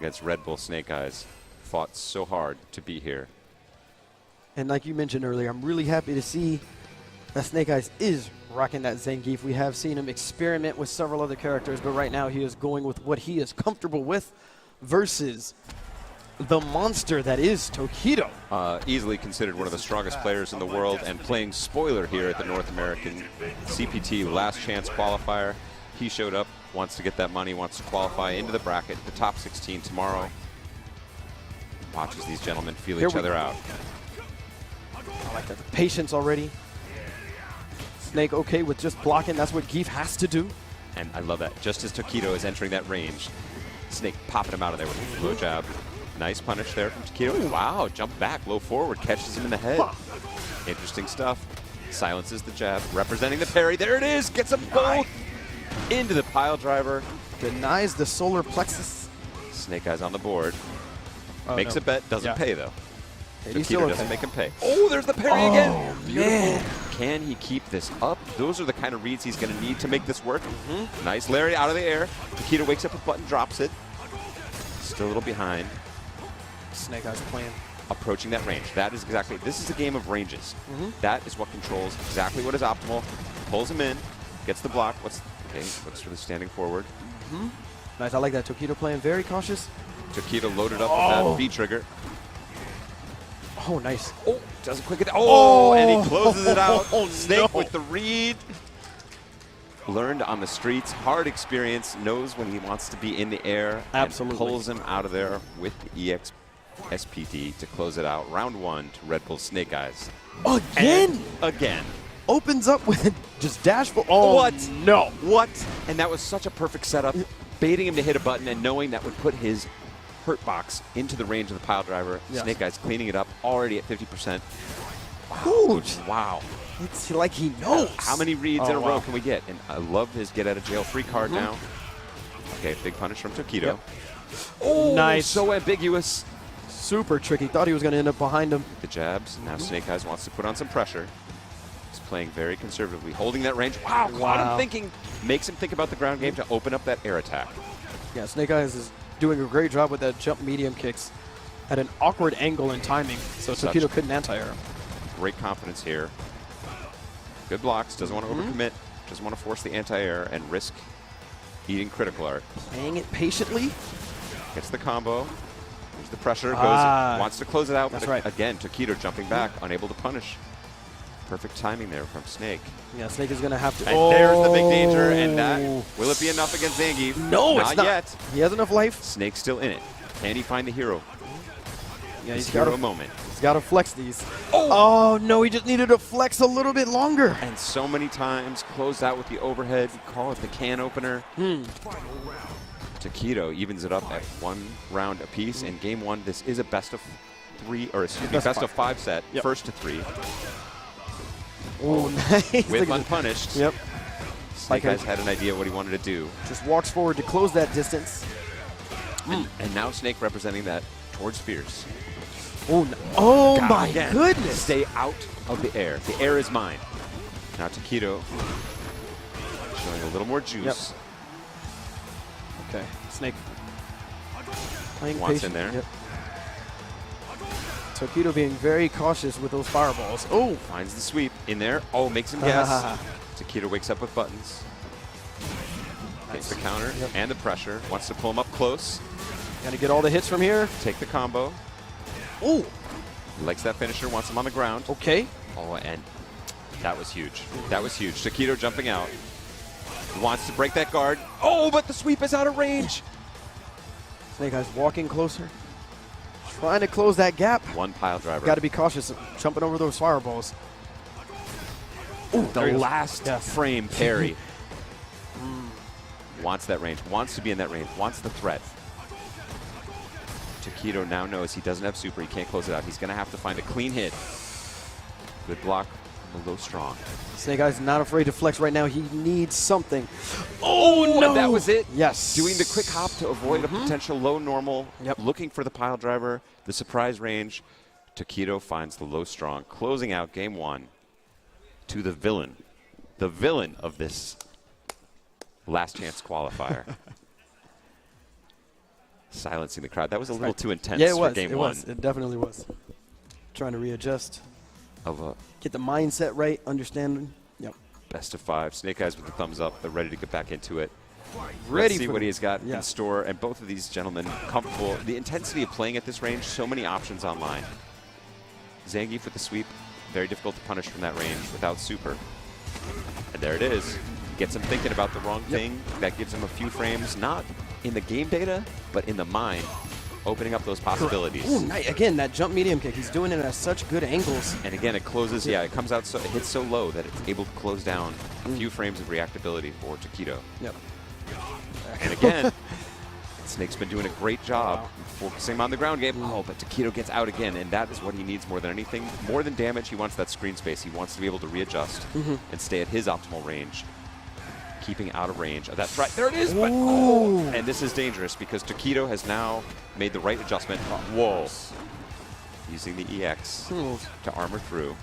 against Red Bull Snake Eyes. Fought so hard to be here. And like you mentioned earlier, I'm really happy to see that Snake Eyes is rocking that Zangief. We have seen him experiment with several other characters, but right now he is going with what he is comfortable with versus the monster that is Tokido. Easily considered one of the strongest players in the world and playing spoiler here at the North American CPT Last Chance Qualifier. He showed up, wants to get that money, wants to qualify into the bracket, the top 16 tomorrow. Watches these gentlemen feel each other out. I like that. The patience already. Snake okay with just blocking. That's what Geef has to do. And I love that. Just as Tokido is entering that range, Snake popping him out of there with a low jab. Nice punish there from Tokido. Wow, jump back, low forward, catches him in the head. Interesting stuff. Silences the jab, representing the parry. There it is, gets them both into the pile driver. Denies the solar plexus. Snake Eyes on the board. Oh, Makes a bet, doesn't pay though. Tokido doesn't make him pay. Oh, there's the parry again. Beautiful. Man. Can he keep this up? Those are the kind of reads he's going to need to make this work. Nice Larry out of the air. Tokido wakes up with button, drops it. Still a little behind. Snake Eyes playing. Approaching that range. That is exactly, this is a game of ranges. That is what controls exactly what is optimal. Pulls him in, gets the block. Okay, looks for the standing forward. Nice, I like that. Tokido playing very cautious. Tokido loaded up with that V trigger. Oh, nice. Oh, doesn't quick it. Oh, and he closes it out. Snake no. with the read. Learned on the streets, hard experience, knows when he wants to be in the air. Absolutely. And pulls him out of there with the EX SPD to close it out. Round 1 to Red Bull Snake Eyes. Again? And again. Opens up with just dash for. Oh, What? No. What? And that was such a perfect setup. Baiting him to hit a button and knowing that would put his hurt box into the range of the pile driver. Yes. Snake Eyes cleaning it up, already at 50%. Huge. Wow. It's like he knows. How many reads in a row can we get? And I love his get out of jail free card now. Okay, big punish from Tokido. Yep. Oh, Nice. So ambiguous. Super tricky. Thought he was going to end up behind him. The jabs. Now Snake Eyes wants to put on some pressure. He's playing very conservatively, holding that range. Wow, caught him thinking. Makes him think about the ground game to open up that air attack. Yeah, Snake Eyes is doing a great job with that jump medium kicks at an awkward angle and timing, so Tokido couldn't anti-air him. Great confidence here. Good blocks, doesn't want to overcommit, doesn't want to force the anti-air and risk eating critical art. Playing it patiently. Gets the combo. There's the pressure, wants to close it out. That's but right. Again, Tokido jumping back, unable to punish. Perfect timing there from Snake. Yeah, Snake is going to have to. And there's the big danger, and that, will it be enough against Zangief? No, it's not. Yet. He has enough life. Snake's still in it. Can he find the hero? Yeah, His he's got hero to. moment. He's got to flex these. Oh no, he just needed to flex a little bit longer. And so many times closed out with the overhead. We call it the can opener. Tokido evens it up at 1 round apiece. In game 1, this is a best of 3, or excuse me, best of 5 set. First to 3. Oh, nice. With unpunished. Yep. Snake Eyes had an idea what he wanted to do. Just walks forward to close that distance. And now Snake representing that towards Fierce. Oh, no. Oh Got my him again. goodness. Stay out of the air. The air is mine. Now Tokido showing a little more juice. Okay, Snake playing Wants patient. in there. Yep. Tokido being very cautious with those fireballs. Oh, Finds the sweep in there. Oh, makes him guess. Tokido wakes up with buttons. Takes the counter and the pressure. Wants to pull him up close. got to get all the hits from here. Take the combo. Oh, Likes that finisher. Wants him on the ground. okay. Oh, and that was huge. That was huge. Tokido jumping out. Wants to break that guard. Oh, but the sweep is out of range. Snake Eyes walking closer, trying to close that gap. One pile driver. Got to be cautious jumping over those fireballs. Ooh, the there he goes. last frame parry. Wants that range. Wants to be in that range. Wants the threat. Tokido now knows he doesn't have super. He can't close it out. He's going to have to find a clean hit. Good block from the low strong. Snake Eyes not afraid to flex right now. He needs something. Oh, no. And that was it. Yes. Doing the quick hop to avoid a potential low normal. Yep. Looking for the pile driver. The surprise range. Tokido finds the low strong. Closing out game 1 to the villain. The villain of this last chance qualifier. Silencing the crowd. That was a little too intense Yeah, it for was. game It one. was. It definitely was. Trying to readjust. Of a Get the mindset right, understanding. Yep. best of 5. Snake Eyes with the thumbs up. They're ready to get back into it. Ready Let's see for what the- he's got yeah. in store. And both of these gentlemen comfortable. The intensity of playing at this range, so many options online. Zangief with the sweep. Very difficult to punish from that range without super. And there it is. Gets him thinking about the wrong thing. That gives him a few frames, not in the game data, but in the mind, opening up those possibilities. Ooh, again, that jump medium kick. He's doing it at such good angles. And again, it closes, it comes out, so it hits so low that it's able to close down a few frames of reactability for Taquito. Yep. And again, Snake's been doing a great job focusing on the ground game. Oh, but Taquito gets out again, and that is what he needs more than anything. More than damage, he wants that screen space. He wants to be able to readjust and stay at his optimal range, keeping out of range of that threat. There it is! But, and this is dangerous because Taquito has now made the right adjustment. Whoa. Using the EX to armor through.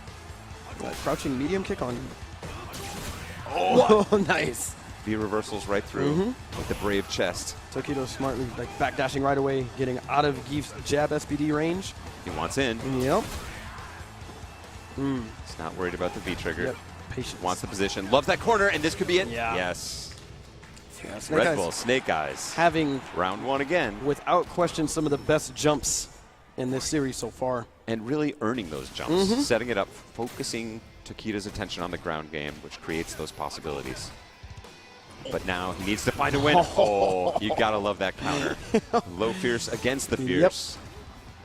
Crouching medium kick on. Oh, nice. The reversals right through with the brave chest. Taquito smartly backdashing right away, getting out of Geef's jab SPD range. He wants in. Yep. He's not worried about the V trigger. Yep. Patience. Wants the position. Loves that corner, and this could be it. Yeah. Yes. Yeah, Snake Red Eyes Bull, Snake Eyes. having, Round 1 again. without question, some of the best jumps in this series so far. And really earning those jumps. Setting it up, focusing Taquito's attention on the ground game, which creates those possibilities. But now he needs to find a win. Oh, you gotta love that counter. Low fierce against the fierce.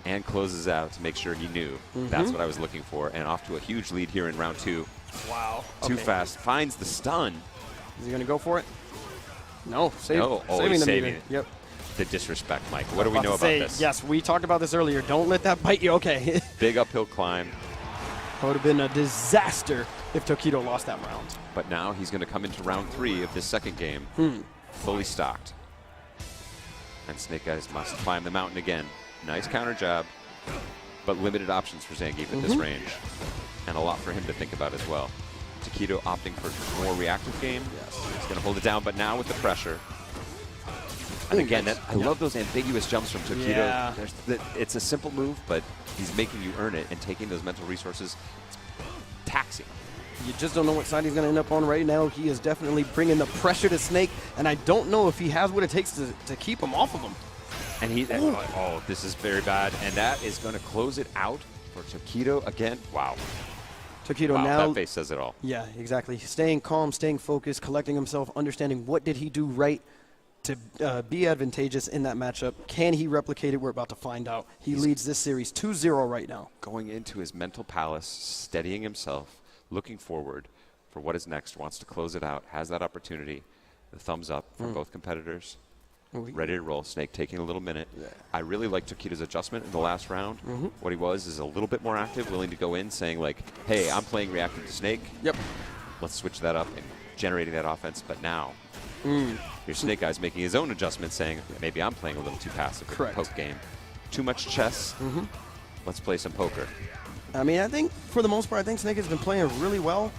And closes out to make sure he knew. That's what I was looking for. And off to a huge lead here in round 2. Wow. Too fast. Finds the stun. Is he going to go for it? No. No. Oh, saving he's the saving meter. it. Yep. The disrespect, Mike. What do we know about this? Yes, we talked about this earlier. Don't let that bite you. Okay. Big uphill climb. That would have been a disaster if Taquito lost that round. But now he's going to come into round 3 of this second game fully stocked. And Snake Eyes must climb the mountain again. Nice counter jab, but limited options for Zangief at this range. And a lot for him to think about as well. Taquito opting for more reactive game. Yes. He's going to hold it down, but now with the pressure. And again, I love those ambiguous jumps from Taquito. Yeah. It's a simple move, but he's making you earn it and taking those mental resources. It's taxing. You just don't know what side he's going to end up on right now. He is definitely bringing the pressure to Snake, and I don't know if he has what it takes to keep him off of him. And this is very bad. And that is going to close it out for Taquito again. Wow. Taquito Wow, now. that face says it all. Yeah, exactly. Staying calm, staying focused, collecting himself, understanding what did he do right to be advantageous in that matchup. Can he replicate it? We're about to find out. He leads this series 2-0 right now. Going into his mental palace, steadying himself, looking forward for what is next, wants to close it out, has that opportunity. The thumbs up from both competitors. Ready to roll. Snake taking a little minute. Yeah. I really like Taquito's adjustment in the last round. What he was is a little bit more active, willing to go in, saying like, hey, I'm playing reactive to Snake. Yep. Let's switch that up and generating that offense. But now, here's Snake Eyes making his own adjustment, saying maybe I'm playing a little too passive with the Correct. poke game. Too much chess. Let's play some poker. I mean, I think for the most part, I think Snake has been playing really well.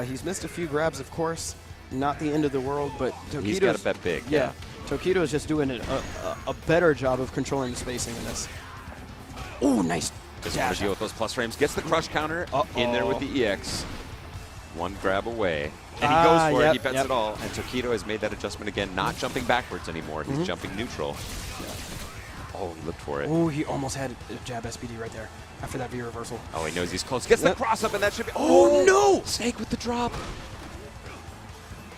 He's missed a few grabs, of course. Not the end of the world, but Taquito's, He's got to bet big. Yeah. Taquito is just doing a better job of controlling the spacing in this. Oh, nice. Doesn't want to deal with those plus frames. Gets the crush counter in there with the EX. One grab away. And he goes for it. He bets it all. And Taquito has made that adjustment again, not jumping backwards anymore. He's jumping neutral. Oh, he looked for it. Oh, he almost had a jab SPD right there after that V reversal. Oh, he knows he's close. Gets the cross up, and that should be. Oh, no! Snake with the drop.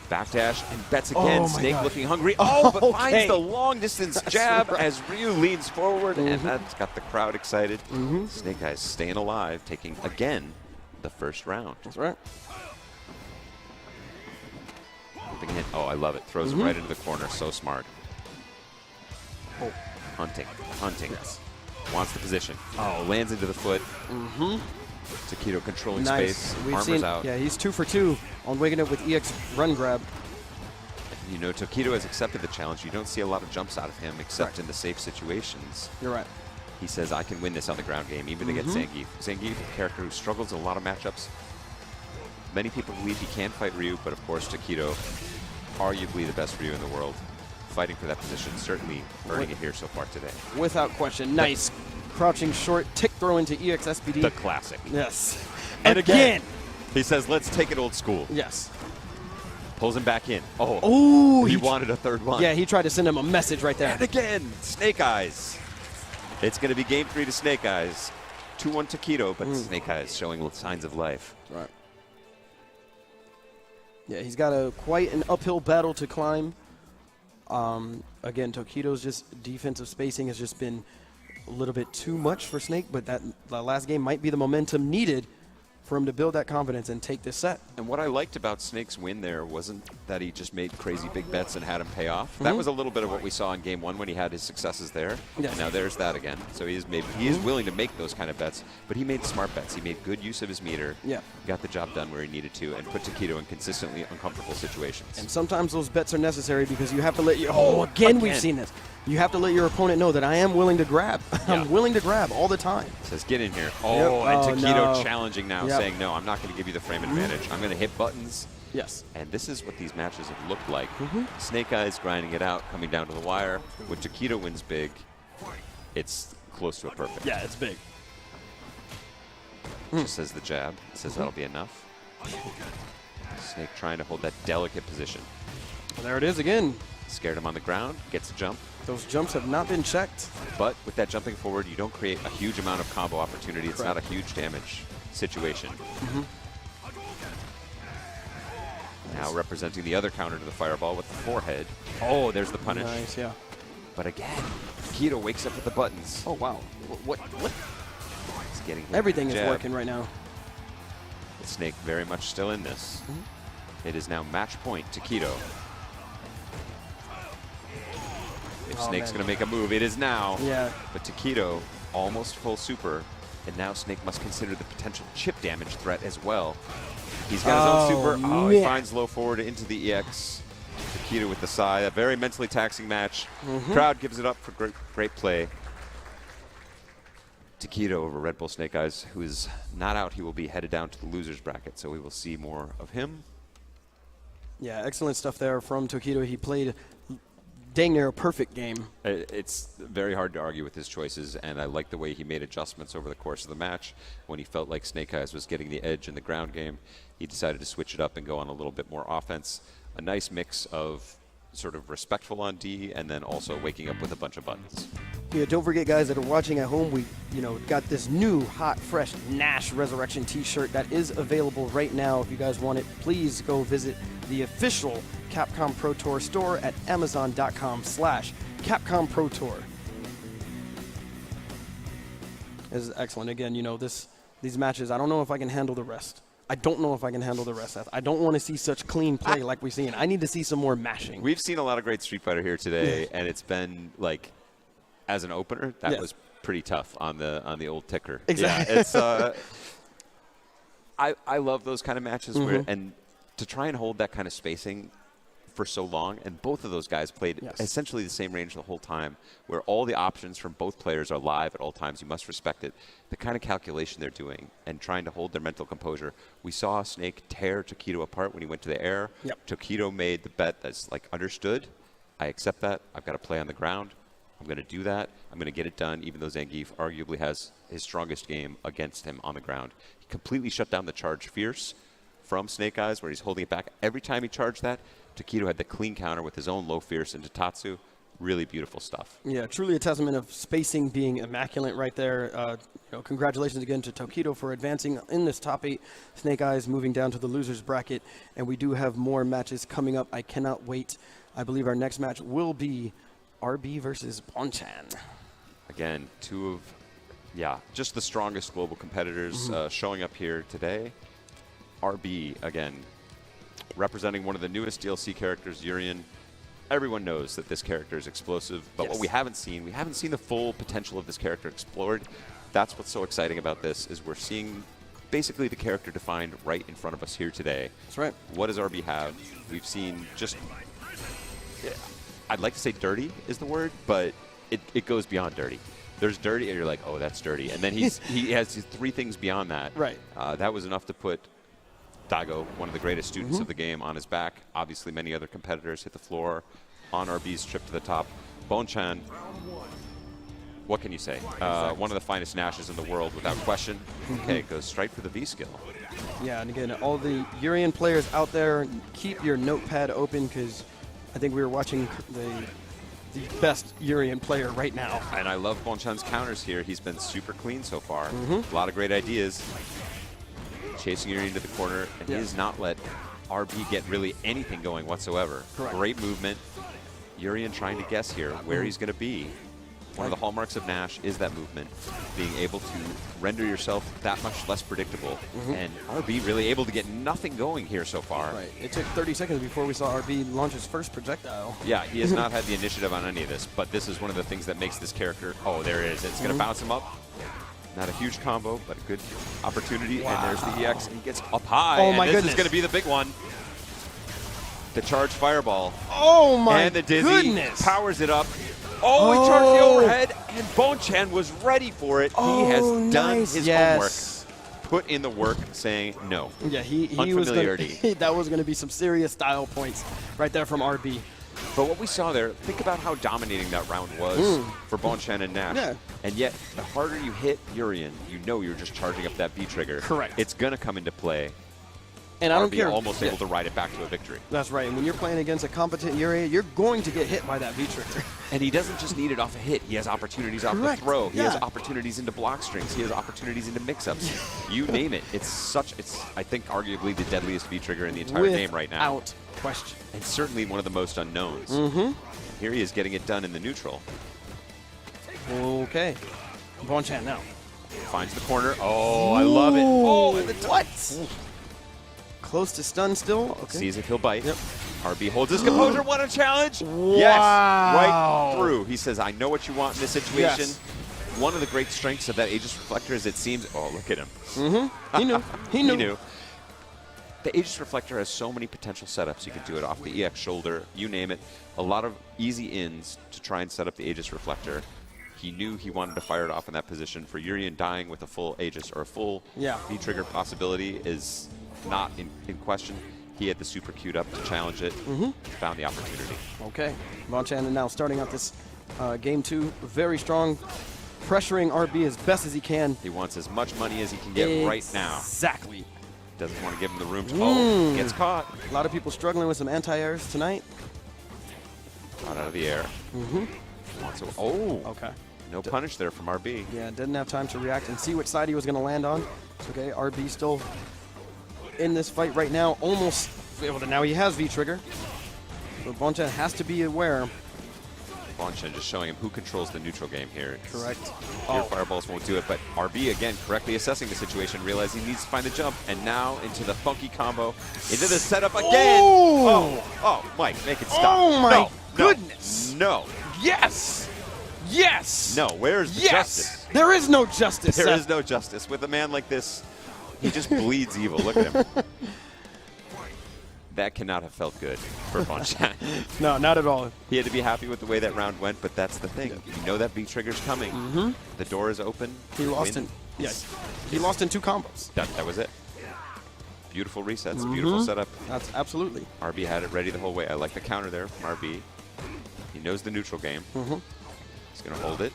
Backdash and bets again. Snake looking hungry. Oh, but finds the long distance jab as Ryu leans forward, and that's got the crowd excited. Snake Eyes staying alive, taking again the first round. That's right. Oh, I love it. Throws him right into the corner. So smart. Oh. Hunting. Wants the position. Oh, lands into the foot. Taquito controlling space. Armors out. Yeah, he's 2 for 2 on wigging it with EX run grab. You know, Taquito has accepted the challenge. You don't see a lot of jumps out of him except in the safe situations. You're right. He says, I can win this on the ground game, even against Zangief. Zangief, a character who struggles in a lot of matchups. Many people believe he can fight Ryu, but of course, Taquito, arguably the best Ryu in the world. fighting for that position, certainly earning it here so far today. Without question. Nice crouching short tick throw into EXSPD. The classic. Yes. And again, he says, let's take it old school. Yes. Pulls him back in. Oh, he wanted a third one. Yeah, he tried to send him a message right there. And again, Snake Eyes. It's going to be game 3 to Snake Eyes. 2-1 Taquito, but Snake Eyes showing signs of life. Right. Yeah, he's got quite an uphill battle to climb. Again, Taquito's just defensive spacing has just been a little bit too much for Snake, but that last game might be the momentum needed for him to build that confidence and take this set. And what I liked about Snake's win there wasn't that he just made crazy big bets and had him pay off. That was a little bit of what we saw in game 1 when he had his successes there. Yes. And now there's that again. So he is willing to make those kind of bets, but he made smart bets. He made good use of his meter. Yeah. Got the job done where he needed to and put Taquito in consistently uncomfortable situations. And sometimes those bets are necessary because you have to let again we've seen this. You have to let your opponent know that I am willing to grab. I'm willing to grab all the time. Says, get in here. And Taquito challenging now, Yep. saying, no, I'm not going to give you the frame advantage. I'm going to hit buttons. Yes. And this is what these matches have looked like. Snake Eyes grinding it out, coming down to the wire. When Taquito wins big, it's close to a perfect. Yeah, it's big. Just says the jab. Says that'll be enough. Snake trying to hold that delicate position. Well, there it is again. Scared him on the ground, gets a jump. Those jumps have not been checked. But with that jumping forward, you don't create a huge amount of combo opportunity. It's not a huge damage situation. Now representing the other counter to the fireball with the forehead. Oh, there's the punish. Nice, yeah. But again, Taquito wakes up with the buttons. Oh, wow. What? He's getting hit Everything with is the jab. working right now. The Snake very much still in this. It is now match point, Taquito. If Snake's going to make a move, it is now. Yeah. But Taquito, almost full super, and now Snake must consider the potential chip damage threat as well. He's got his own super. Oh, he finds low forward into the EX. Taquito with the Sai. A very mentally taxing match. Crowd gives it up for great play. Taquito over Red Bull Snake Eyes, who is not out. He will be headed down to the losers bracket, so we will see more of him. Yeah, excellent stuff there from Taquito. He played dang near a perfect game. It's very hard to argue with his choices, and I like the way he made adjustments over the course of the match. When he felt like Snake Eyes was getting the edge in the ground game, he decided to switch it up and go on a little bit more offense. A nice mix of sort of respectful on D and then also waking up with a bunch of buttons. Yeah, don't forget, guys, that are watching at home, we got this new hot, fresh Nash Resurrection t-shirt that is available right now. If you guys want it, please go visit the official Capcom Pro Tour store at Amazon.com/Capcom Pro Tour. This is excellent. Again, these matches, I don't know if I can handle the rest. I don't know if I can handle the rest. I don't want to see such clean play like we've seen. I need to see some more mashing. We've seen a lot of great Street Fighter here today, and it's been like, as an opener, that was pretty tough on the old ticker. Exactly. Yeah, it's I love those kind of matches where, and to try and hold that kind of spacing for so long, and both of those guys played essentially the same range the whole time, where all the options from both players are live at all times. You must respect it. The kind of calculation they're doing and trying to hold their mental composure. We saw Snake tear Taquito apart when he went to the air. Taquito made the bet that's like understood. I accept that. I've got to play on the ground. I'm going to do that. I'm going to get it done, even though Zangief arguably has his strongest game against him on the ground. He completely shut down the charge fierce from Snake Eyes, where he's holding it back. Every time he charged that, Taquito had the clean counter with his own low fierce into Tatsu. Really beautiful stuff. Yeah, truly a testament of spacing being immaculate right there. Congratulations again to Taquito for advancing in this top 8. Snake Eyes moving down to the losers bracket, and we do have more matches coming up. I cannot wait. I believe our next match will be RB versus Bonchan. Again, two of, just the strongest global competitors showing up here today. RB, again, representing one of the newest DLC characters, Urian. Everyone knows that this character is explosive, but what we haven't seen the full potential of this character explored. That's what's so exciting about this, is we're seeing basically the character defined right in front of us here today. That's right. What does RB have? We've seen just, I'd like to say dirty is the word, but it goes beyond dirty. There's dirty, and you're like, oh, that's dirty. And then he has these 3 things beyond that. Right. That was enough to put Daigo, one of the greatest students of the game, on his back. Obviously, many other competitors hit the floor. on RB's trip to the top. Bonchan, what can you say? One of the finest Nashes in the world, without question. Okay, goes straight for the V skill. Yeah, and again, all the Urian players out there, keep your notepad open because I think we were watching the best Urian player right now. And I love Bonchan's counters here. He's been super clean so far. A lot of great ideas. Chasing Urian into the corner, and he has not let RB get really anything going whatsoever. Correct. Great movement. Urian trying to guess here where he's going to be. One of the hallmarks of Nash is that movement, being able to render yourself that much less predictable. And RB really able to get nothing going here so far. Right. It took 30 seconds before we saw RB launch his first projectile. Yeah, he has not had the initiative on any of this, but this is one of the things that makes this character, oh, there it is. It's going to bounce him up. Not a huge combo, but a good opportunity. Wow. And there's the EX, and he gets up high. Oh, my and this goodness. is going to be the big one. The charge fireball. Oh, my And the Dizzy goodness. powers it up. Oh, he charged the overhead, and Bonchan was ready for it. Oh, he has done nice. his Yes. homework. Put in the work, saying no. Yeah, he was Unfamiliarity. gonna, that was going to be some serious style points right there from RB. But what we saw there, think about how dominating that round was for Bonchan and Nash. Yeah. And yet, the harder you hit Urian, you know you're just charging up that V trigger. Correct. It's going to come into play. And I don't RB care. almost able to ride it back to a victory. That's right. And when you're playing against a competent Urian, you're going to get hit by that V trigger. And he doesn't just need it off a hit. He has opportunities off Correct. the throw. He Yeah. has opportunities into block strings. He has opportunities into mix-ups. You name it. It's I think, arguably the deadliest V trigger in the entire game right now. Without question. And certainly one of the most unknowns. Here he is getting it done in the neutral. Okay. Bonchan now. Finds the corner. Oh, I love it. Oh, and the what? Close to stun still. Okay. Sees if he'll bite. Yep. RB holds his composure. What a challenge. Wow. Yes. Right through. He says, I know what you want in this situation. Yes. One of the great strengths of that Aegis Reflector is it seems, oh, look at him. He knew. He knew. He knew. The Aegis Reflector has so many potential setups. You can do it off the EX shoulder, you name it. A lot of easy ins to try and set up the Aegis Reflector. He knew he wanted to fire it off in that position. For Urian, dying with a full Aegis or a full V-trigger possibility is not in question. He had the super queued up to challenge it, found the opportunity. Okay. Bonchan now starting out this game 2 very strong, pressuring RB as best as he can. He wants as much money as he can get right now. Exactly. Doesn't want to give him the room to, oh, gets caught. A lot of people struggling with some anti-airs tonight. Caught out of the air. Wants to, oh, Okay. no punish there from RB. Yeah, didn't have time to react and see which side he was going to land on. It's okay. RB still in this fight right now, almost able to. Now he has V-trigger. So Bonchan has to be aware. Bonchan just showing him who controls the neutral game here. Correct. Your fireballs won't do it, but RB again correctly assessing the situation, realizing he needs to find the jump, and now into the funky combo, into the setup again. Oh, Mike, make it stop. Oh my No, goodness. No. Yes. Yes. No, where's the justice? There is no justice. There Seth. is no justice. With a man like this, he just bleeds evil. Look at him. That cannot have felt good for Bonchan. No, not at all. He had to be happy with the way that round went, but that's the thing. You know that V-trigger's coming. The door is open. He lost in. Yes. He lost in 2 combos. That was it. Beautiful resets, beautiful setup. That's absolutely. RB had it ready the whole way. I like the counter there from RB. He knows the neutral game. He's going to hold it.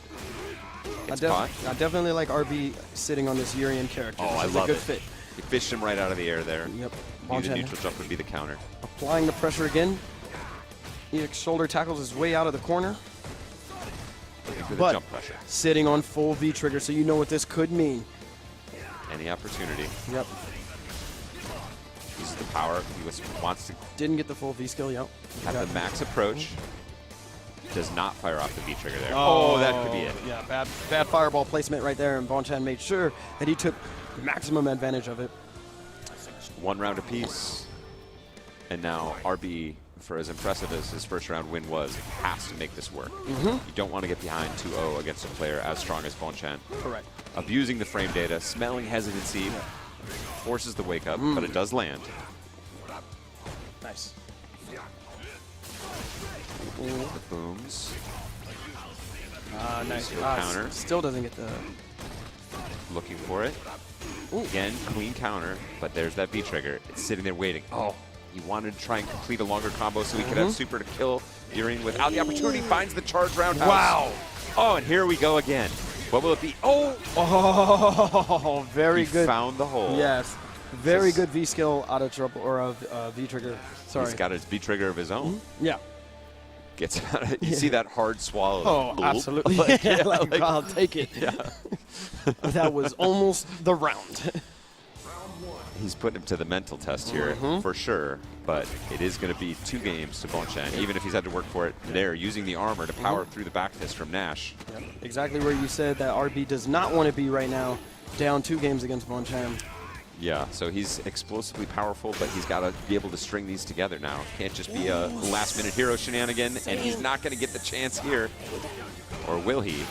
It's caught. I definitely like RB sitting on this Urian character. Oh, This I is love a good it. fit. He fished him right out of the air there. Yep. Knew the Bonchan neutral jump would be the counter. applying the pressure again. EX shoulder tackles his way out of the corner. Looking for the But jump pressure. sitting on full V trigger, so you know what this could mean. Any opportunity. Yep. Uses the power. He wants to Didn't get the full V skill, yep. have Got the max approach. Does not fire off the V trigger there. Oh, Oh, that could be it. Yeah, bad fireball placement right there, and Bonchan made sure that he took maximum advantage of it. 1 round apiece. And now RB, for as impressive as his first round win was, has to make this work. You don't want to get behind 2-0 against a player as strong as Bonchan. Correct. Abusing the frame data, smelling hesitancy, forces the wake up, but it does land. Nice. The booms. Nice. Counter. Still doesn't get the... Looking for it. Again, clean counter, but there's that V trigger. It's sitting there waiting. Oh, He wanted to try and complete a longer combo so he could have super to kill Urian without the opportunity. Finds the charge roundhouse. Wow. Oh, and here we go again. What will it be? Oh! Oh, very He good. found the hole. Yes. Very good V skill out of trouble, or V trigger. Sorry. He's got his V trigger of his own. Yeah. Gets out of it. You see that hard swallow. Oh, absolutely. I'll take it. Yeah. That was almost the round. He's putting him to the mental test here for sure, but it is going to be 2 games to Bonchan, even if he's had to work for it there, using the armor to power through the back fist from Nash. Yep. Exactly where you said that RB does not want to be right now, down 2 games against Bonchan. Yeah, so he's explosively powerful, but he's got to be able to string these together now. Can't just be a last-minute hero shenanigan, and he's not going to get the chance here. Or will he?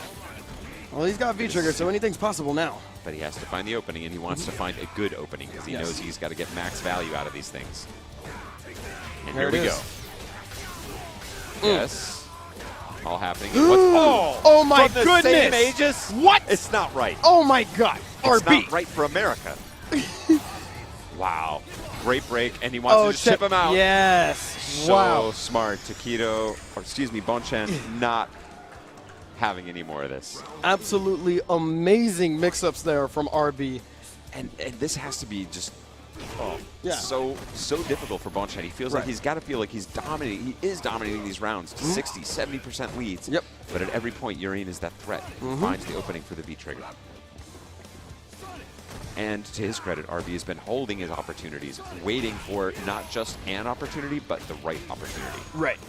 Well, he's got V-trigger, so anything's possible now. But he has to find the opening, and he wants to find a good opening, because he knows he's got to get max value out of these things. And here we go. Yes. All happening. Oh my from goodness! The same Aegis? What? It's not right. Oh my God! It's RB. not right for America. Wow. Great break, and he wants to just chip him out. Yes. So wow. smart. Taquito, or excuse me, Bonchan not having any more of this. Absolutely amazing mix-ups there from RB. And this has to be just Yeah. so difficult for Bonchan. He feels like he's got to feel like he's dominating. He is dominating these rounds to 60, 70% leads. Yep. But at every point, Urian is that threat. He finds the opening for the V-trigger. And to his credit, RB has been holding his opportunities, waiting for not just an opportunity, but the right opportunity. Right.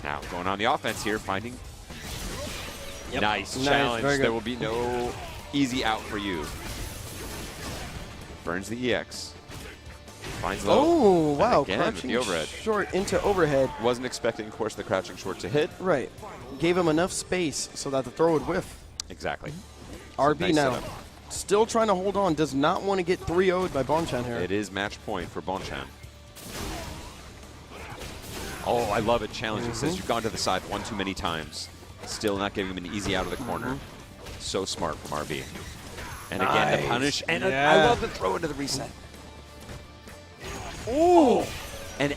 Now, going on the offense here, finding nice Nice, challenge. very good. There will be no easy out for you. Burns the EX. Finds low. Oh, wow. And again with Crouching the overhead. short into overhead. Wasn't expecting, of course, the crouching short to hit. Right. Gave him enough space so that the throw would whiff. Exactly. RB Nice now. setup. Still trying to hold on. Does not want to get 3-0'd by Bonchan here. It is match point for Bonchan. Oh, I love it. Challenging. Says you've gone to the side one too many times. Still not giving him an easy out of the corner. So smart from RB. And again, the punish. And I love the throw into the reset. Ooh. And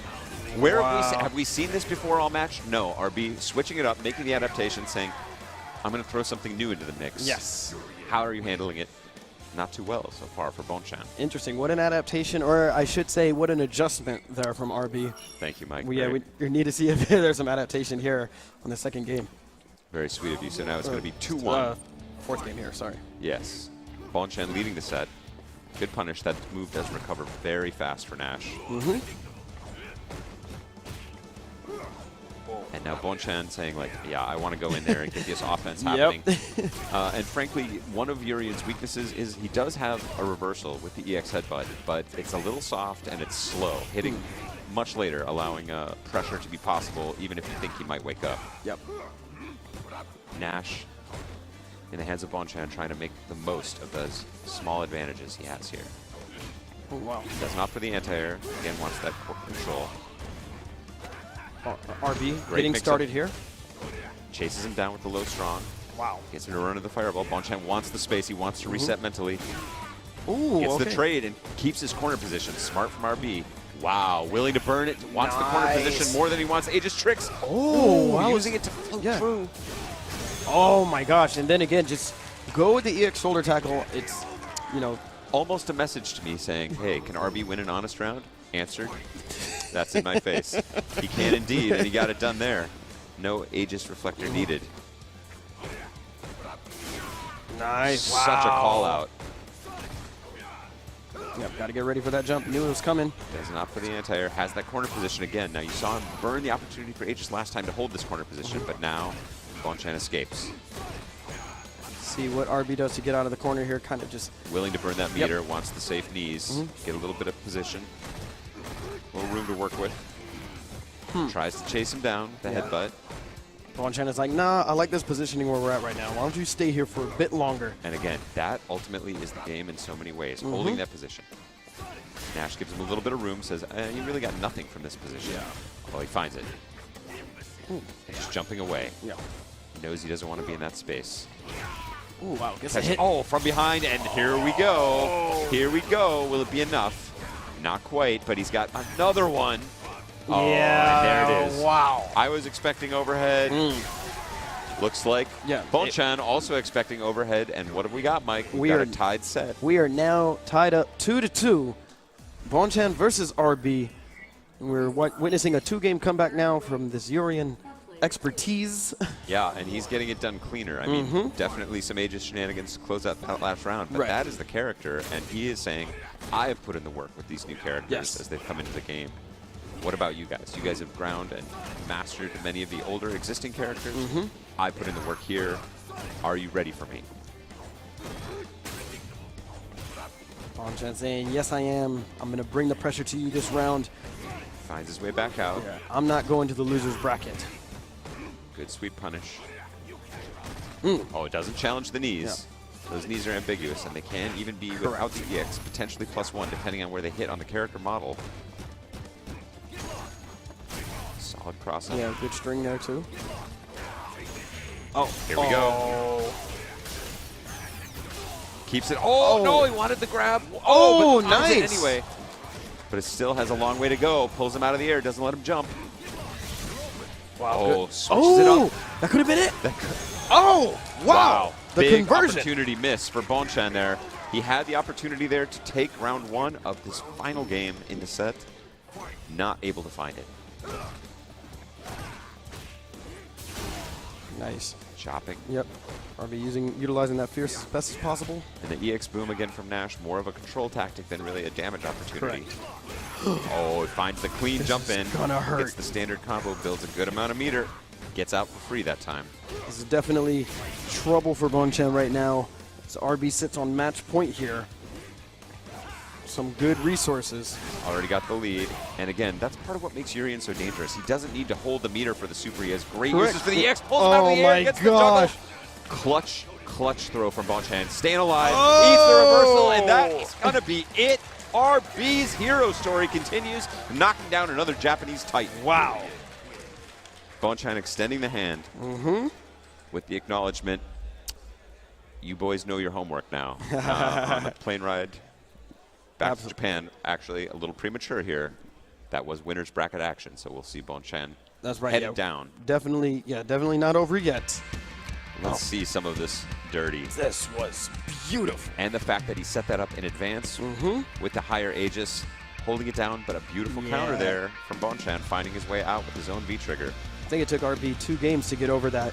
where have we seen this before all match? No. RB switching it up, making the adaptation, saying, I'm going to throw something new into the mix. Yes. How are you handling it? Not too well so far for Bonchan. Interesting. What an adaptation, or I should say, what an adjustment there from RB. Thank you, Mike. We need to see if there's some adaptation here on the second game. Very sweet of you. So now it's going to be 2-1. Fourth game here, sorry. Yes. Bonchan leading the set. Good punish. That move does recover very fast for Nash. And now Bonchan saying, like, yeah, I want to go in there and get this offense happening. And frankly, one of Urian's weaknesses is he does have a reversal with the EX headbutt, but it's a little soft and it's slow, hitting much later, allowing pressure to be possible, even if you think he might wake up. Yep. Nash in the hands of Bonchan trying to make the most of those small advantages he has here. Oh, wow. Does not for the anti-air. Again, wants that control. RB getting started here. Chases him down with the low strong. Wow. Gets him to run to the fireball. Bonchan wants the space. He wants to reset mentally. Ooh, Gets the trade and keeps his corner position. Smart from RB. Wow, willing to burn it. Wants the corner position more than he wants Aegis tricks. Oh, wow. Using it to float through. Oh my gosh! And then again, just go with the EX shoulder tackle. It's, you know, Almost a message to me saying, hey, can RB win an honest round? Answered. That's in my face. He can indeed, and he got it done there. No Aegis reflector needed. nice. Such a call out. Yep, got to get ready for that jump. Knew it was coming. Does not for the anti-air. Has that corner position again. Now you saw him burn the opportunity for Aegis last time to hold this corner position, but now Bonchan escapes. See what RB does to get out of the corner here. Kind of just Willing to burn that meter, wants the safe knees, get a little bit of position, a little room to work with. Tries to chase him down with the headbutt. Bonchan is like, nah, I like this positioning where we're at right now. Why don't you stay here for a bit longer? And again, that ultimately is the game in so many ways, holding that position. Nash gives him a little bit of room, says, you really got nothing from this position. Well, he finds it. Just jumping away. Yeah. He knows he doesn't want to be in that space. Ooh, wow. Gets a hit. Oh, from behind, and here we go. Here we go. Will it be enough? Not quite, but he's got another one. Oh, Yeah, and there it is. Wow. I was expecting overhead. Looks like Bonchan also expecting overhead. And what have we got, Mike? We've got a tied set. We are now tied up 2-2. Bonchan versus RB. We're witnessing a 2-game comeback now from this Urian expertise. Yeah, and he's getting it done cleaner. I mean, definitely some Aegis shenanigans to close out that last round, but that is the character, and he is saying, I have put in the work with these new characters as they've come into the game. What about you guys? You guys have ground and mastered many of the older existing characters. I put in the work here. Are you ready for me? Bonchan saying, yes, I am. I'm going to bring the pressure to you this round. Finds his way back out. Yeah. I'm not going to the loser's bracket. Good sweep punish. Oh, it doesn't challenge the knees. Yeah. Those knees are ambiguous, and they can even be without the EX, potentially +1, depending on where they hit on the character model. Solid cross-up. Yeah, good string there, too. Oh, here we go. Keeps it. Oh, no, he wanted the grab. Oh, but nice. Anyway, but it still has a long way to go. Pulls him out of the air, doesn't let him jump. Wow. Oh, switches it up. That could have been it. Oh, wow. The Big conversion. Opportunity miss for Bonchan there. He had the opportunity there to take round 1 of this final game in the set. Not able to find it. Nice. Chopping. Yep. RB utilizing that fierce as best as possible. And the EX boom again from Nash, more of a control tactic than really a damage opportunity. Oh, he finds the clean jump in. Gonna hurt. Gets the standard combo, builds a good amount of meter. Gets out for free that time. This is definitely trouble for Bonchan right now. So RB sits on match point here. Some good resources. Already got the lead. And again, that's part of what makes Urian so dangerous. He doesn't need to hold the meter for the super. He has great uses for the EX. Pulls him out of the air. Gets the juggle. Clutch throw from Bonchan. Staying alive. Eats the reversal. And that is going to be it. RB's hero story continues, knocking down another Japanese titan. Wow. Bonchan extending the hand with the acknowledgement, you boys know your homework now. On the plane ride back to Japan, actually a little premature here. That was winner's bracket action, so we'll see Bonchan headed down. Definitely not over yet. Let's see some of this dirty. This was beautiful. And the fact that he set that up in advance with the higher Aegis, holding it down, but a beautiful counter there from Bonchan, finding his way out with his own V-trigger. I think it took RB 2 games to get over that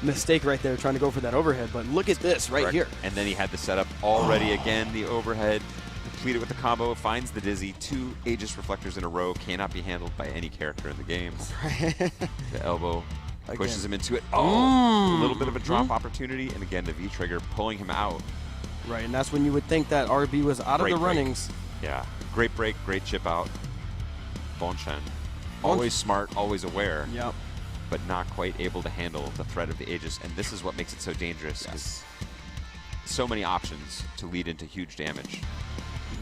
mistake right there, trying to go for that overhead. But look at this right here. And then he had the setup already again, the overhead, completed with the combo, finds the dizzy, 2 Aegis reflectors in a row, cannot be handled by any character in the game. The elbow pushes him into it. Oh, a little bit of a drop opportunity, and again, the V-trigger pulling him out. Right, and that's when you would think that RB was out of the runnings. Yeah, great break, great chip out. Bonchan, always smart, always aware. Yep. But not quite able to handle the threat of the Aegis, and this is what makes it so dangerous. Yes. So many options to lead into huge damage.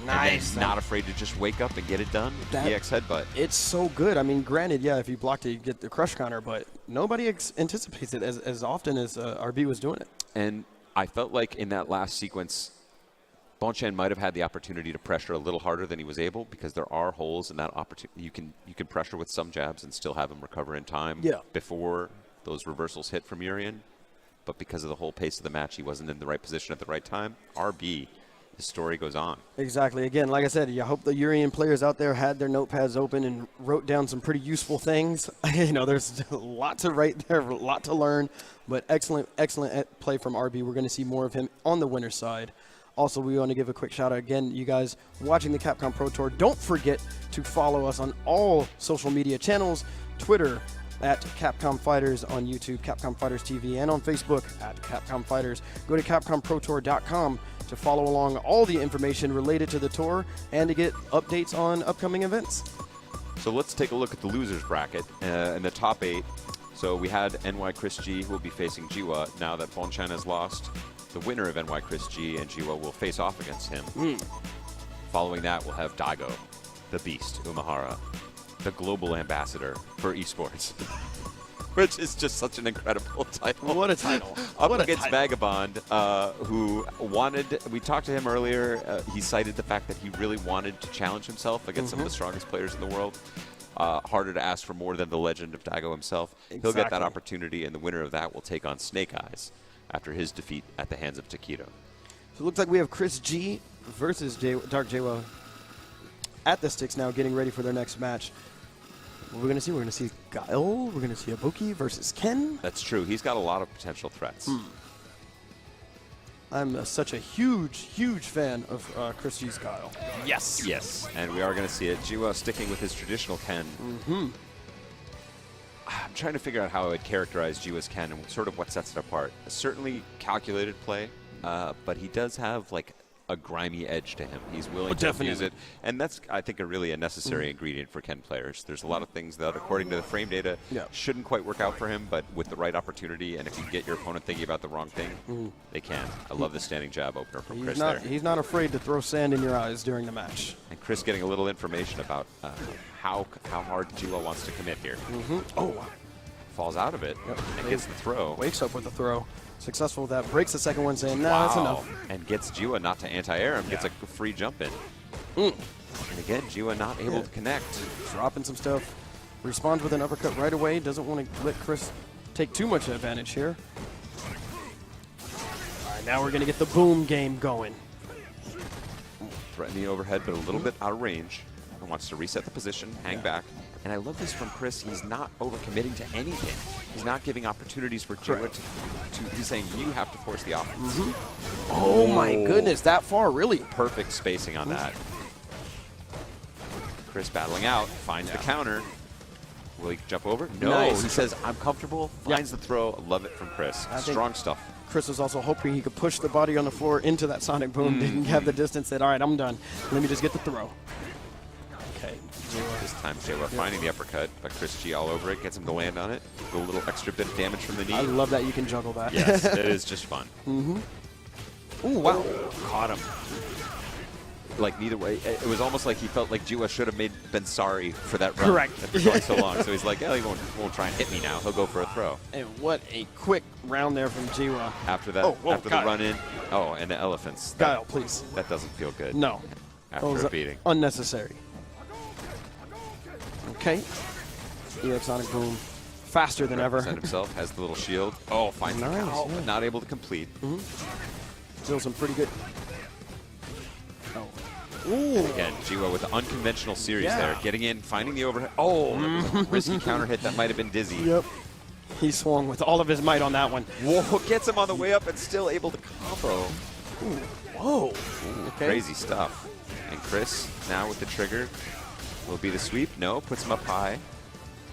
Nice. And then not afraid to just wake up and get it done. EX headbutt. It's so good. I mean, granted, yeah, if you blocked it, you get the crush counter, but nobody anticipates it as often as RB was doing it. And I felt like in that last sequence, Bonchan might have had the opportunity to pressure a little harder than he was able, because there are holes in that opportunity. You can pressure with some jabs and still have him recover in time before those reversals hit from Urian. But because of the whole pace of the match, he wasn't in the right position at the right time. RB, his story goes on. Exactly. Again, like I said, I hope the Urian players out there had their notepads open and wrote down some pretty useful things. You know, there's a lot to write there, a lot to learn, but excellent play from RB. We're going to see more of him on the winner's side. Also, we want to give a quick shout out again, you guys watching the Capcom Pro Tour. Don't forget to follow us on all social media channels, Twitter at Capcom Fighters, on YouTube, Capcom Fighters TV, and on Facebook at Capcom Fighters. Go to CapcomProTour.com to follow along all the information related to the tour and to get updates on upcoming events. So let's take a look at the losers bracket in the top 8. So we had NY Chris G, who will be facing Jiwa. Now that Bonchan has lost, the winner of NY Chris G and Jiwa will face off against him. Following that, we'll have Daigo, the Beast, Umahara, the global ambassador for esports, which is just such an incredible title. What a title. Up What a against title. Vagabond, who wanted, we talked to him earlier, he cited the fact that he really wanted to challenge himself against some of the strongest players in the world. Harder to ask for more than the legend of Daigo himself. He'll get that Exactly. opportunity, and the winner of that will take on Snake Eyes after his defeat at the hands of Takedo. So it looks like we have Chris G versus Dark Jawa at the sticks now, getting ready for their next match. What we're going to see? We're going to see Guile. We're going to see Ibuki versus Ken. That's true. He's got a lot of potential threats. I'm such a huge, huge fan of Chris G's Guile. Yes. Yes. And we are going to see it. Jiwa sticking with his traditional Ken. I'm trying to figure out how I would characterize Jiwa's Ken and sort of what sets it apart. Certainly calculated play, but he does have like a grimy edge to him. He's willing to use it, and that's, I think, a really necessary ingredient for Ken players. There's a lot of things that, according to the frame data, shouldn't quite work out for him, but with the right opportunity, and if you get your opponent thinking about the wrong thing, they can. I love the standing jab opener from Chris there. He's not afraid to throw sand in your eyes during the match. And Chris getting a little information about how hard Jiwa wants to commit here. Oh, wow. Falls out of it and gets the throw. Wakes up with the throw. Successful with that. Breaks the second one, saying, nah, that's enough. And gets Jiwa not to anti-air him. Gets a free jump in. And again, Jiwa not able to connect. Dropping some stuff. Responds with an uppercut right away. Doesn't want to let Chris take too much advantage here. All right, now we're going to get the boom game going. Threatening the overhead, but a little bit out of range. And wants to reset the position, hang back. And I love this from Chris. He's not overcommitting to anything. He's not giving opportunities for Jiwa to. He's saying you have to force the offense. Oh my goodness, that far, really? Perfect spacing on that. Chris battling out, finds the counter. Will he jump over? No. Nice. He says, I'm comfortable. Finds the throw. Love it from Chris. Strong stuff. Chris was also hoping he could push the body on the floor into that sonic boom. Didn't have the distance. Said, all right, I'm done. Let me just get the throw. Okay. This time, Jawa finding the uppercut, but Chris G all over it, gets him to land on it. A little extra bit of damage from the knee. I love that you can juggle that. Yes, it is just fun. Ooh, wow. Caught him. Like, neither way. It was almost like he felt like Jiwa should have been sorry for that run. Correct. After going so long. So he's like, yeah, he won't try and hit me now. He'll go for a throw. And what a quick round there from Jiwa. After that, after the run in. Oh, and the elephants. Guile, please. That doesn't feel good. No. After a beating. Unnecessary. Okay. EX Sonic Boom. Faster than ever. Represent himself, has the little shield. Oh, finds the cow, but not able to complete. Still some pretty good. Oh. Ooh. Again, Jiwa with the unconventional series there. Getting in, finding the overhead. Oh, that was a risky counter hit that might have been dizzy. Yep. He swung with all of his might on that one. Whoa, gets him on the way up and still able to combo. Whoa. Okay. Crazy stuff. And Chris, now with the trigger, will be the sweep. No, puts him up high.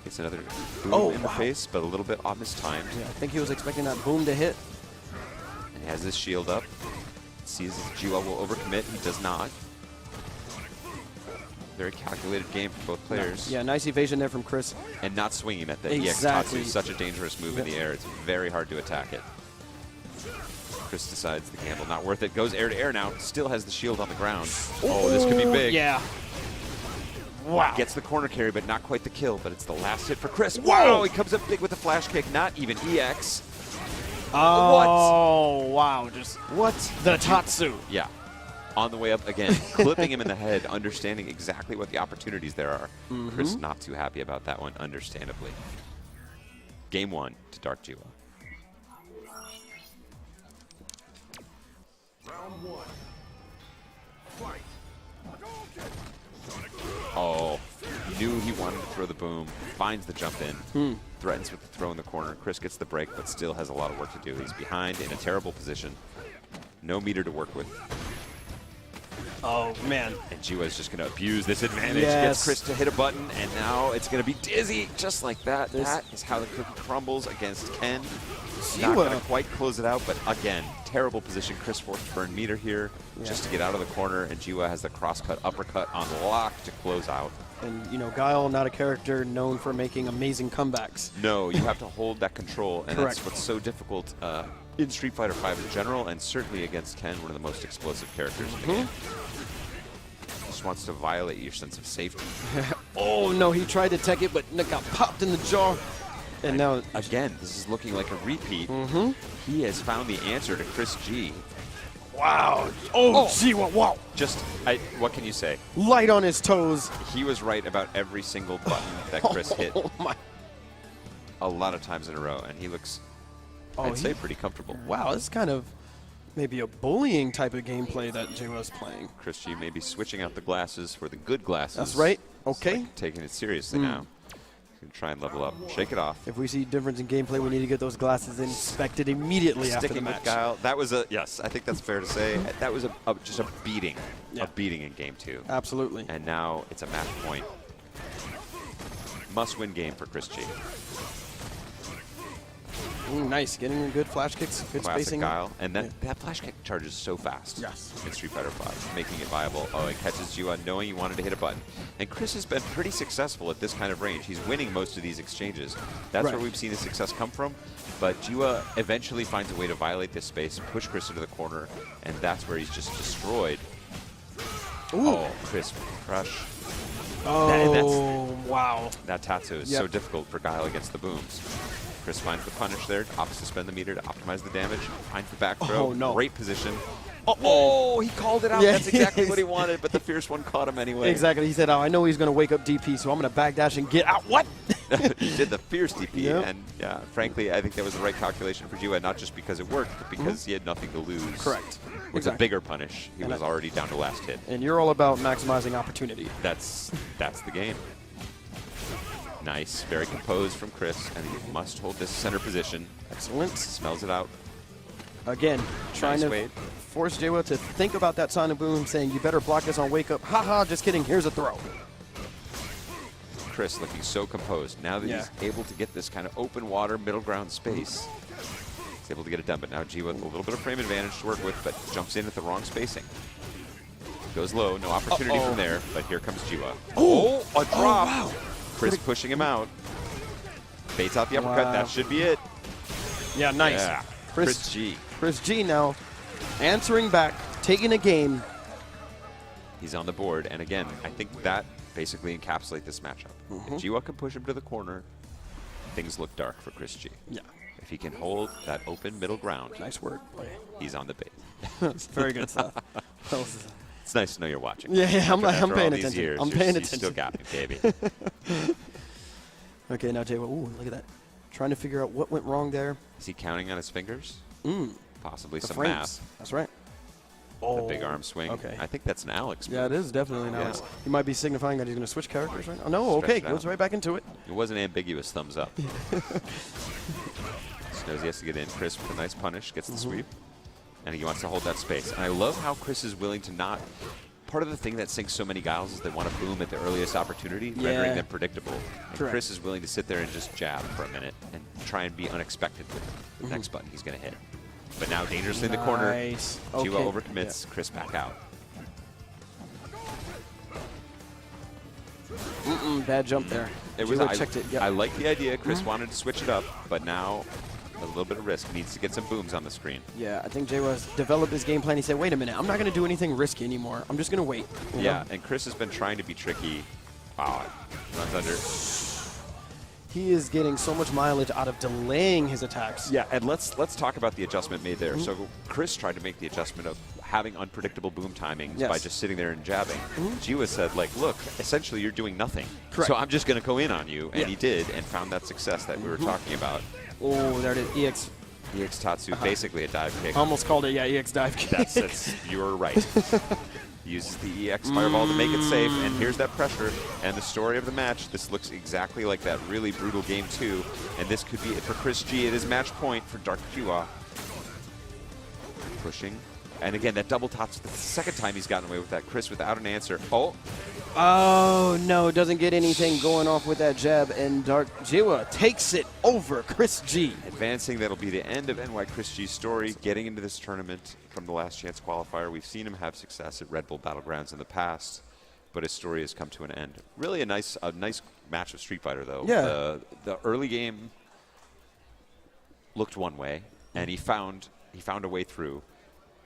Gets another boom in the face, but a little bit off his time. Yeah, I think he was expecting that boom to hit. And he has his shield up. Sees Jiwa will overcommit. He does not. Very calculated game for both players. Yeah, nice evasion there from Chris. And not swinging at the Exactly. EX Tatsu. Such a dangerous move in the air. It's very hard to attack it. Chris decides the gamble not worth it. Goes air to air now. Still has the shield on the ground. Oh, this could be big. Yeah. Wow. Gets the corner carry, but not quite the kill. But it's the last hit for Chris. Wow! He comes up big with a flash kick. Not even EX. Oh, wow. Just what? The Tatsu. Yeah. On the way up again, clipping him in the head, understanding exactly what the opportunities there are. Chris not too happy about that one, understandably. Game 1 to Dark Jiwa. Round 1. Fight. Oh, knew he wanted to throw the boom, finds the jump in, threatens with the throw in the corner. Chris gets the break, but still has a lot of work to do. He's behind in a terrible position. No meter to work with. Oh, man. And Jiwa is just going to abuse this advantage. Yes. Gets Chris to hit a button, and now it's going to be dizzy, just like that. That is how the cookie crumbles against Ken. Not going to quite close it out, but again, terrible position. Chris forced to burn meter here just to get out of the corner, and Jiwa has the cross-cut uppercut on lock to close out. And, you know, Guile, not a character known for making amazing comebacks. No, you have to hold that control, and Correct. that's what's so difficult in Street Fighter V in general, and certainly against Ken, one of the most explosive characters in the game. Just wants to violate your sense of safety. Oh, no, he tried to tech it, but got popped in the jaw. And now, again, this is looking like a repeat. He has found the answer to Chris G. wow. Oh, gee, wow. Just, what can you say? Light on his toes. He was right about every single button that Chris hit Oh, my. a lot of times in a row, and he looks, Oh, I'd say, pretty comfortable. Wow, this is kind of maybe a bullying type of gameplay that J-Wa's playing. Chris G may be switching out the glasses for the good glasses. That's right. It's Okay. like taking it seriously now. He's going to try and level up. Shake it off. If we see difference in gameplay, we need to get those glasses inspected immediately after the Sticking match. with Guile. That was a, yes, I think that's fair to say. That was just a beating. Yeah. A beating in game 2. Absolutely. And now it's a match point. Must-win game for Chris G. Ooh, nice. Getting good flash kicks, good Classic spacing. Guile. And that flash kick charges so fast. Yes. In Street Fighter 5, making it viable. Oh, it catches Jiwa knowing he wanted to hit a button. And Chris has been pretty successful at this kind of range. He's winning most of these exchanges. That's Right. where we've seen his success come from. But Jiwa eventually finds a way to violate this space, push Chris into the corner, and that's where he's just destroyed. Ooh. Oh, Chris crush. Oh, wow. That Tatsu is so difficult for Guile against the booms. Chris finds the punish there, opts to spend the meter to optimize the damage, finds the back throw. Oh, no. Great position. Oh, he called it out. Yeah. That's exactly what he wanted, but the fierce one caught him anyway. Exactly. He said, oh, I know he's going to wake up DP, so I'm going to backdash and get out. What? He did the fierce DP, Yep. and yeah, frankly, I think that was the right calculation for Jiwa, not just because it worked, but because he had nothing to lose. Correct. With Exactly. a bigger punish, he And was already down to last hit. And you're all about maximizing opportunity. That's the game. Nice, very composed from Chris, and he must hold this center position. Excellent. Smells it out. Again, trying Nice to wait. force J-Wa to think about that Sonic Boom, saying, you better block this on wake up. Haha, just kidding. Here's a throw. Chris looking so composed. Now that he's able to get this kind of open water, middle ground space, he's able to get it done. But now G with a little bit of frame advantage to work with, but jumps in at the wrong spacing. Goes low, no opportunity from there, but here comes Jiwa. Oh, a drop. wow. Chris pushing him out. Baits out the uppercut. Wow. That should be it. Yeah, nice. Yeah. Chris G. Chris G now answering back, taking a game. He's on the board, and again, I think that basically encapsulates this matchup. If Jiwa can push him to the corner, things look dark for Chris G. Yeah. If he can hold that open middle ground, Nice work. he's on the bait. Very good stuff. It's nice to know you're watching. Yeah, I'm After all paying these attention. years, I'm you're- paying you still attention. got me, baby. Okay, now J-Wa, ooh, look at that. Trying to figure out what went wrong there. Is he counting on his fingers? Possibly The some frames. math. That's right. The big arm swing. Okay. I think that's an Alex move. Yeah, it is definitely now. Yeah. He might be signifying that he's going to switch characters right now. Oh, no, Stretch okay, it goes out. right back into it. It was an ambiguous thumbs up. Knows he has to get in. Chris with a nice punish, gets the sweep, and he wants to hold that space. And I love how Chris is willing to not. Part of the thing that sinks so many Guiles is they want to boom at the earliest opportunity, rendering them predictable. And Correct. Chris is willing to sit there and just jab for a minute and try and be unexpected with the next button he's going to hit. But now dangerously in the corner, Nice. Jiwa Okay. overcommits, Chris back out. Bad jump there. It was. Jiwa checked it. Yep. I like the idea. Chris wanted to switch it up, but now a little bit of risk. Needs to get some booms on the screen. Yeah, I think J-Wa's developed his game plan. He said, wait a minute, I'm not going to do anything risky anymore. I'm just going to wait. You Yeah, know? and Chris has been trying to be tricky. Wow, runs under. He is getting so much mileage out of delaying his attacks. Yeah, and let's talk about the adjustment made there. So Chris tried to make the adjustment of having unpredictable boom timings by just sitting there and jabbing. Jiwa said, like, look, essentially you're doing nothing. Correct. So I'm just going to go in on you, and he did, and found that success that we were talking about. Oh, there it is. EX. EX Tatsu, basically a dive kick. Almost called it, yeah, EX dive kick. That's you're right. Uses the EX fireball to make it safe, and here's that pressure. And the story of the match, this looks exactly like that really brutal game 2, and this could be it for Chris G. It is match point for Dark Jiwa. Pushing. And again, that double tops the second time he's gotten away with that. Chris without an answer. Oh, Oh, no, doesn't get anything going off with that jab, and Dark Jiwa takes it over Chris G. advancing. That'll be the end of NY Chris G's story. Getting into this tournament from the Last Chance qualifier. We've seen him have success at Red Bull Battlegrounds in the past, but his story has come to an end. Really a nice match of Street Fighter, though. Yeah. The early game looked one way, and he found a way through.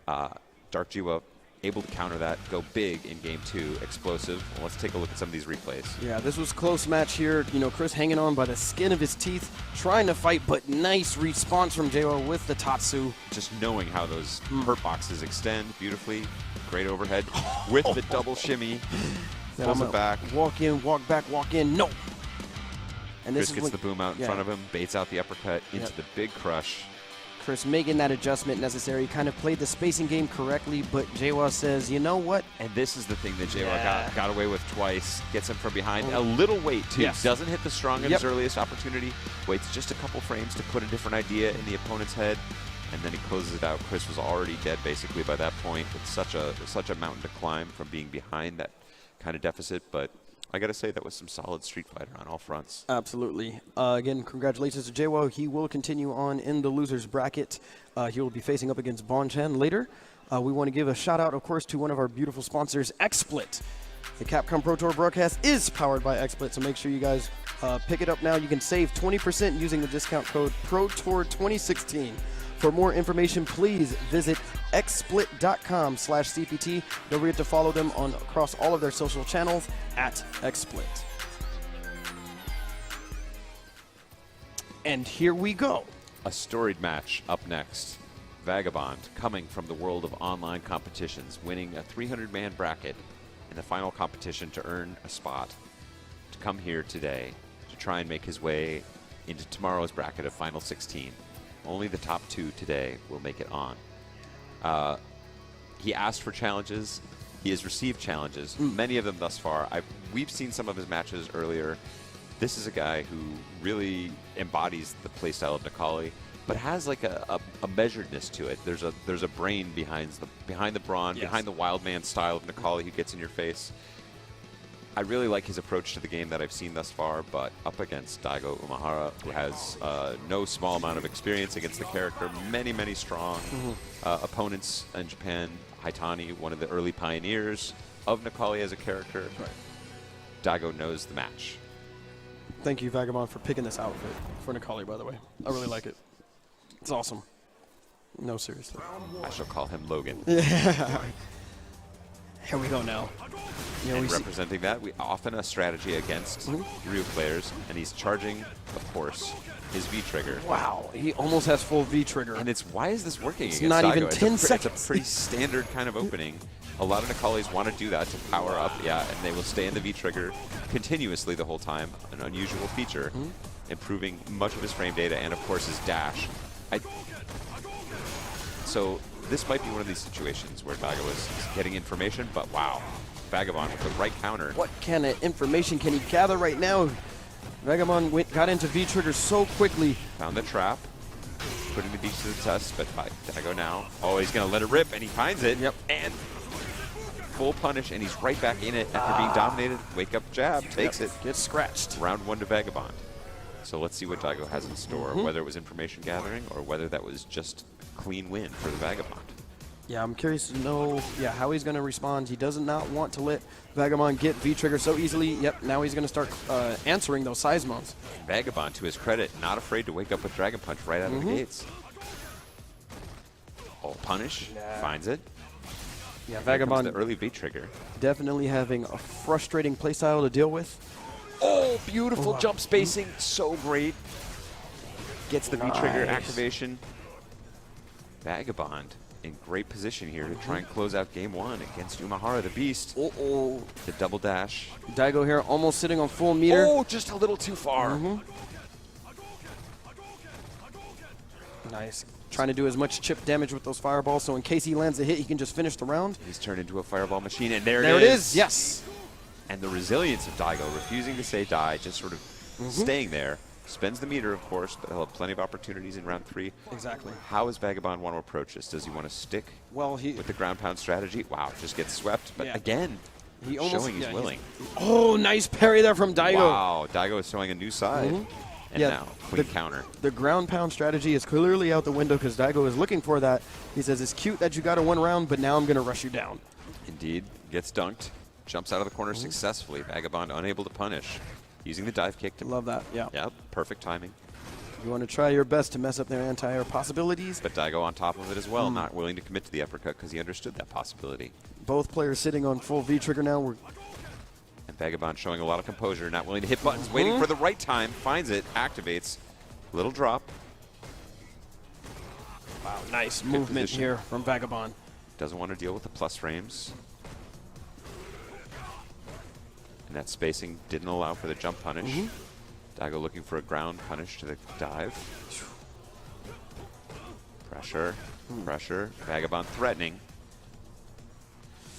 Dark Jiwa able to counter that, go big in game 2, explosive. Well, let's take a look at some of these replays. Yeah, this was close match here. You know, Chris hanging on by the skin of his teeth, trying to fight, but nice response from JWoww with the Tatsu. Just knowing how those hurt boxes extend beautifully. Great overhead with the double shimmy. Pulls it back. Walk in, walk back, walk in. No. And Chris gets the boom out in yeah. front of him, baits out the uppercut into the big crush. Chris making that adjustment necessary, kind of played the spacing game correctly, but JWoww says, you know what? And this is the thing that JWoww got away with twice. Gets him from behind. A little wait, too. Yes. Doesn't hit the strong at his earliest opportunity. Waits just a couple frames to put a different idea in the opponent's head. And then he closes it out. Chris was already dead, basically, by that point. It's such a mountain to climb from being behind that kind of deficit. But I got to say, that was some solid Street Fighter on all fronts. Absolutely. Again, congratulations to JWoww. He will continue on in the loser's bracket. He will be facing up against Bonchan later. We want to give a shout out, of course, to one of our beautiful sponsors, XSplit. The Capcom Pro Tour broadcast is powered by XSplit, so make sure you guys pick it up now. You can save 20% using the discount code ProTour2016. For more information, please visit xsplit.com/CPT. Don't forget to follow them across all of their social channels at XSplit. And here we go. A storied match up next. Vagabond, coming from the world of online competitions, winning a 300-man bracket in the final competition to earn a spot, to come here today to try and make his way into tomorrow's bracket of Final 16. Only the top 2 today will make it on. He asked for challenges. He has received challenges, many of them thus far. We've seen some of his matches earlier. This is a guy who really embodies the playstyle of Necalli, but has like a measuredness to it. There's a brain behind the brawn, behind the wild man style of Necalli who gets in your face. I really like his approach to the game that I've seen thus far, but up against Daigo Umehara, who has no small amount of experience against the character, many strong opponents in Japan. Haitani, one of the early pioneers of Necalli as a character. Right. Daigo knows the match. Thank you, Vagabond, for picking this outfit for Necalli, by the way. I really like it. It's awesome. No, seriously. I shall call him Logan. Here we go now. You know, and representing that, we often a strategy against Ryu players, and he's charging, of course, his V-trigger. Wow, he almost has full V-trigger. And why is this working it's against not Daigo? even 10 seconds. It's a pretty standard kind of opening. A lot of Necallis want to do that to power up, and they will stay in the V-trigger continuously the whole time, an unusual feature, improving much of his frame data and, of course, his dash. So this might be one of these situations where Daigo is getting information, but wow, Vagabond with the right counter. What kind of information can he gather right now? Vagabond got into V-trigger so quickly. Found the trap, putting the beast to the test, but Daigo now. Oh, he's going to let it rip, and he finds it. Yep. And full punish, and he's right back in it after being dominated. Wake up jab, takes it. Gets scratched. Round 1 to Vagabond. So let's see what Daigo has in store, whether it was information gathering or whether that was just clean win for the Vagabond. Yeah, I'm curious to know how he's going to respond. He does not want to let Vagabond get V-trigger so easily. Yep, now he's going to start answering those seismos. Vagabond, to his credit, not afraid to wake up with Dragon Punch right out of the gates. Oh, punish, finds it. Yeah, Here Vagabond comes the early V-trigger. definitely having a frustrating playstyle to deal with. Oh, beautiful jump spacing, so great. Gets the V-trigger Nice. activation. Vagabond in great position here to try and close out game 1 against Umehara the Beast. Uh-oh. The double dash. Daigo here almost sitting on full meter. Oh, just a little too far. Nice. Trying to do as much chip damage with those fireballs, so in case he lands a hit, he can just finish the round. He's turned into a fireball machine, and there There it it is. is. Yes. And the resilience of Daigo, refusing to say die, just sort of staying there. Spends the meter, of course, but he'll have plenty of opportunities in round 3. Exactly. How does Vagabond want to approach this? Does he want to stick with the ground pound strategy? Wow, just gets swept. But again, he almost, showing he's willing. Oh, nice parry there from Daigo. Wow, Daigo is showing a new side. And now, clean counter. The ground pound strategy is clearly out the window because Daigo is looking for that. He says, it's cute that you got a 1 round, but now I'm going to rush you down. Indeed, gets dunked. Jumps out of the corner successfully. Vagabond unable to punish. Using the dive kick to... Love that, yeah. Yep, perfect timing. You want to try your best to mess up their anti-air possibilities. But Daigo on top of it as well, not willing to commit to the uppercut because he understood that possibility. Both players sitting on full V-trigger now. And Vagabond showing a lot of composure, not willing to hit buttons, waiting for the right time, finds it, activates. Little drop. Wow, nice movement position. here from Vagabond. Doesn't want to deal with the plus frames. And that spacing didn't allow for the jump punish. Daigo looking for a ground punish to the dive. Pressure, pressure. Vagabond threatening.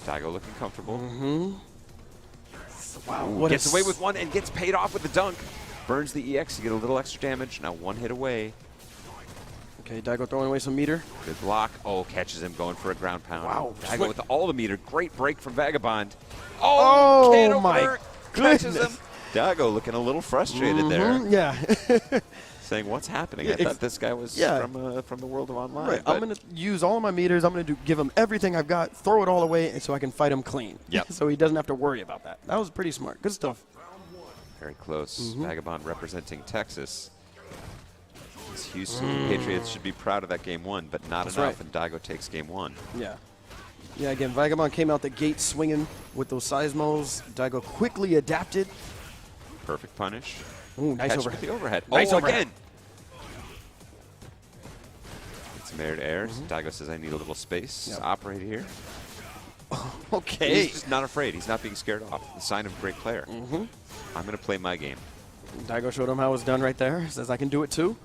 Daigo looking comfortable. Wow, Ooh, gets away with one and gets paid off with the dunk. Burns the EX to get a little extra damage. Now one hit away. Okay, Daigo throwing away some meter. Good block. Oh, catches him going for a ground pound. Wow. Daigo with all the meter. Great break from Vagabond. Oh, can my opener. Catches goodness. him. Daigo looking a little frustrated there. Yeah. Saying, what's happening? Yeah, I thought this guy was from the world of online. Right. I'm going to use all of my meters. I'm going to give him everything I've got, throw it all away, and so I can fight him clean. Yep. So he doesn't have to worry about that. That was pretty smart. Good stuff. Very close. Vagabond representing Texas. These Houston Patriots should be proud of that game one, but not enough, right. and Daigo takes game one. Yeah. Yeah, again, Vagabond came out the gate swinging with those seismos. Daigo quickly adapted. Perfect punish. Ooh, nice Catch overhead. with the overhead. Nice oh, overhead. again. It's mirrored air. Daigo says, I need a little space. Yep. Operate here. Okay. He's just not afraid. He's not being scared off. The sign of a great player. I'm going to play my game. Daigo showed him how it's done right there. Says, I can do it too.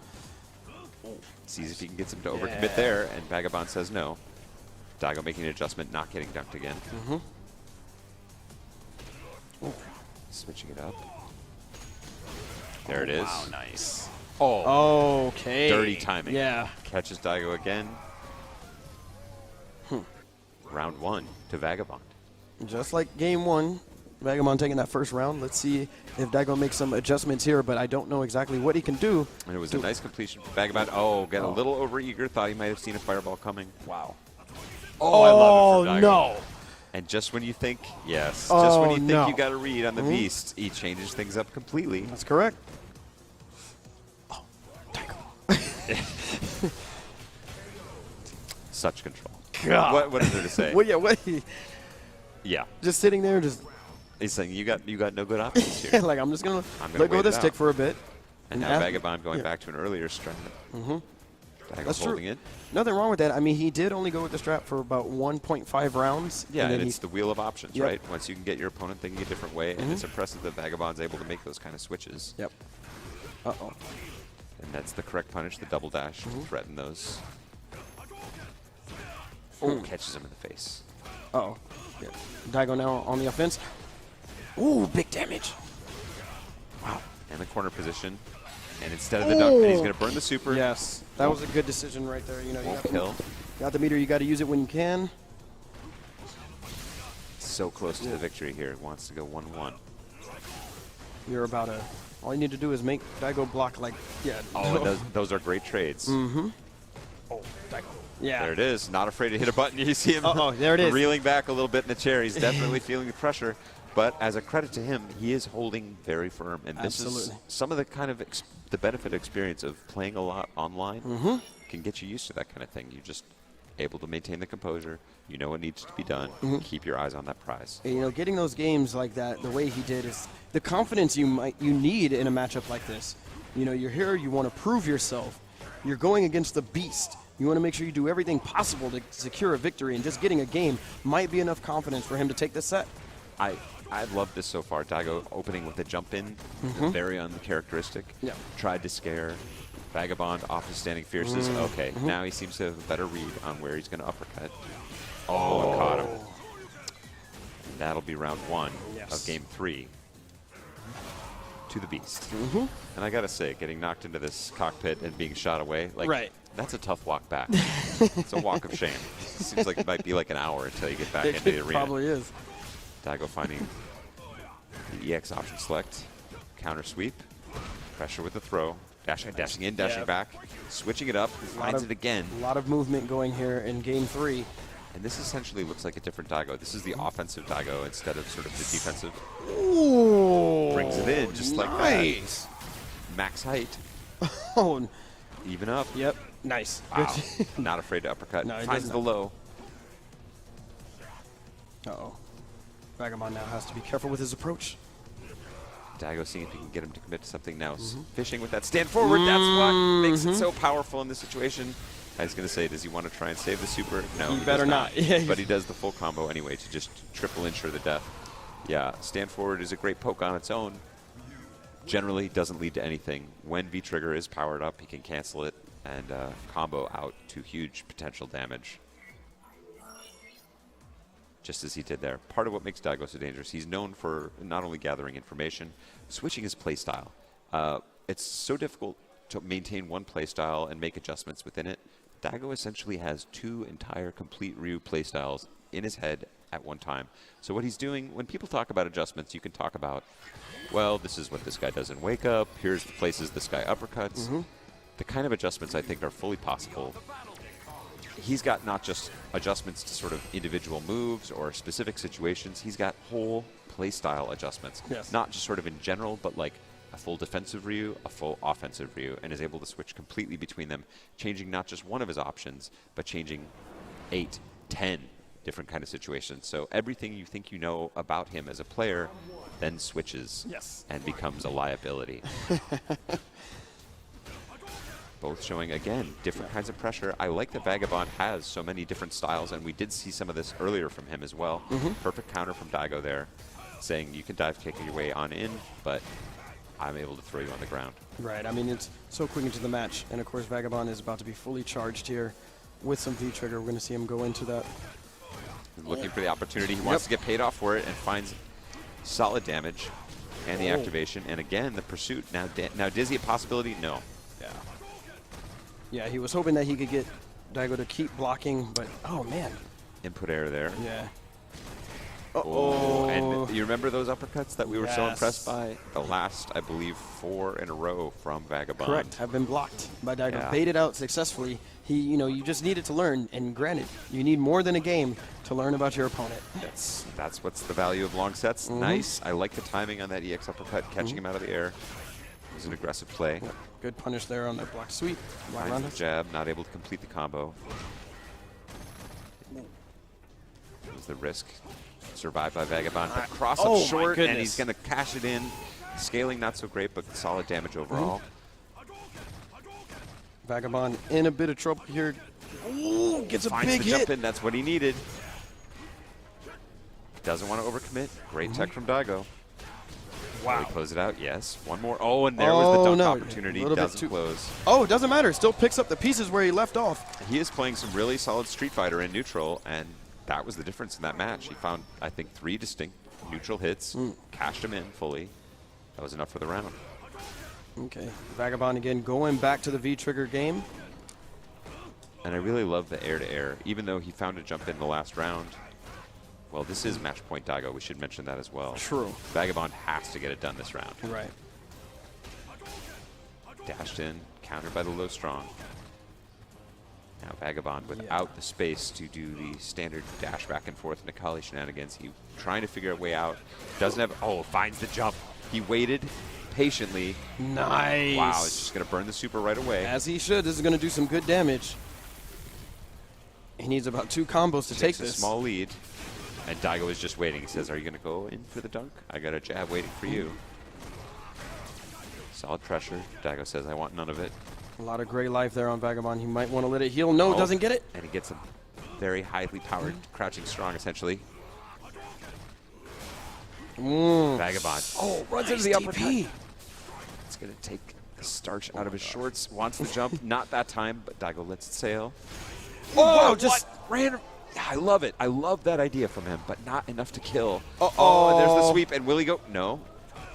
Sees if he can get him to overcommit there, and Vagabond says no. Daigo making an adjustment, not getting dunked again. Switching it up. There it is. Wow, nice. Oh, Okay. dirty timing. Yeah. Catches Daigo again. Round one to Vagabond. Just like game one, Vagabond taking that first round. Let's see if Daigo makes some adjustments here, but I don't know exactly what he can do. And it was a nice completion for Vagabond. Oh, got a little overeager. Thought he might have seen a fireball coming. Wow. Oh, I love it for Daigo. No. And just when you think, just when you think no. you got a read on the beast, he changes things up completely. That's correct. Oh, Daigo. Such control. God. What is there to say? Well, yeah, what? Yeah. Just sitting there, just He's saying you got no good options here. like I'm just gonna gonna let go wait of this it stick out. for a bit. And now Vagabond going back to an earlier strat. Daigo That's holding true. it. Nothing wrong with that. I mean, he did only go with the strap for about 1.5 rounds. Yeah, and and then it's the wheel of options, Yep. right? Once you can get your opponent thinking a different way, and it's impressive that Vagabond's able to make those kind of switches. Yep. Uh-oh. And that's the correct punish, the double dash, to threaten those. Oh, catches him in the face. Uh-oh. Yeah. Daigo now on the offense. Ooh, big damage. Wow. And the corner position. And instead of the dunk, and he's going to burn the super. Yes. That was a good decision right there. You know, Won't kill. got the meter. You got to use it when you can. So close to the victory here. Wants to go 1-1. You're about to. All you need to do is make Daigo block like, Oh, and those are great trades. Oh, Daigo. Yeah. There it is. Not afraid to hit a button. You see him there it is. reeling back a little bit in the chair. He's definitely feeling the pressure. But as a credit to him, he is holding very firm. And this is Absolutely. some of the kind of the benefit experience of playing a lot online can get you used to that kind of thing. You're just able to maintain the composure. You know what needs to be done. Keep your eyes on that prize. You know, getting those games like that, the way he did, is the confidence you need in a matchup like this. You know, you're here, you want to prove yourself. You're going against the beast. You want to make sure you do everything possible to secure a victory, and just getting a game might be enough confidence for him to take this set. I love this so far. Daigo opening with a jump in, very uncharacteristic. Yeah. Tried to scare Vagabond off his standing fierces. Okay, now he seems to have a better read on where he's going to uppercut. Oh, and caught him. And that'll be round one of game 3 to the beast. And I got to say, getting knocked into this cockpit and being shot away, like, that's a tough walk back. It's a walk of shame. Seems like it might be like an hour until you get back into the arena. Probably is. Daigo finding the EX option select, counter sweep, pressure with the throw, dashing in, dashing back, switching it up, finds it again. A lot of movement going here in game 3. And this essentially looks like a different Daigo. This is the offensive Daigo instead of sort of the defensive. Ooh. Brings it in just like that. Max height. Oh, Even up. yep. Nice. Wow. Good. Not afraid to uppercut. No, he Finds does the not. low. Uh-oh. Vagabond now has to be careful with his approach. Daigo seeing if he can get him to commit to something now. Fishing with that stand forward. That's what makes it so powerful in this situation. I was going to say, does he want to try and save the super? No, He does better not. Yeah, but he does the full combo anyway to just triple ensure the death. Yeah, stand forward is a great poke on its own. Generally doesn't lead to anything. When V-Trigger is powered up, he can cancel it and combo out to huge potential damage. Just as he did there. Part of what makes Daigo so dangerous, he's known for not only gathering information, switching his playstyle. It's so difficult to maintain one playstyle and make adjustments within it. Daigo essentially has 2 entire complete Ryu playstyles in his head at one time. So what he's doing, when people talk about adjustments, you can talk about, well, this is what this guy does in Wake Up, here's the places this guy uppercuts. The kind of adjustments I think are fully possible. He's got not just adjustments to sort of individual moves or specific situations, he's got whole playstyle adjustments. Yes. Not just sort of in general, but like a full defensive Ryu, a full offensive Ryu, and is able to switch completely between them, changing not just one of his options, but changing 8, 10 different kind of situations. So everything you think you know about him as a player then switches and becomes a liability. Both showing, again, different kinds of pressure. I like that Vagabond has so many different styles, and we did see some of this earlier from him as well. Perfect counter from Daigo there, saying you can dive kick your way on in, but I'm able to throw you on the ground. Right. I mean, it's so quick into the match. And, of course, Vagabond is about to be fully charged here with some V-Trigger. We're going to see him go into that. Looking for the opportunity. He wants to get paid off for it and finds solid damage and the activation. And, again, the pursuit. Now Dizzy a possibility? No. Yeah, he was hoping that he could get Daigo to keep blocking, but, oh, man. Input error there. Yeah. Oh, and you remember those uppercuts that we were so Yes. impressed by? The last, I believe, 4 in a row from Vagabond. Correct. Have been blocked by Daigo. Yeah. Baited out successfully. He, you just needed to learn. And granted, you need more than a game to learn about your opponent. That's what's the value of long sets. Nice. I like the timing on that EX uppercut, catching him out of the air. It was an aggressive play. Good punish there on that block sweep. Block Finds roundhouse. the jab, not able to complete the combo. It was the risk. Survived by Vagabond, but cross up oh my short, and goodness. he's going to cash it in. Scaling not so great, but solid damage overall. Vagabond in a bit of trouble here. Ooh, gets a Finds big the hit. jump in, that's what he needed. Doesn't want to overcommit. Great tech from Daigo. Will he close it out? Yes. One more. Oh, and there was the dunk no. opportunity. A little bit Doesn't too- close. Oh, it doesn't matter. Still picks up the pieces where he left off. He is playing some really solid Street Fighter in neutral, and that was the difference in that match. He found, I think, 3 distinct neutral hits, cashed him in fully. That was enough for the round. Okay. Vagabond again going back to the V-trigger game. And I really love the air-to-air. Even though he found a jump in the last round, well, this is match point Daigo. We should mention that as well. True. Vagabond has to get it done this round. Right. Dashed in, countered by the low strong. Now Vagabond without the space to do the standard dash back and forth Nikali shenanigans. He trying to figure a way out. Doesn't have, finds the jump. He waited patiently. Nice. Wow, it's just going to burn the super right away. As he should. This is going to do some good damage. He needs about 2 combos to take Takes a this. small lead. And Daigo is just waiting. He says, are you going to go in for the dunk? I got a jab waiting for you. Solid pressure. Daigo says, I want none of it. A lot of gray life there on Vagabond. He might want to let it heal. No, doesn't get it. And he gets a very highly powered crouching strong, essentially. Vagabond. Oh, runs Nice into the uppercut. DP. It's going to take the starch out of his shorts. Wants the jump. Not that time, but Daigo lets it sail. Wow, just ran. Yeah, I love it. I love that idea from him, but not enough to kill. And there's the sweep. And will he go? No.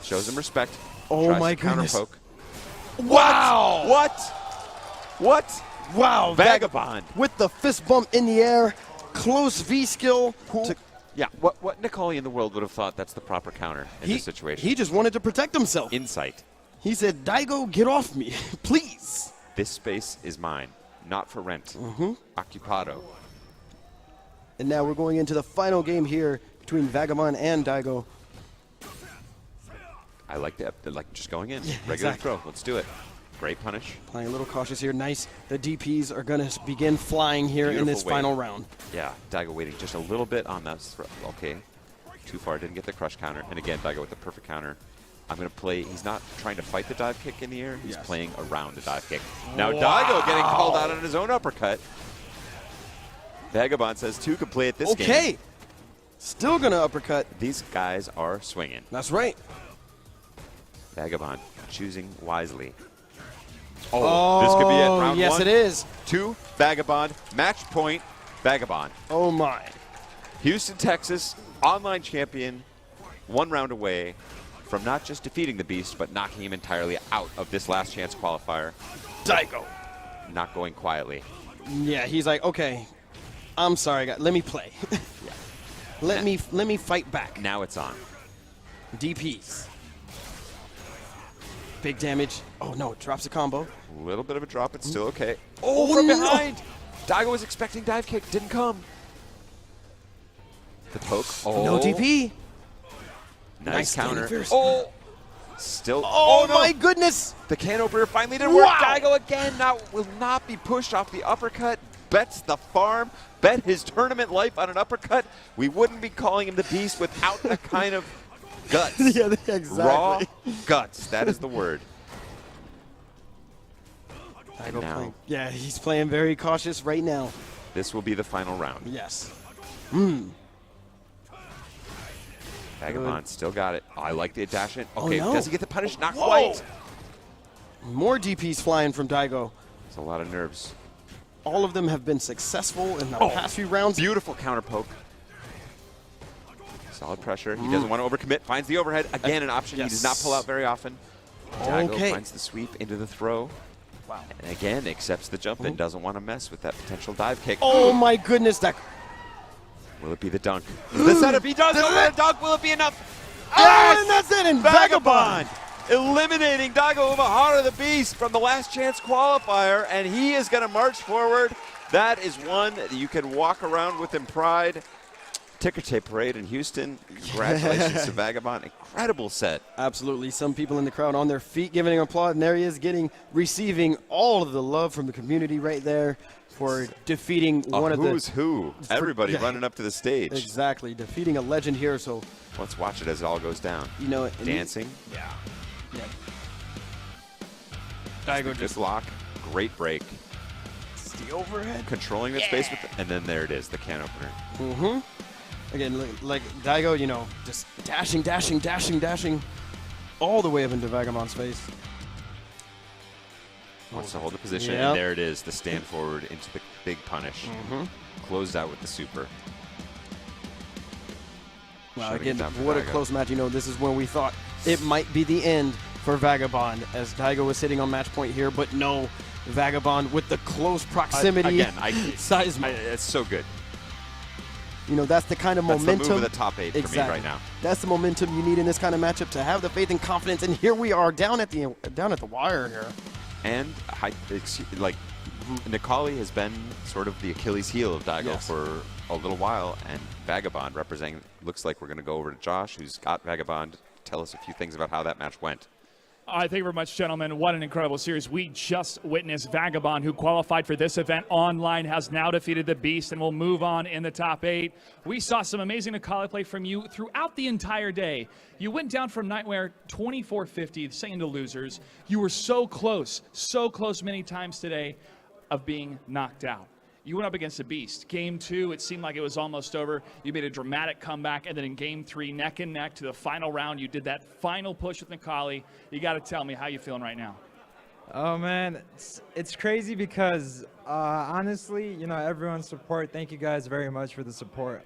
Shows him respect. Oh Tries my to counter goodness. poke. Wow! What? wow. Vagabond. With the fist bump in the air. Close V skill. Yeah, what Nikali in the world would have thought that's the proper counter in this situation? He just wanted to protect himself. Insight. He said, Daigo, get off me, please. This space is mine, not for rent. Occupado. And now we're going into the final game here between Vagabond and Daigo. I like that. Like just going in. Yeah, Regular exactly. throw. Let's do it. Great punish. Playing a little cautious here. Nice. The DPs are going to begin flying here in Beautiful this wait. final round. Yeah, Daigo waiting just a little bit on that. Okay, too far. Didn't get the crush counter. And again, Daigo with the perfect counter. I'm going to play. He's not trying to fight the dive kick in the air. He's playing around the dive kick. Now Daigo getting called out on his own uppercut. Vagabond says 2 can play at this game. Okay. Still going to uppercut. These guys are swinging. That's right. Vagabond choosing wisely. Oh, this could be it. Round yes, 1. it is. 2, Vagabond. Match point, Vagabond. Oh, my. Houston, Texas, online champion, 1 round away from not just defeating the Beast, but knocking him entirely out of this last chance qualifier. Daigo. Not going quietly. Yeah, he's like, okay, I'm sorry, guys. Let me play. Let me fight back. Now it's on. DPs. Big damage. Oh, no, drops a combo. A little bit of a drop, it's still okay. Oh, from no. behind! Daigo was expecting dive kick, didn't come. The poke. Oh. No DP. Nice counter. fierce. Oh! Still. Oh, no. my goodness. The can opener finally didn't work. Wow. Daigo again will not be pushed off the uppercut. Bets the farm. Bet his tournament life on an uppercut. We wouldn't be calling him the Beast without that kind of guts. Yeah, exactly. Raw guts. That is the word. Daigo now. playing. Yeah, he's playing very cautious right now. This will be the final round. Yes. Vagabond still got it. Oh, I like the dash in. Oh, Okay, no. does he get the punish? Not Whoa. quite. More DPs flying from Daigo. It's a lot of nerves. All of them have been successful in the past few rounds. Beautiful counter poke. Solid pressure. He doesn't want to overcommit. Finds the overhead. Again, an option he does not pull out very often. Daigo Okay. finds the sweep into the throw. Wow. And again, accepts the jump and doesn't want to mess with that potential dive kick. Oh, my goodness. That. Will it be the dunk? The setup. He does go for the dunk. Will it be enough? Oh, and that's it. And Vagabond. Eliminating Daigo Umehara, the Beast, from the last chance qualifier, and he is going to march forward. That is one that you can walk around with in pride. Ticker tape parade in Houston. Congratulations to Vagabond. Incredible set. Absolutely. Some people in the crowd on their feet giving him applause, and there he is receiving all of the love from the community right there for defeating one of the who's who. Everybody running up to the stage. Exactly. Defeating a legend here, so Let's watch it as it all goes down. you know and Dancing. Yeah. Daigo Good just block. Great break. the overhead. Controlling the space with and then there it is, the can opener. Mm-hmm. Again, like Daigo, you know, just dashing, dashing, dashing, dashing all the way up into Vagabond's face. Wants to hold the position, Yep. and there it is, the stand forward into the big punish. Closed out with the super. Well, Shutting again, it down for what a Daigo. close match. You know, this is when we thought it might be the end for Vagabond, as Daigo was sitting on match point here, but no, Vagabond with the close proximity. Seismo. It's so good. You know, that's the kind of That's momentum. the move of the top 8 for me Exactly. right now. That's the momentum you need in this kind of matchup to have the faith and confidence. And here we are down at the wire here. And Nikali has been sort of the Achilles heel of Daigo Yes. for a little while, and Vagabond representing. Looks like we're going to go over to Josh, who's got Vagabond. Tell us a few things about how that match went. Thank you very much, gentlemen. What an incredible series. We just witnessed Vagabond, who qualified for this event online, has now defeated the Beast and will move on in the top 8. We saw some amazing Nikali play from you throughout the entire day. You went down from Nightmare 24-50, second to losers. You were so close many times today of being knocked out. You went up against the Beast. Game 2, it seemed like it was almost over. You made a dramatic comeback, and then in Game 3, neck and neck to the final round, you did that final push with Nikali. You got to tell me how you feeling right now. Oh man, it's crazy because honestly, you know, everyone's support. Thank you guys very much for the support.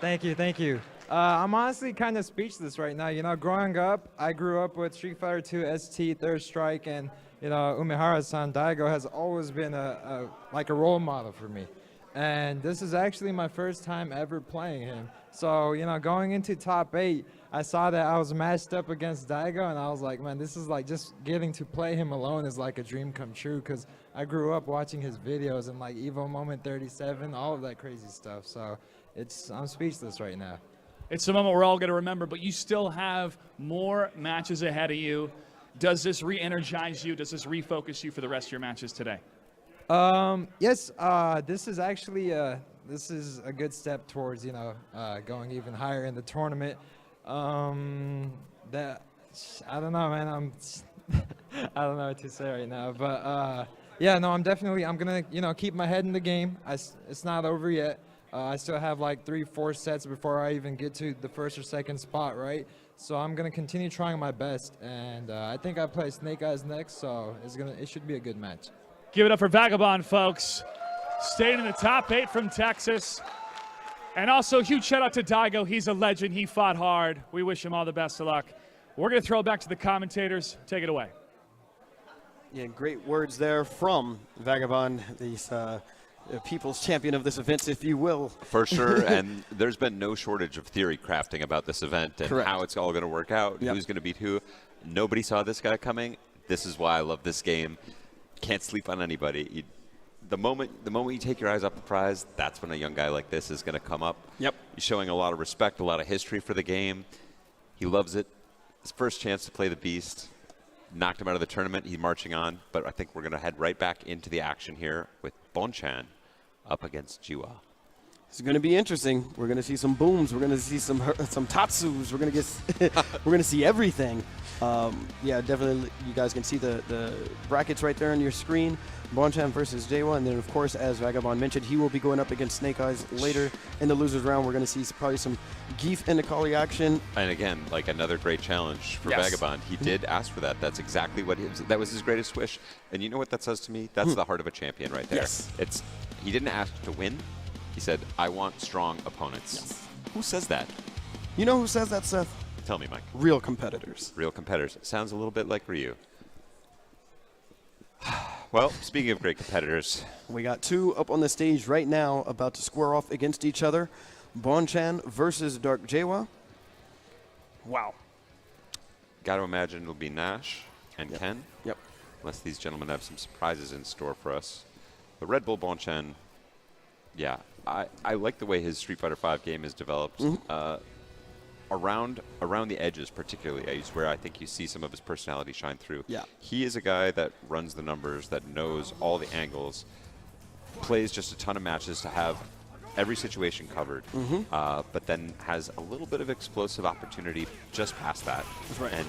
Thank you. I'm honestly kind of speechless right now. You know, growing up, I grew up with Street Fighter 2 ST, Third Strike, and you know, Umehara-san, Daigo has always been like a role model for me. And this is actually my first time ever playing him. So, you know, going into top 8, I saw that I was matched up against Daigo, and I was like, man, this is like just getting to play him alone is like a dream come true, because I grew up watching his videos and like Evo Moment 37, all of that crazy stuff. So I'm speechless right now. It's a moment we're all going to remember, but you still have more matches ahead of you. Does this re-energize you? Does this refocus you for the rest of your matches today? Yes, this is actually this is a good step towards going even higher in the tournament. That I don't know, man. I don't know what to say right now, but yeah, no, I'm gonna keep my head in the game. It's not over yet. I still have like 3-4 sets before I even get to the first or second spot, right? So I'm gonna continue trying my best, and I think I play Snake Eyes next, so it should be a good match. Give it up for Vagabond, folks. Staying in the top 8 from Texas. And also, huge shout out to Daigo. He's a legend. He fought hard. We wish him all the best of luck. We're going to throw it back to the commentators. Take it away. Yeah, great words there from Vagabond, the people's champion of this event, if you will. For sure, and there's been no shortage of theory crafting about this event and Correct. how it's all going to work out, Yep. who's going to beat who. Nobody saw this guy coming. This is why I love this game. Can't sleep on anybody. The moment you take your eyes off the prize, that's when a young guy like this is going to come up. Yep. He's showing a lot of respect, a lot of history for the game. He loves it. His first chance to play the Beast. Knocked him out of the tournament. He's marching on. But I think we're going to head right back into the action here with Bonchan up against Jiwa. It's going to be interesting. We're going to see some booms. We're going to see some tatsus. We're going to see everything. Yeah, definitely. You guys can see the brackets right there on your screen. Bonchan versus Jiwa, and then of course, as Vagabond mentioned, he will be going up against Snake Eyes later in the losers round. We're going to see probably some Geef and Akali action. And again, like another great challenge for Yes. Vagabond. He did ask for that. That's exactly what that was his greatest wish. And you know what that says to me? That's the heart of a champion right there. Yes. He didn't ask to win. He said, I want strong opponents. Yes. Who says that? You know who says that, Seth? Tell me, Mike. Real competitors. Real competitors. Sounds a little bit like Ryu. Well, speaking of great competitors, We got two up on the stage right now about to square off against each other. Bonchan versus Dark Jiwa. Wow. got to imagine it'll be Nash and Yep. Ken, Yep. unless these gentlemen have some surprises in store for us. The Red Bull Bonchan, yeah, I like the way his Street Fighter V game is developed. Around the edges particularly is where I think you see some of his personality shine through. Yeah. He is a guy that runs the numbers, that knows all the angles, plays just a ton of matches to have every situation covered, but then has a little bit of explosive opportunity just past that. That's right. And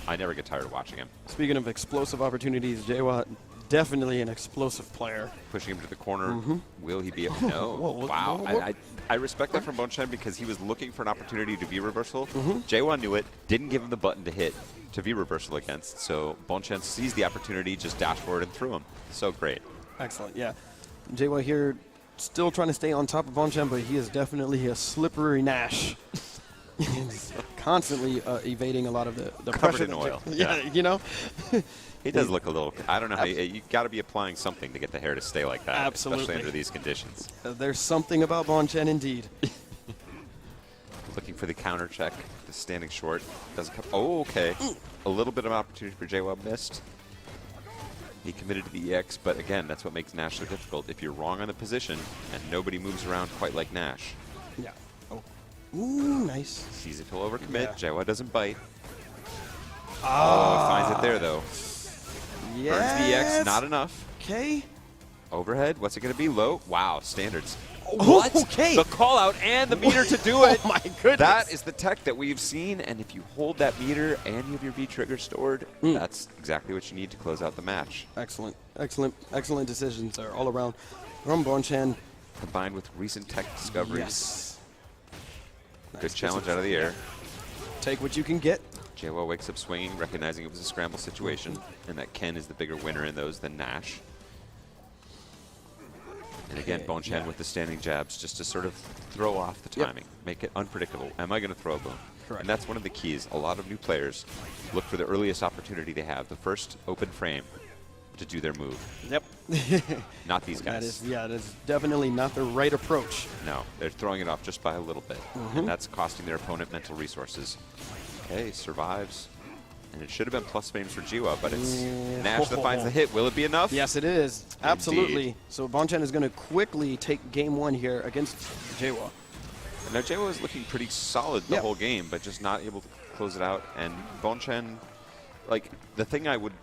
I never get tired of watching him. Speaking of explosive opportunities, Jiwa, definitely an explosive player. Pushing him to the corner. Will he be able to? No. Whoa, Wow. whoa. I respect that from Bonchan because he was looking for an opportunity to V-reversal. Jaewon knew it, didn't give him the button to hit to V-reversal against. So Bonchan seized the opportunity, just dashed forward and threw him. So great. Excellent, yeah. Jiwa here still trying to stay on top of Bonchan, but he is definitely a slippery Nash. He's constantly evading a lot of the Covered pressure. in oil. Yeah, you know? He does look a little, I don't know how you got to be applying something to get the hair to stay like that. Absolutely. Especially under these conditions. There's something about Bonchan indeed. Looking for the counter check, just standing short. Doesn't come. Oh, okay. A little bit of opportunity for Jaewon missed. He committed to the EX, but again, that's what makes Nash so difficult. If you're wrong on the position and nobody moves around quite like Nash, Yeah. Oh. Ooh, nice. sees if he'll overcommit. Yeah. Jaewon doesn't bite. Oh, finds it there though. Yes. Burns the EX, not enough. Okay. Overhead, what's it going to be? Low? Wow, standards. What? Okay. The call out and the meter to do it. Oh my goodness. That is the tech that we've seen, and if you hold that meter and you have your V-trigger stored, that's exactly what you need to close out the match. Excellent, excellent, excellent decisions there all around from Bonchan. Combined with recent tech discoveries. Yes. Good Nice. challenge out of the air. Take what you can get. Jaewon wakes up swinging, recognizing it was a scramble situation, and that Ken is the bigger winner in those than Nash. And again, Okay, Bonchan yeah. with the standing jabs just to sort of throw off the Yep. timing, make it unpredictable. Am I going to throw a boom? Correct. And that's one of the keys. A lot of new players look for the earliest opportunity they have, the first open frame to do their move. Yep. Not these That guys. is, yeah, that's definitely not the right approach. No, they're throwing it off just by a little bit. And that's costing their opponent mental resources. Okay, survives. And it should have been plus frames for Jiwa, but it's Nash that finds the hit. Will it be enough? Yes, it is. Absolutely. So Bonchan is going to quickly take game one here against Jaewon. Now, Jaewon was looking pretty solid the Yeah. whole game, but just not able to close it out. And Bonchan, like, the thing I would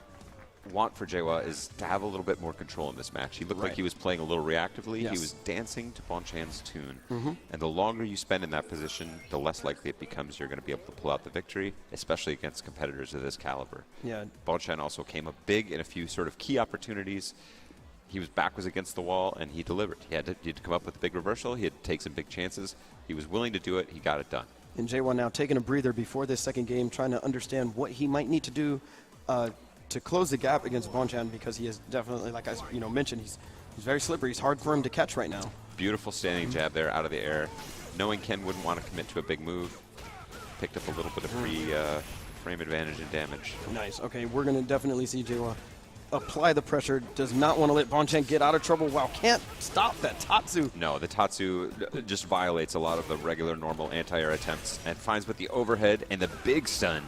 want for Jaewa is to have a little bit more control in this match. He looked like he was playing a little reactively. Yes. He was dancing to Bonchan's tune. And the longer you spend in that position, the less likely it becomes you're going to be able to pull out the victory, especially against competitors of this caliber. Yeah. Bonchan also came up big in a few sort of key opportunities. He was against the wall, and he delivered. He had to come up with a big reversal. He had to take some big chances. He was willing to do it. He got it done. And Jaewa now taking a breather before this second game, trying to understand what he might need to do to close the gap against Bonchan, because he is definitely, like I mentioned, he's very slippery. He's hard for him to catch right now. Beautiful standing jab there out of the air. Knowing Ken wouldn't want to commit to a big move, picked up a little bit of free frame advantage and damage. Nice. Okay, we're going to definitely see Jaewa apply the pressure. Does not want to let Bonchan get out of trouble. Wow, can't stop that Tatsu. No, the Tatsu just violates a lot of the regular, normal anti-air attempts and finds with the overhead and the big stun.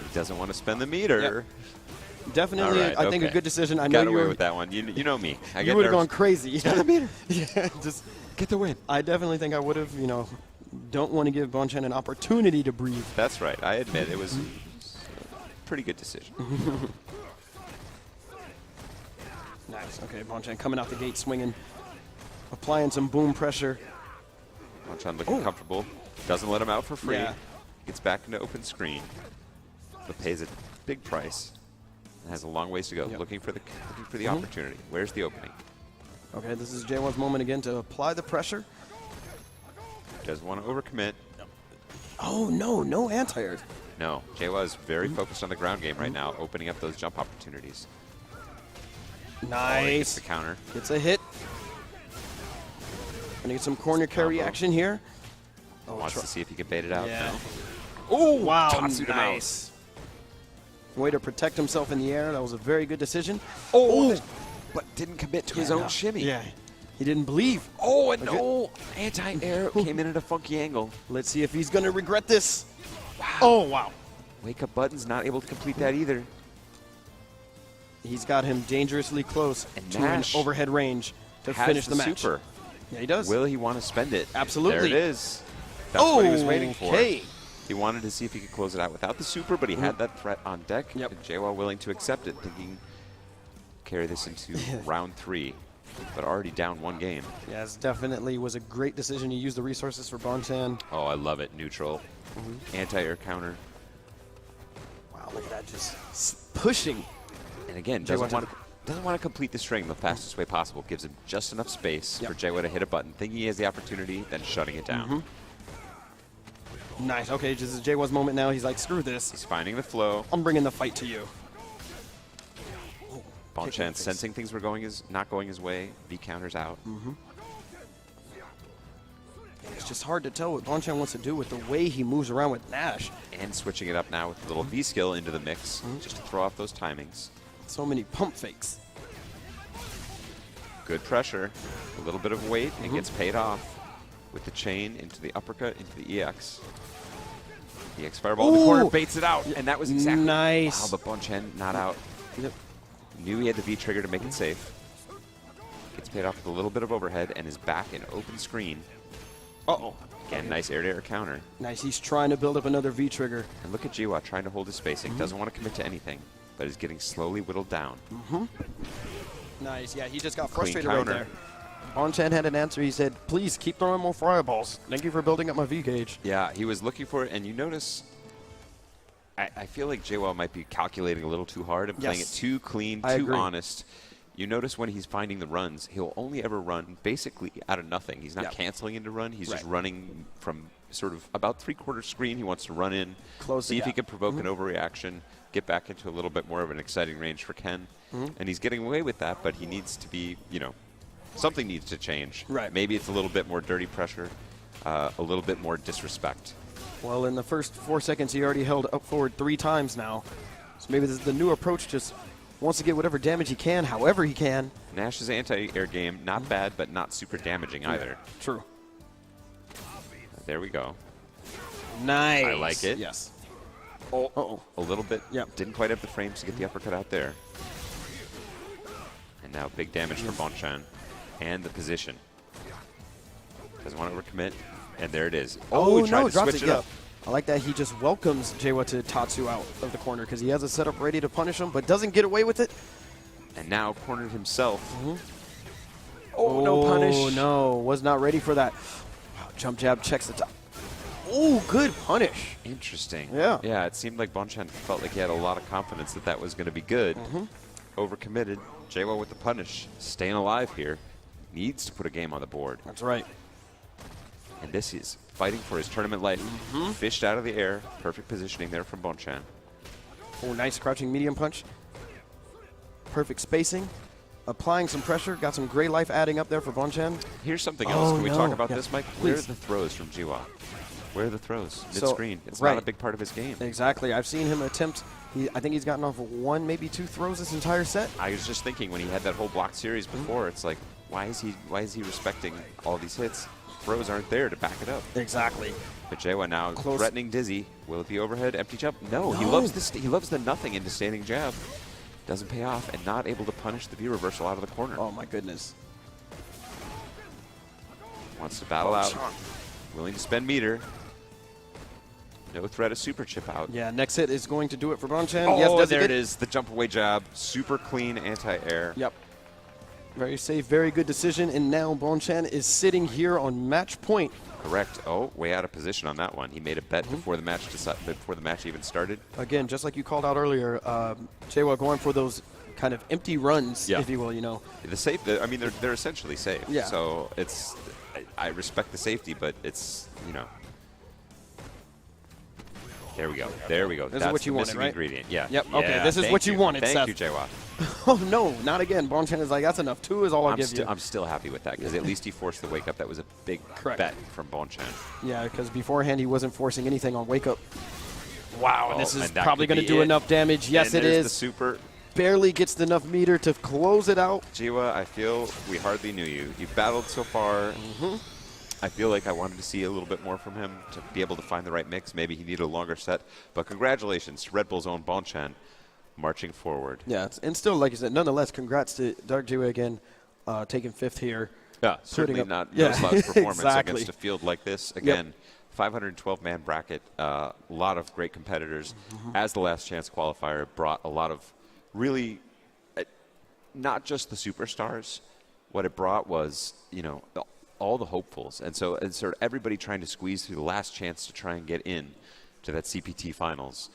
He doesn't want to spend the meter. Yep. Definitely, Right, I think a okay. good decision. I Got know you away were with that one. You know me. I you get would have nervous. gone crazy. Spend the meter. Yeah, just Get the win. I definitely think I would have, don't want to give Bonchan an opportunity to breathe. That's right. I admit it was a pretty good decision. Nice. Okay, Bonchan coming out the gate swinging, applying some boom pressure. Bonchan looking comfortable. Doesn't let him out for free. Yeah. Gets back into open screen, but pays a big price. And has a long ways to go. Yep. Looking for the opportunity. Where's the opening? Okay, this is Jaewa's moment again to apply the pressure. Doesn't want to overcommit. Oh, no anti-airs. No, Jaewa is very focused on the ground game right now, opening up those jump opportunities. Oh, he gets Nice. the counter. Gets a hit. Gonna get some corner carry combo. action here. Oh, Wants to see if he can bait it out. Yeah. No. Oh, wow, Tatsu to nice. Way to protect himself in the air. That was a very good decision. Oh, but didn't commit to his Yeah, own no. shimmy. Yeah, he didn't believe. Oh, and Okay. no anti-air came in at a funky angle. Let's see if he's gonna regret this. Wow. Oh, wow. Wake up button's not able to complete that either. He's got him dangerously close And to an Nash overhead range to Has finish the match. super. Yeah, he does. Will he want to spend it? Absolutely. There it is. That's what he was waiting for. Okay. He wanted to see if he could close it out without the super, but he had that threat on deck. Yep. And Jaewa willing to accept it, thinking carry this into round 3, but already down 1 game. Yes, definitely was a great decision. He used the resources for Bonchan. Oh, I love it. Neutral. Anti-air counter. Wow, look at that, just pushing. And again, Jaewa doesn't want to complete the string the fastest way possible. Gives him just enough space for Jaewa to hit a button, thinking he has the opportunity, then shutting it down. Nice. Okay, this is Jaewa's moment now. He's like, screw this. He's finding the flow. I'm bringing the fight to you. Bonchan sensing things were not going his way. V counters out. It's just hard to tell what Bonchan wants to do with the way he moves around with Nash. And switching it up now with a little V skill into the mix, just to throw off those timings. So many pump fakes. Good pressure, a little bit of weight, and gets paid off with the chain into the uppercut, into the EX. EX fireball in the corner, Ooh. baits it out, and that was exactly Nice. Wow, but Bonchan not out. Yep. Knew he had the V trigger to make it safe. Gets paid off with a little bit of overhead and is back in open screen. Uh-oh. Again, nice air-to-air counter. Nice. He's trying to build up another V trigger. And look at Jaewa trying to hold his spacing. Doesn't want to commit to anything, but is getting slowly whittled down. Nice. Yeah, he just got Clean frustrated right counter. there. Bonchan had an answer. He said, please keep throwing more fireballs. Thank you for building up my V gauge. Yeah, he was looking for it, and you notice, I feel like Jaewa might be calculating a little too hard and playing it Yes. too clean, I too agree. honest. You notice when he's finding the runs, he'll only ever run basically out of nothing. He's not Yep. canceling into run. He's just Right. running from sort of about 3/4 screen. He wants to run in, Close the see if he gap. can provoke an overreaction, get back into a little bit more of an exciting range for Ken. And he's getting away with that, but he needs to be, something needs to change. Right. Maybe it's a little bit more dirty pressure, a little bit more disrespect. Well, in the first 4 seconds, he already held up forward 3 times now. So maybe this is the new approach, just wants to get whatever damage he can, however he can. Nash's anti-air game, not bad, but not super damaging either. True. There we go. Nice. I like it. Yes. Oh, a little bit. Yep. Didn't quite have the frames to get the uppercut out there. And now big damage for Bonchan. And the position. Doesn't want to overcommit. And there it is. Oh, he tried no, to drops switch it, it up. I like that he just welcomes Jawa to Tatsu out of the corner because he has a setup ready to punish him, but doesn't get away with it. And now cornered himself. Oh, no punish. Oh, no. Was not ready for that. Wow, jump jab, checks the top. Oh, good punish. Interesting. Yeah. Yeah, it seemed like Bonchan felt like he had a lot of confidence that that was going to be good. Overcommitted. Jawa with the punish. Staying alive here. Needs to put a game on the board. That's right. And this is fighting for his tournament life. Fished out of the air. Perfect positioning there from Bonchan. Oh, nice crouching medium punch. Perfect spacing. Applying some pressure. Got some gray life adding up there for Bonchan. Here's something else. Can we talk about Yeah, this, Mike? Where are please. the throws from Jiwa? Where are the throws? So, Mid-screen. It's right. not a big part of his game. Exactly. I've seen him attempt. I think he's gotten off of 1, maybe 2 throws this entire set. I was just thinking when he had that whole block series before, it's like, why is he respecting all these hits? Throws aren't there to back it up. Exactly. But Jawa now Close. threatening Dizzy. Will it be overhead? Empty jump? No. He loves this. He loves the nothing into standing jab. Doesn't pay off, and not able to punish the V reversal out of the corner. Oh, my goodness. Wants to battle out. Willing to spend meter. No threat of super chip out. Yeah, next hit is going to do it for Bonchan. Oh, yes, does there it it is. The jump away jab. Super clean anti-air. Yep. Very safe, very good decision. And now Bonchan is sitting here on match point. Correct. Oh, way out of position on that one. He made a bet before the match even started. Again, just like you called out earlier, Jawa going for those kind of empty runs, Yeah. if you will, you know. The safe. I mean, they're essentially safe. Yeah. So it's. I respect the safety, but it's, you know. There we go. There we go. This is That's what you the wanted, missing right? ingredient. Yeah. Yep, okay, Yeah, this is thank what you wanted, Thank Seth. you, Jawa. Oh, no, not again. Bonchan is like, that's enough. 2 is all I'll give you. I'm still happy with that because at least he forced the wake up. That was a big Correct. bet from Bonchan. Yeah, because beforehand he wasn't forcing anything on wake up. Wow, and this is and that probably could going to be do it. enough damage. Yes, and it there's is. the super. Barely gets enough meter to close it out. Jiwa, I feel we hardly knew you. You've battled so far. I feel like I wanted to see a little bit more from him to be able to find the right mix. Maybe he needed a longer set. But congratulations to Red Bull's own Bonchan marching forward. Yeah, and still, like you said, nonetheless, congrats to Dark Jiwa again, taking 5th here. Yeah, certainly up- not yeah, no slouch performance exactly. against a field like this. Again, 512-man bracket, a lot of great competitors. As the last chance qualifier, brought a lot of really, not just the superstars. What it brought was, you know, all the hopefuls, and sort of everybody trying to squeeze through the last chance to try and get in to that CPT finals.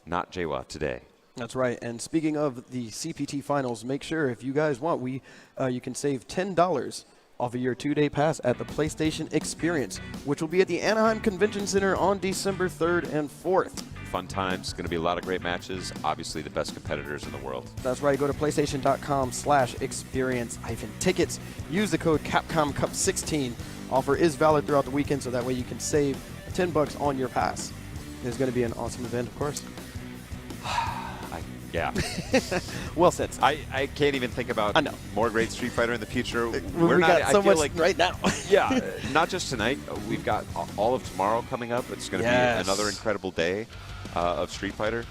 Not Jawa today. That's right. And speaking of the CPT finals, make sure if you guys want, you can save $10 off of your 2-day pass at the PlayStation Experience, which will be at the Anaheim Convention Center on December 3rd and 4th. Fun times. Going to be a lot of great matches. Obviously, the best competitors in the world. That's right. Go to PlayStation.com/experience-tickets. Use the code CapcomCup16. Offer is valid throughout the weekend, so that way you can save $10 on your pass. It's going to be an awesome event, of course. Yeah. Well said. I can't even think about I know. more great Street Fighter in the future. We We're not, got so I feel much like, right now. yeah, not just tonight. We've got all of tomorrow coming up. It's going to be another incredible day of Street Fighter.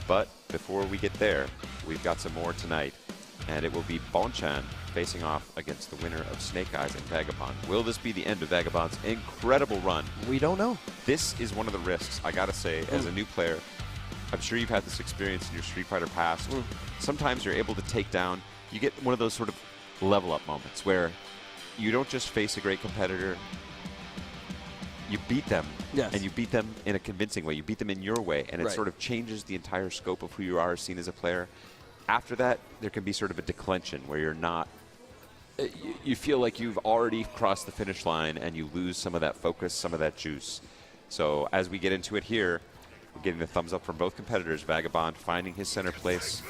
But before we get there, we've got some more tonight. And it will be Bonchan facing off against the winner of Snake Eyes and Vagabond. Will this be the end of Vagabond's incredible run? We don't know. This is one of the risks, I got to say, as a new player. I'm sure you've had this experience in your Street Fighter past. Sometimes you're able to take down, you get one of those sort of level up moments where you don't just face a great competitor, you beat them. Yes. And you beat them in a convincing way. You beat them in your way, and it Right. sort of changes the entire scope of who you are seen as a player. After that, there can be sort of a declension where you're not, you feel like you've already crossed the finish line and you lose some of that focus, some of that juice. So as we get into it here, we're getting the thumbs up from both competitors. Vagabond finding his center place,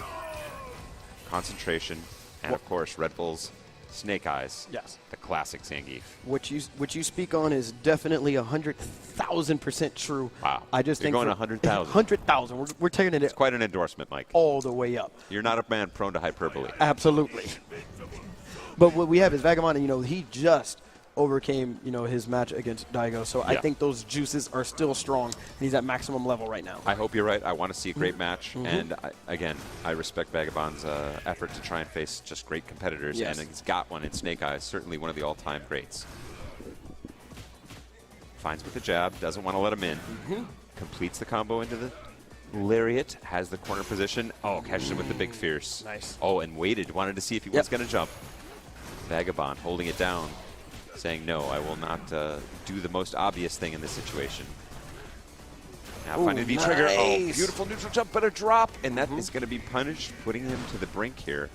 concentration, and of course Red Bull's Snake Eyes. Yes. The classic Zangief. What you speak on is definitely 100,000% true. Wow. I just You're think going for 100,000. 100,000. We're taking it Quite an endorsement, Mike. all the way up. You're not a man prone to hyperbole. Absolutely. But what we have is Vagabond, you know, he just overcame, you know, his match against Daigo. So I Yeah. think those juices are still strong. And he's at maximum level right now. I hope you're right. I want to see a great match. And again, I respect Vagabond's effort to try and face just great competitors. Yes. And he's got one in Snake Eyes, certainly one of the all-time greats. Finds with the jab, doesn't want to let him in. Completes the combo into the lariat, has the corner position. Oh, catches him with the big fierce. Nice. Oh, and waited, wanted to see if he was going to jump. Vagabond holding it down, saying, no, I will not do the most obvious thing in this situation. Now finding the V-trigger. Nice. Oh, beautiful neutral jump, but a drop. And that is going to be punished, putting him to the brink here.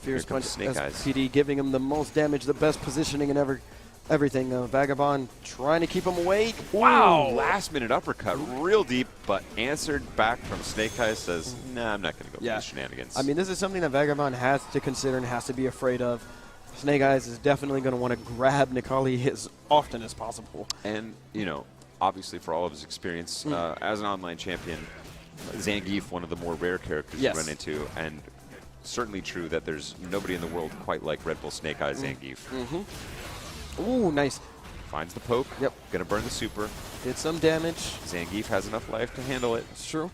Fierce punch, Snake Eyes. SPD giving him the most damage, the best positioning, and everything. Vagabond trying to keep him away. Wow! Last minute uppercut, real deep, but answered back from Snake Eyes says, nah, I'm not going to go for these shenanigans. I mean, this is something that Vagabond has to consider and has to be afraid of. Snake Eyes is definitely going to want to grab Nikali as often as possible. And, you know, obviously for all of his experience as an online champion, Zangief, one of the more rare characters you run into, and certainly true that there's nobody in the world quite like Red Bull Snake Eyes Zangief. Ooh, nice. Finds the poke. Yep. Gonna burn the super. Did some damage. Zangief has enough life to handle it. It's true.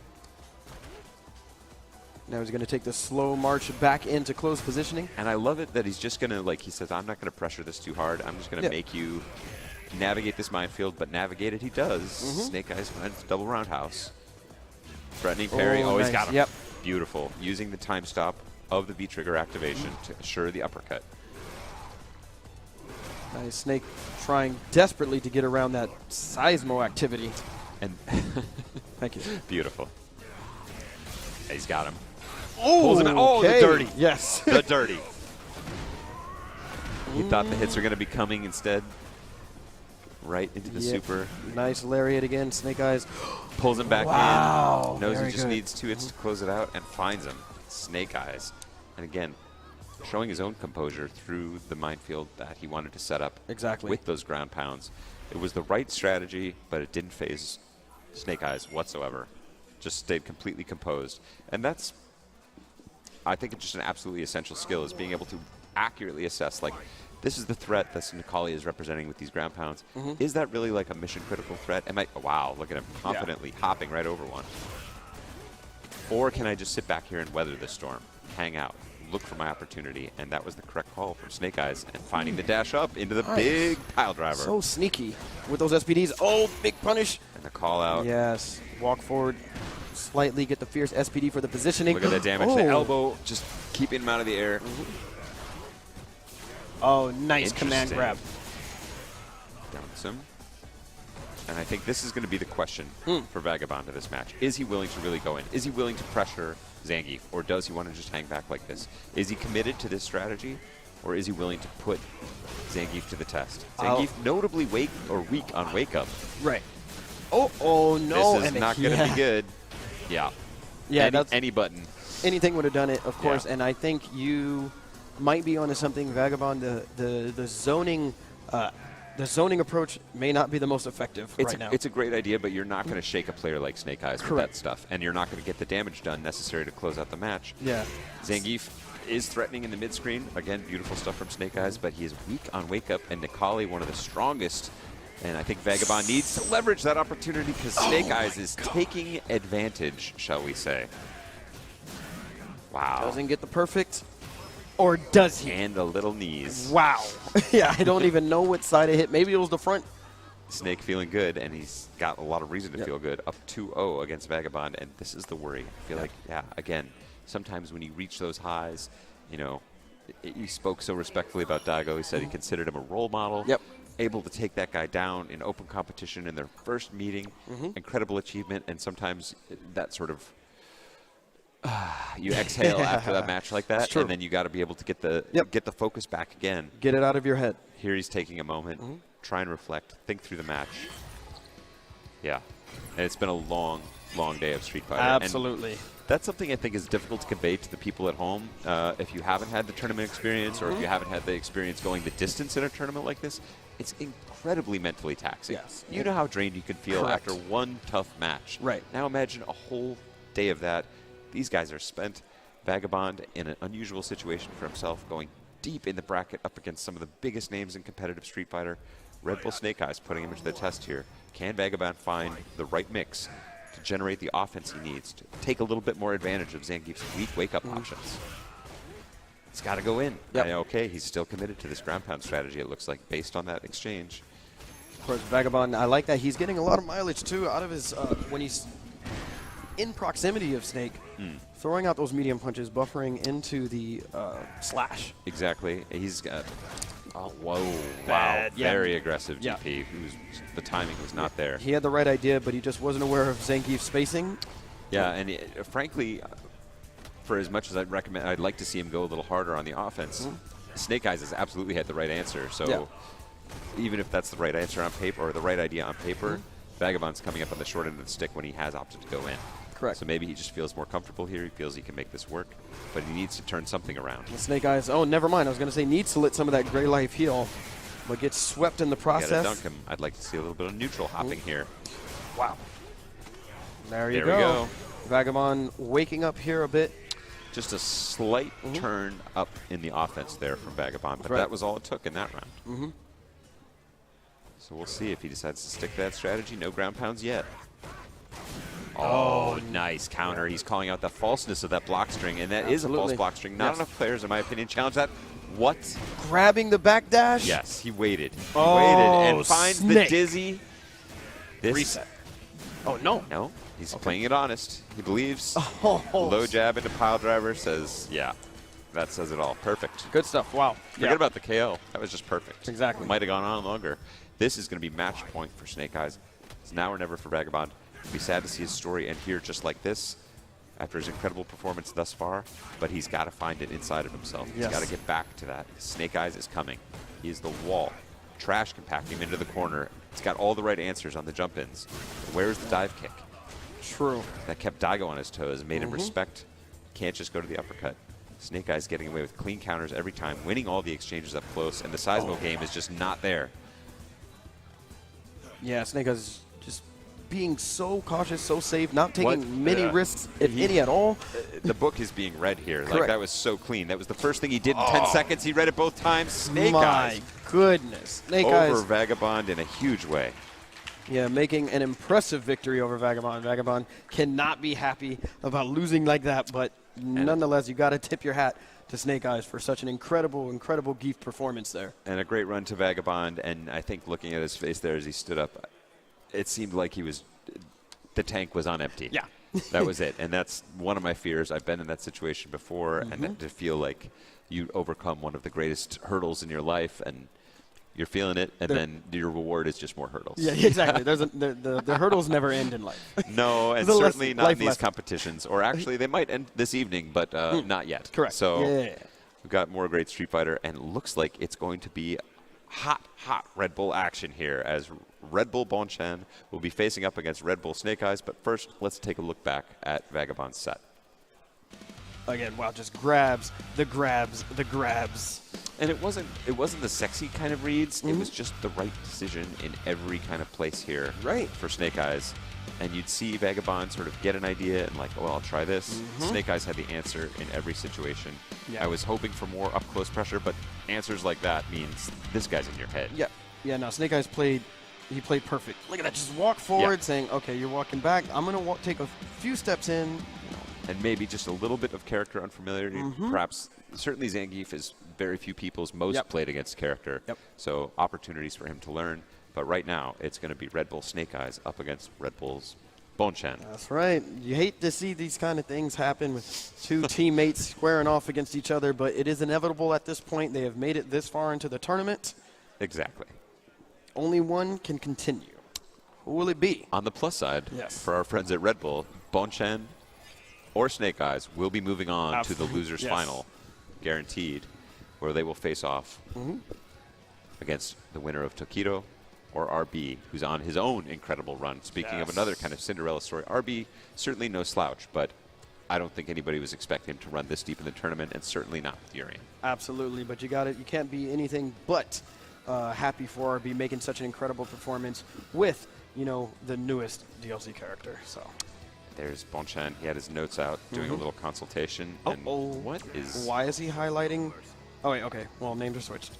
Now he's going to take the slow march back into close positioning. And I love it that he's just going to, like he says, I'm not going to pressure this too hard. I'm just going to make you navigate this minefield, but navigate it he does. Snake Eyes finds the double roundhouse. Threatening parry. Oh, he's got him. Yep. Beautiful. Using the time stop of the V-trigger activation to assure the uppercut. Nice. Snake trying desperately to get around that seismo activity. And thank you. Beautiful. He's got him. Oh, pulls him out. Oh, the dirty. Yes. The dirty. He thought the hits were going to be coming instead. Right into the super. Nice lariat again. Snake Eyes. Pulls him back in. Knows Very he just good. needs 2 hits to close it out and finds him. Snake Eyes. And again, showing his own composure through the minefield that he wanted to set up. Exactly. With those ground pounds. It was the right strategy, but it didn't phase Snake Eyes whatsoever. Just stayed completely composed. And that's, I think, it's just an absolutely essential skill, is being able to accurately assess, like, this is the threat that Nikali is representing with these ground pounds. Is that really like a mission critical threat? Am I, wow, look at him confidently hopping right over one. Or can I just sit back here and weather this storm, hang out, look for my opportunity? And that was the correct call from Snake Eyes, and finding the dash up into the big pile driver. So sneaky with those SPDs. Oh, big punish. And the call out. Yes. Walk forward slightly, get the fierce SPD for the positioning. Look at that damage. The elbow just keeping him out of the air. Oh, nice command grab. Dumps him. And I think this is going to be the question for Vagabond in this match. Is he willing to really go in? Is he willing to pressure Zangief, or does he want to just hang back like this? Is he committed to this strategy, or is he willing to put Zangief to the test? Zangief notably weak on wake up. Right. Oh no. This is not going to be good. Yeah. Yeah, any button. Anything would have done it, of course. And I think you might be onto something, Vagabond. The zoning approach may not be the most effective right now. It's a great idea, but you're not going to shake a player like Snake Eyes with that stuff, and you're not going to get the damage done necessary to close out the match. Yeah. Zangief is threatening in the mid-screen. Again, beautiful stuff from Snake Eyes, but he is weak on wake-up, and Nikali, one of the strongest. And I think Vagabond needs to leverage that opportunity, because Snake Eyes is taking advantage, shall we say. Wow. Doesn't get the perfect. Or does he? And a little knees. Wow. Yeah, I don't even know what side it hit. Maybe it was the front. Snake feeling good, and he's got a lot of reason to feel good. Up 2-0 against Vagabond, and this is the worry. I feel like, again, sometimes when you reach those highs, you know, you spoke so respectfully about Daigo. He said he considered him a role model. Yep. Able to take that guy down in open competition in their first meeting. Incredible achievement, and sometimes that sort of you exhale after that match like that, and then you got to be able to get the focus back again. Get it out of your head. Here he's taking a moment, try and reflect, think through the match. Yeah, and it's been a long, long day of Street Fighter. Absolutely. And that's something I think is difficult to convey to the people at home. If you haven't had the tournament experience, or if you haven't had the experience going the distance in a tournament like this, it's incredibly mentally taxing. Yes. You know how drained you can feel after one tough match. Right. Now imagine a whole day of that. These guys are spent. Vagabond in an unusual situation for himself, going deep in the bracket up against some of the biggest names in competitive Street Fighter. Red Bull Snake Eyes putting him into the test here. Can Vagabond find the right mix to generate the offense he needs to take a little bit more advantage of Zangief's weak wake-up options? It's got to go in. Yep. Okay, he's still committed to this ground pound strategy, it looks like, based on that exchange. Of course, Vagabond, I like that. He's getting a lot of mileage, too, out of his, when he's in proximity of Snake, throwing out those medium punches, buffering into the slash. Exactly. He's got, oh, whoa, Bad, wow, yeah. very aggressive Yeah. GP. The timing was not there. He had the right idea, but he just wasn't aware of Zangief's spacing. Yeah, and frankly, for as much as I'd like to see him go a little harder on the offense, Snake Eyes has absolutely had the right answer. So even if that's the right answer on paper or the right idea on paper, Vagabond's coming up on the short end of the stick when he has opted to go in. Correct. So maybe he just feels more comfortable here. He feels he can make this work, but he needs to turn something around. The Snake Eyes, oh, never mind. I was going to say needs to let some of that gray life heal, but gets swept in the You process. gotta dunk him. I'd like to see a little bit of neutral hopping here. Wow. There you There we go. Vagabond waking up here a bit. Just a slight turn up in the offense there from Vagabond, but Right. that was all it took in that round. So we'll see if he decides to stick to that strategy. No ground pounds yet. Oh, nice counter. He's calling out the falseness of that block string, and that is a false Absolutely. block string. Not Yes. enough players, in my opinion, challenge that. What? Grabbing the back dash. Yes, he waited. He Oh, waited and finds the Snake. dizzy. This, Reset. Oh, no. No, he's playing it honest. He believes. Oh, Low jab into pile driver says, yeah, that says it all. Perfect. good stuff. Wow. Forget about the KO. That was just perfect. Exactly. Might have gone on longer. This is going to be match point for Snake Eyes. It's now or never for Vagabond. It'd be sad to see his story end here just like this after his incredible performance thus far, but he's got to find it inside of himself. He's Yes. got to get back to that. Snake Eyes is coming. He is the wall. Trash compacting him into the corner. He's got all the right answers on the jump-ins. Where's the dive kick? True. That kept Daigo on his toes, made him respect. Can't just go to the uppercut. Snake Eyes getting away with clean counters every time, winning all the exchanges up close, and the Seismo game is just not there. Yeah, Snake Eyes just being so cautious, so safe, not taking What? many Yeah. risks, if any at all. The book is being read here. Like, Correct. that was so clean. That was the first thing he did in 10 seconds. He read it both times. Snake My Eyes goodness. Snake over Eyes, Vagabond in a huge way. yeah, making an impressive victory over Vagabond. Vagabond cannot be happy about losing like that, but nonetheless, you got to tip your hat to Snake Eyes for such an incredible, incredible Geef performance there. And a great run to Vagabond. And I think looking at his face there as he stood up, it seemed like the tank was on empty. Yeah. That was it. And that's one of my fears. I've been in that situation before, and that to feel like you overcome one of the greatest hurdles in your life, and you're feeling it, and then your reward is just more hurdles. Yeah, exactly. The hurdles never end in life. No, and The certainly lesson- not in life these lesson. competitions. Or actually, they might end this evening, but not yet. Correct. So Yeah. we've got more great Street Fighter, and it looks like it's going to be hot Red Bull action here as Red Bull Bonchan will be facing up against Red Bull Snake Eyes. But first, let's take a look back at Vagabond's set. Again, wow, just grabs, the grabs, the grabs. And it wasn't the sexy kind of reads. It was just the right decision in every kind of place here Right. for Snake Eyes. And you'd see Vagabond sort of get an idea and like, oh, I'll try this. Snake Eyes had the answer in every situation. Yeah. I was hoping for more up-close pressure, but answers like that means this guy's in your head. Yeah, yeah. No, Snake Eyes played perfect. Look at that, just walk forward, saying, okay, you're walking back. I'm gonna take a few steps in. And maybe just a little bit of character unfamiliarity. Perhaps, certainly Zangief is very few people's most Yep. played against character. Yep. So opportunities for him to learn. But right now, it's going to be Red Bull Snake Eyes up against Red Bull's Bonchan. That's right. You hate to see these kind of things happen with two teammates squaring off against each other, but it is inevitable at this point. They have made it this far into the tournament. Exactly. Only one can continue. Who will it be? On the plus side, Yes. for our friends at Red Bull, Bonchan or Snake Eyes will be moving on to the Absolutely. losers Yes. final, guaranteed, where they will face off against the winner of Tokido or RB, who's on his own incredible run. Speaking of Yes. another kind of Cinderella story, RB certainly no slouch, but I don't think anybody was expecting him to run this deep in the tournament, and certainly not with Urian. Absolutely, but you got it. You can't be anything but happy for RB making such an incredible performance with, the newest DLC character. So. There's Bonchan. He had his notes out, doing a little consultation. And what is... Why is he highlighting? Oh, wait, okay. Well, names are switched.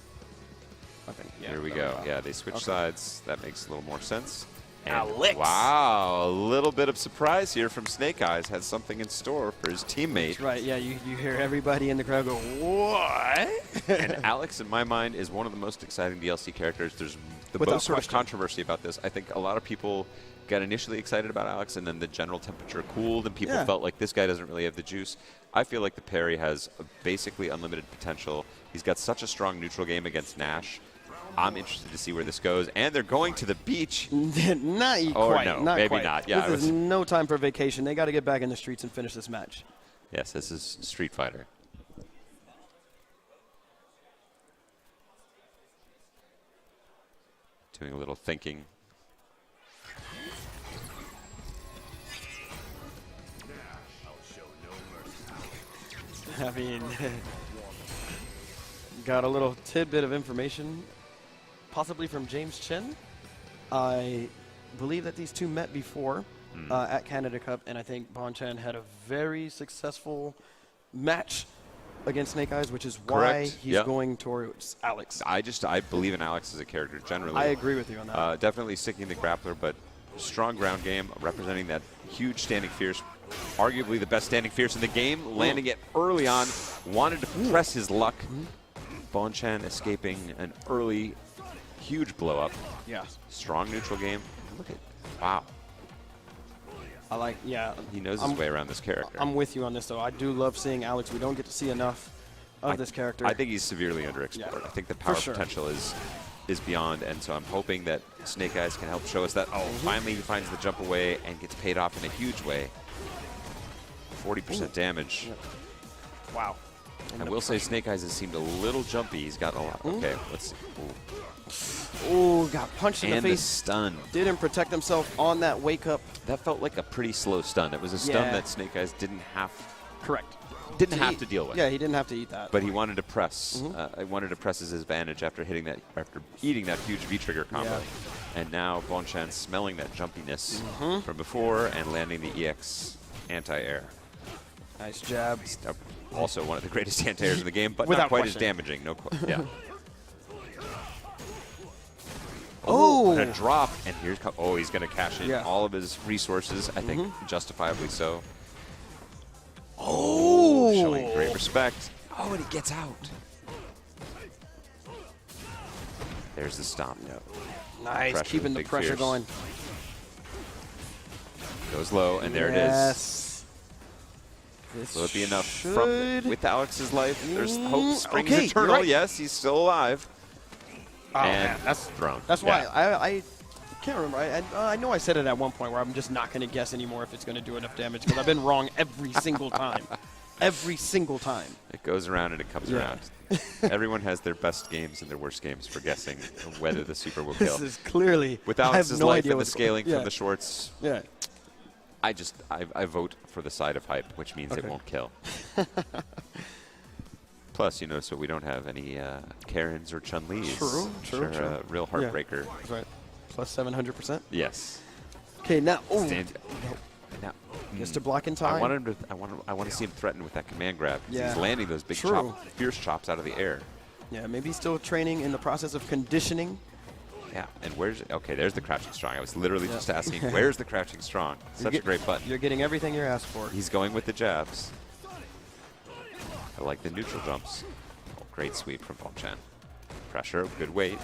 I think. Yeah, Here we there go. Yeah, they switched sides. That makes a little more sense. And Alex. wow, a little bit of surprise here from Snake Eyes. Has something in store for his teammate. That's right. Yeah, you hear everybody in the crowd go, what? And Alex, in my mind, is one of the most exciting DLC characters. There's the Without most sort of question. controversy about this. I think a lot of people got initially excited about Alex, and then the general temperature cooled, and people felt like this guy doesn't really have the juice. I feel like the parry has basically unlimited potential. He's got such a strong neutral game against Nash. I'm interested to see where this goes. And they're going to the beach. Not Or quite. no, not maybe quite. not. Yeah, this is no time for vacation. They got to get back in the streets and finish this match. Yes, this is Street Fighter. Doing a little thinking. I mean, got a little tidbit of information, possibly from James Chen. I believe that these two met before at Canada Cup, and I think Bonchan had a very successful match against Snake Eyes, which is why Correct. he's Yep. going towards Alex. I believe in Alex as a character generally. I agree with you on that. Definitely sticking the grappler, but strong ground game, representing that huge standing fierce, arguably the best standing fierce in the game, landing it early on, wanted to press his luck. Bonchan escaping an early, huge blow up. Yeah. Strong neutral game. Look at, wow. I like, yeah. He knows his way around this character. I'm with you on this, though. I do love seeing Alex. We don't get to see enough of this character. I think he's severely underexplored. Yeah, I think the for power sure. potential is beyond, and so I'm hoping that Snake Eyes can help show us that, finally he finds the jump away and gets paid off in a huge way. 40% damage. Wow. I will say Snake Eyes has seemed a little jumpy. He's got a lot. Okay, let's see. Ooh. Ooh, got punched in And the the face. stun. Didn't protect himself on that wake up. That felt like a pretty slow stun. It was a stun Yeah. that Snake Eyes didn't have Correct. to deal with. Yeah, he didn't have to eat that. But he wanted to press. I wanted to press his advantage after hitting that, after eating that huge V trigger combo. Yeah. And now Bonchan smelling that jumpiness from before and landing the EX anti-air. Nice jab. Also one of the greatest anti-airs in the game, but Without not quite question. as damaging. No, yeah. Oh! And a drop, and here's he's going to cash in Yeah. all of his resources. I think justifiably so. Oh! Showing great respect. Oh, and he gets out. There's the stomp. Nice, Pressure, keeping the big pressure fierce. going. Goes low, and there it is. Yes. This Will it be enough should... with Alex's life? There's hope. Springs okay, eternal. you're right. Yes, he's still alive. Oh, and man, that's thrown. That's why Yeah. I can't remember. I know I said it at one point where I'm just not going to guess anymore if it's going to do enough damage because I've been wrong every single time. Every single time. It goes around and it comes around. Everyone has their best games and their worst games for guessing whether the super will kill. This is clearly... With I have Alex's no life idea and the what's scaling going- from the shorts, Yeah. I vote for the side of hype, which means it Okay. won't kill. Plus, you know, so we don't have any Karens or Chun-Li's. True, which true, are true. a real heartbreaker. That's right. Plus 700%. Yes. Okay, now... Oh, Now, gets to block in time. I want him to. I want to see him threatened with that command grab. 'Cause Yeah. He's landing those big True. fierce chops out of the air. Yeah, maybe he's still training in the process of conditioning. Yeah. And where's? Okay, there's the crouching strong. I was literally just asking, where's the crouching strong? Such a great button. You're getting everything you're asked for. He's going with the jabs. I like the neutral jumps. Oh, great sweep from Bonchan. Pressure, good weight.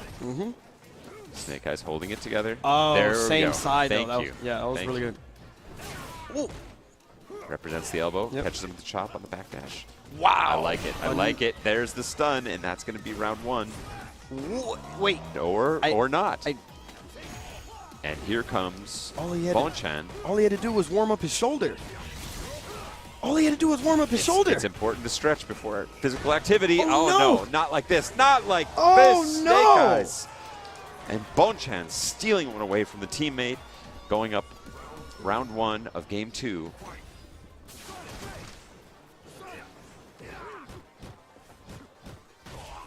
Snake Eyes holding it together. Oh, there we same go. side, Thank though. you. Yeah, that was Thank really you. good. Ooh. Represents the elbow, Yep. catches him with the chop on the backdash. Wow. I like it. I like it. There's the stun, and that's going to be round one. Wait. Or not. I- And here comes All he had to- Bonchan. All he had to do was warm up his shoulder. All he had to do was warm up his shoulder. It's important to stretch before physical activity. Oh, no, no. not like this. Not like Oh, this. no. Snake Eyes. And Bonchan stealing one away from the teammate, going up round one of game two.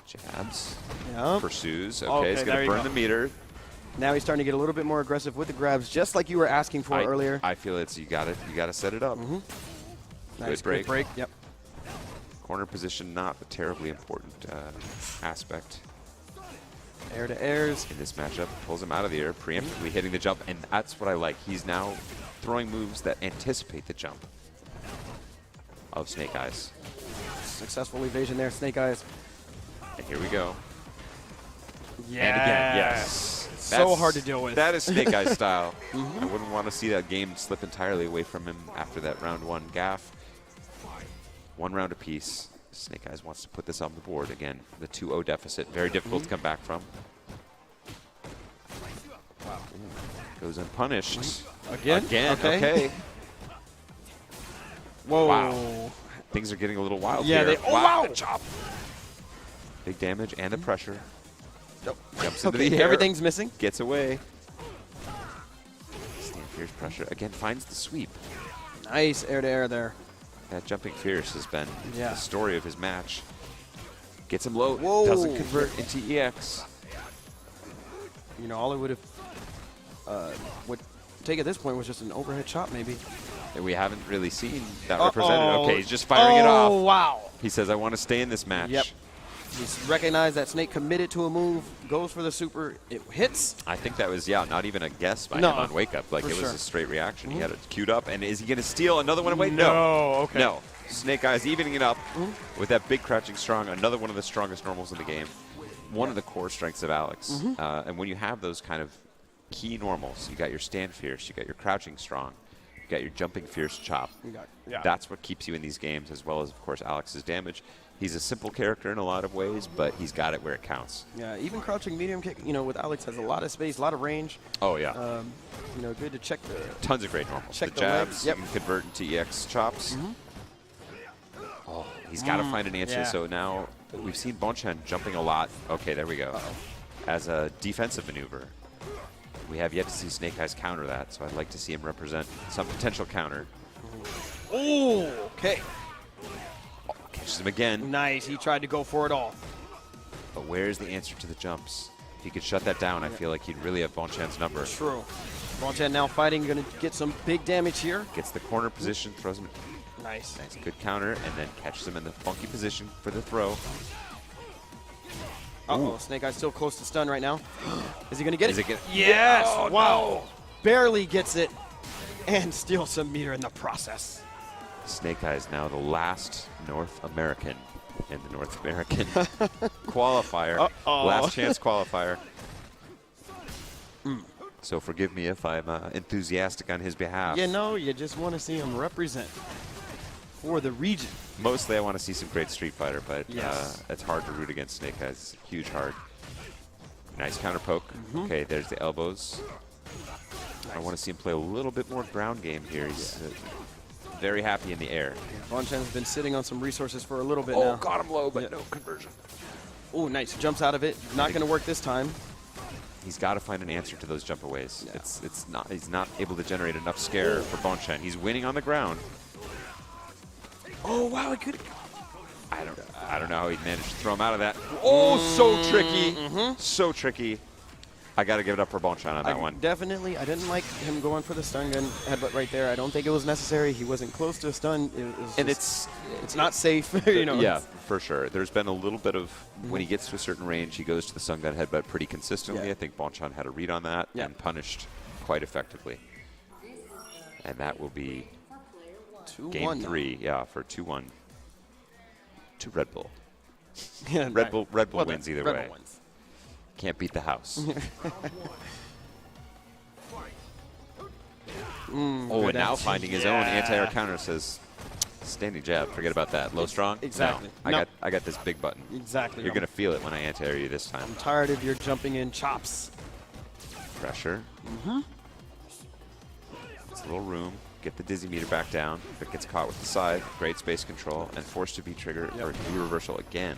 Jabs. Yeah. Pursues. Okay, Okay, he's there going to you burn go. the meter. Now he's starting to get a little bit more aggressive with the grabs, just like you were asking for earlier. I feel it's you got to set it up. Nice, good break. Yep. Corner position not a terribly important aspect. Air to airs. In this matchup, pulls him out of the air, preemptively hitting the jump, and that's what I like. He's now throwing moves that anticipate the jump of Snake Eyes. Successful evasion there, Snake Eyes. And here we go. Yeah. And again, yes. So hard to deal with. That is Snake Eyes style. I wouldn't want to see that game slip entirely away from him after that round 1 gaff. 1 round apiece. Snake Eyes wants to put this on the board again. The 2-0 deficit, very difficult to come back from. Wow. Goes unpunished. Again? Okay. Whoa. Wow. Things are getting a little wild Yeah, here. they- oh, wow. The chop. Big damage and the pressure. Jumps into Okay, the air. everything's missing. Gets away. Stand Fierce pressure. Again, finds the sweep. Nice air to air there. That jumping Fierce has been Yeah. the story of his match. Gets him low. Whoa. Doesn't convert into EX. You know, all it would take at this point was just an overhead chop, maybe. And we haven't really seen that represented. Okay, he's just firing it Oh, off. wow. He says, I want to stay in this match. Yep. He's recognized that Snake committed to a move, goes for the super, it hits. I think that was, not even a guess by No, him on Wake Up. Like, for it was sure. a straight reaction. He had it queued up. And is he going to steal another one away? Okay. No. Snake Eyes evening it up with that big crouching strong, another one of the strongest normals in the game. One of the core strengths of Alex. And when you have those kind of key normals, you got your stand fierce, you got your crouching strong, you got your jumping fierce chop. Yeah. That's what keeps you in these games, as well as, of course, Alex's damage. He's a simple character in a lot of ways, but he's got it where it counts. Yeah, even crouching medium kick, with Alex has a lot of space, a lot of range. Oh, yeah. Good to check the... Tons of great normals. Check the the jabs, legs, yep. you can convert into EX chops. Oh, he's got to find an answer. Yeah. So now we've seen Bonchan jumping a lot. Okay, there we go. As a defensive maneuver. We have yet to see Snake Eyes counter that, so I'd like to see him represent some potential counter. Oh, okay. Catches him again. Nice. He tried to go for it all. But where's the answer to the jumps? If he could shut that down, I feel like he'd really have Bonchan's number. True. Bonchan now fighting, going to get some big damage here. Gets the corner position, throws him. Nice. Nice, good counter, and then catches him in the funky position for the throw. Uh-oh, Snake Eyes still close to stun right now. Is he going to get Is it? it Yes! Oh, wow. Barely gets it and steals some meter in the process. Snake Eyes now the last North American in the North American qualifier. Last chance qualifier. So forgive me if I'm enthusiastic on his behalf. You just want to see him represent for the region. Mostly I want to see some great Street Fighter, but Yes. it's hard to root against Snake Eyes. It's huge hard. Nice counter poke. Okay, there's the elbows. I want to see him play a little bit more ground game here. He's very happy in the air. Bonchan's been sitting on some resources for a little bit Oh, now. got him low, but Yep. no conversion. Oh, nice. Jumps out of it. Not going to work this time. He's got to find an answer to those jumpaways. Yeah. It's not. He's not able to generate enough scare for Bonchan. He's winning on the ground. Oh, wow. He could. I don't know how he managed to throw him out of that. Oh, so tricky. So tricky. I got to give it up for Bonchan on that one. Definitely. I didn't like him going for the stun gun headbutt right there. I don't think it was necessary. He wasn't close to a stun. And it's not safe. You know. Yeah, for sure. There's been a little bit of, when he gets to a certain range, he goes to the sun gun headbutt pretty consistently. Yeah. I think Bonchan had a read on that and punished quite effectively. And that will be 2-1 game now. 3, for 2-1 to Red Bull. Yeah, Red Bull well, wins either Red way. Bull wins. Can't beat the house. And now anti- finding his own anti-air counter says, standing jab, forget about that. Low strong? Exactly. No, No. I got this big button. Exactly. You're going to feel it when I anti-air you this time. I'm tired of your jumping in chops. Pressure. It's a little room. Get the dizzy meter back down. If it gets caught with the side, great space control, and forced to be trigger or do reversal again.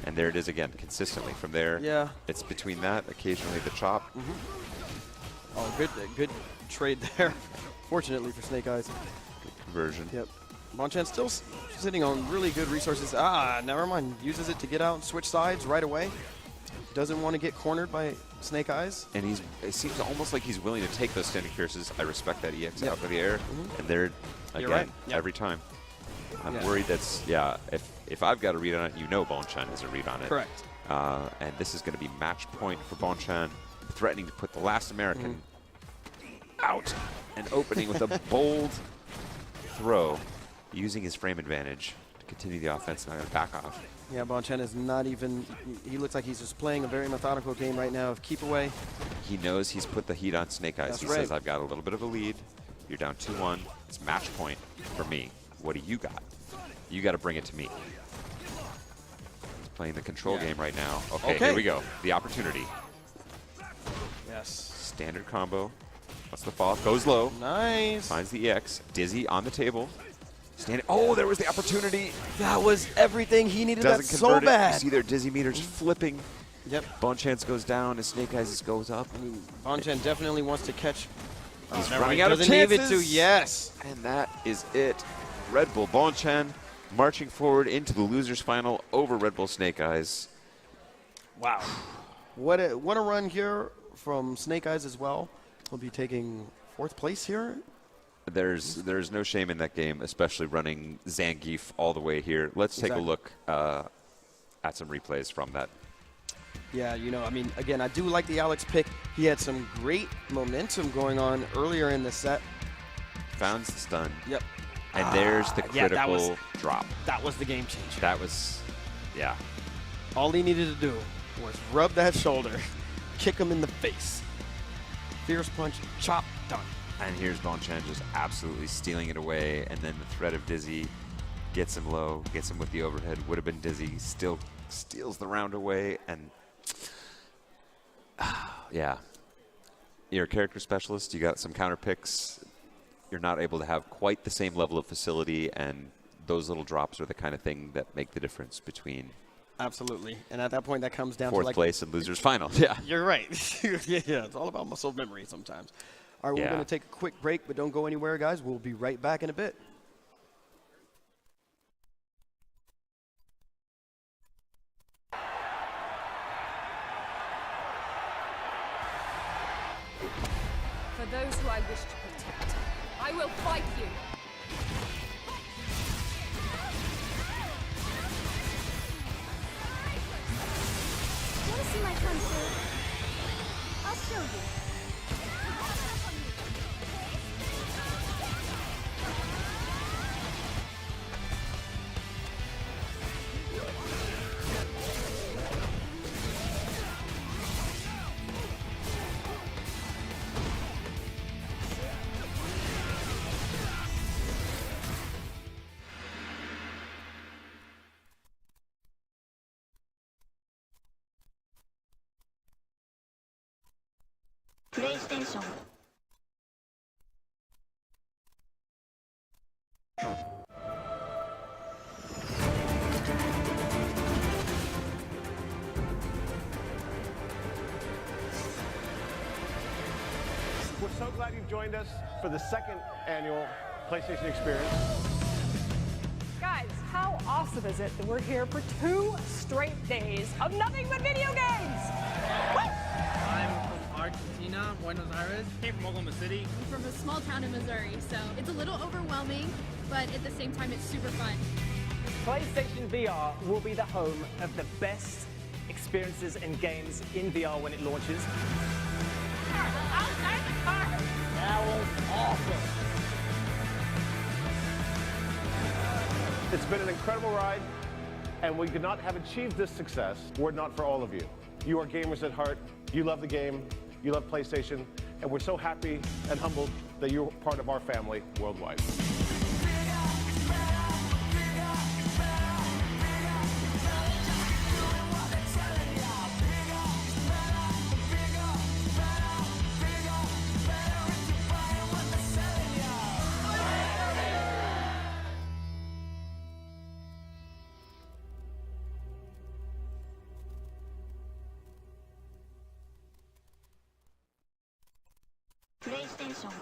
And there it is again, consistently. From there, it's between that, occasionally the chop. Oh, good trade there. Fortunately for Snake Eyes. Good conversion. Yep. Bonchan still sitting on really good resources. Never mind. Uses it to get out and switch sides right away. Doesn't want to get cornered by Snake Eyes. And it seems almost like he's willing to take those standing fierces. I respect that EX out of the air. And there, again, right. every time. I'm worried that's, if I've got a read on it, Bonchan has a read on it. Correct. And this is going to be match point for Bonchan, threatening to put the last American out and opening with a bold throw, using his frame advantage to continue the offense, not going to back off. Yeah, Bonchan is not even, he looks like he's just playing a very methodical game right now of keep away. He knows he's put the heat on Snake Eyes. That's He right. says, I've got a little bit of a lead. You're down 2-1. It's match point for me. What do you got? You got to bring it to me. He's playing the control game right now. Okay, here we go. The opportunity. Yes. Standard combo. What's the fall? Goes low. Nice. Finds the EX. Dizzy on the table. Standing. Oh, there was the opportunity. That was everything he needed. Doesn't that convert so bad. it. You see their Dizzy meter just flipping. Yep. Bonchance goes down and Snake Eyes goes up. I mean, Bonchan definitely wants to catch. He's never running mind. out of Doesn't chances. need it to. Yes. And that is it. Red Bull Bonchan marching forward into the losers final over Red Bull Snake Eyes. Wow. What a run here from Snake Eyes as well. We'll be taking 4th place here. There's no shame in that game, especially running Zangief all the way here. Let's take a look at some replays from that. Yeah, you know, I mean, again, I do like the Alex pick. He had some great momentum going on earlier in the set. Found the stun. Yep. And there's the yeah, critical drop. That was the game changer. That was, yeah. All he needed to do was rub that shoulder, kick him in the face. Fierce punch, chop, done. And here's Bonchan just absolutely stealing it away. And then the threat of Dizzy gets him low, gets him with the overhead. Would have been Dizzy, still steals the round away. And yeah, you're a character specialist. You got some counter picks. You're not able to have quite the same level of facility. And those little drops are the kind of thing that make the difference between Absolutely. And at that point, that comes down to 4th like place and losers final. Yeah. You're right. Yeah, it's all about muscle memory sometimes. All right, we're going to take a quick break, but don't go anywhere, guys. We'll be right back in a bit. For those who I wish to protect, I will fight you. Want to see my kung fu? I'll show you. PlayStation. We're so glad you've joined us for the 2nd annual PlayStation Experience. Guys, how awesome is it that we're here for 2 straight days of nothing but video games? Woo! I'm from Argentina, Buenos Aires. Came from Oklahoma City. I'm from a small town in Missouri, so it's a little overwhelming, but at the same time, it's super fun. PlayStation VR will be the home of the best experiences and games in VR when it launches. That was awesome. It's been an incredible ride, and we could not have achieved this success were it not for all of you. You are gamers at heart. You love the game. You love PlayStation. And we're so happy and humbled that you're part of our family worldwide. PlayStation.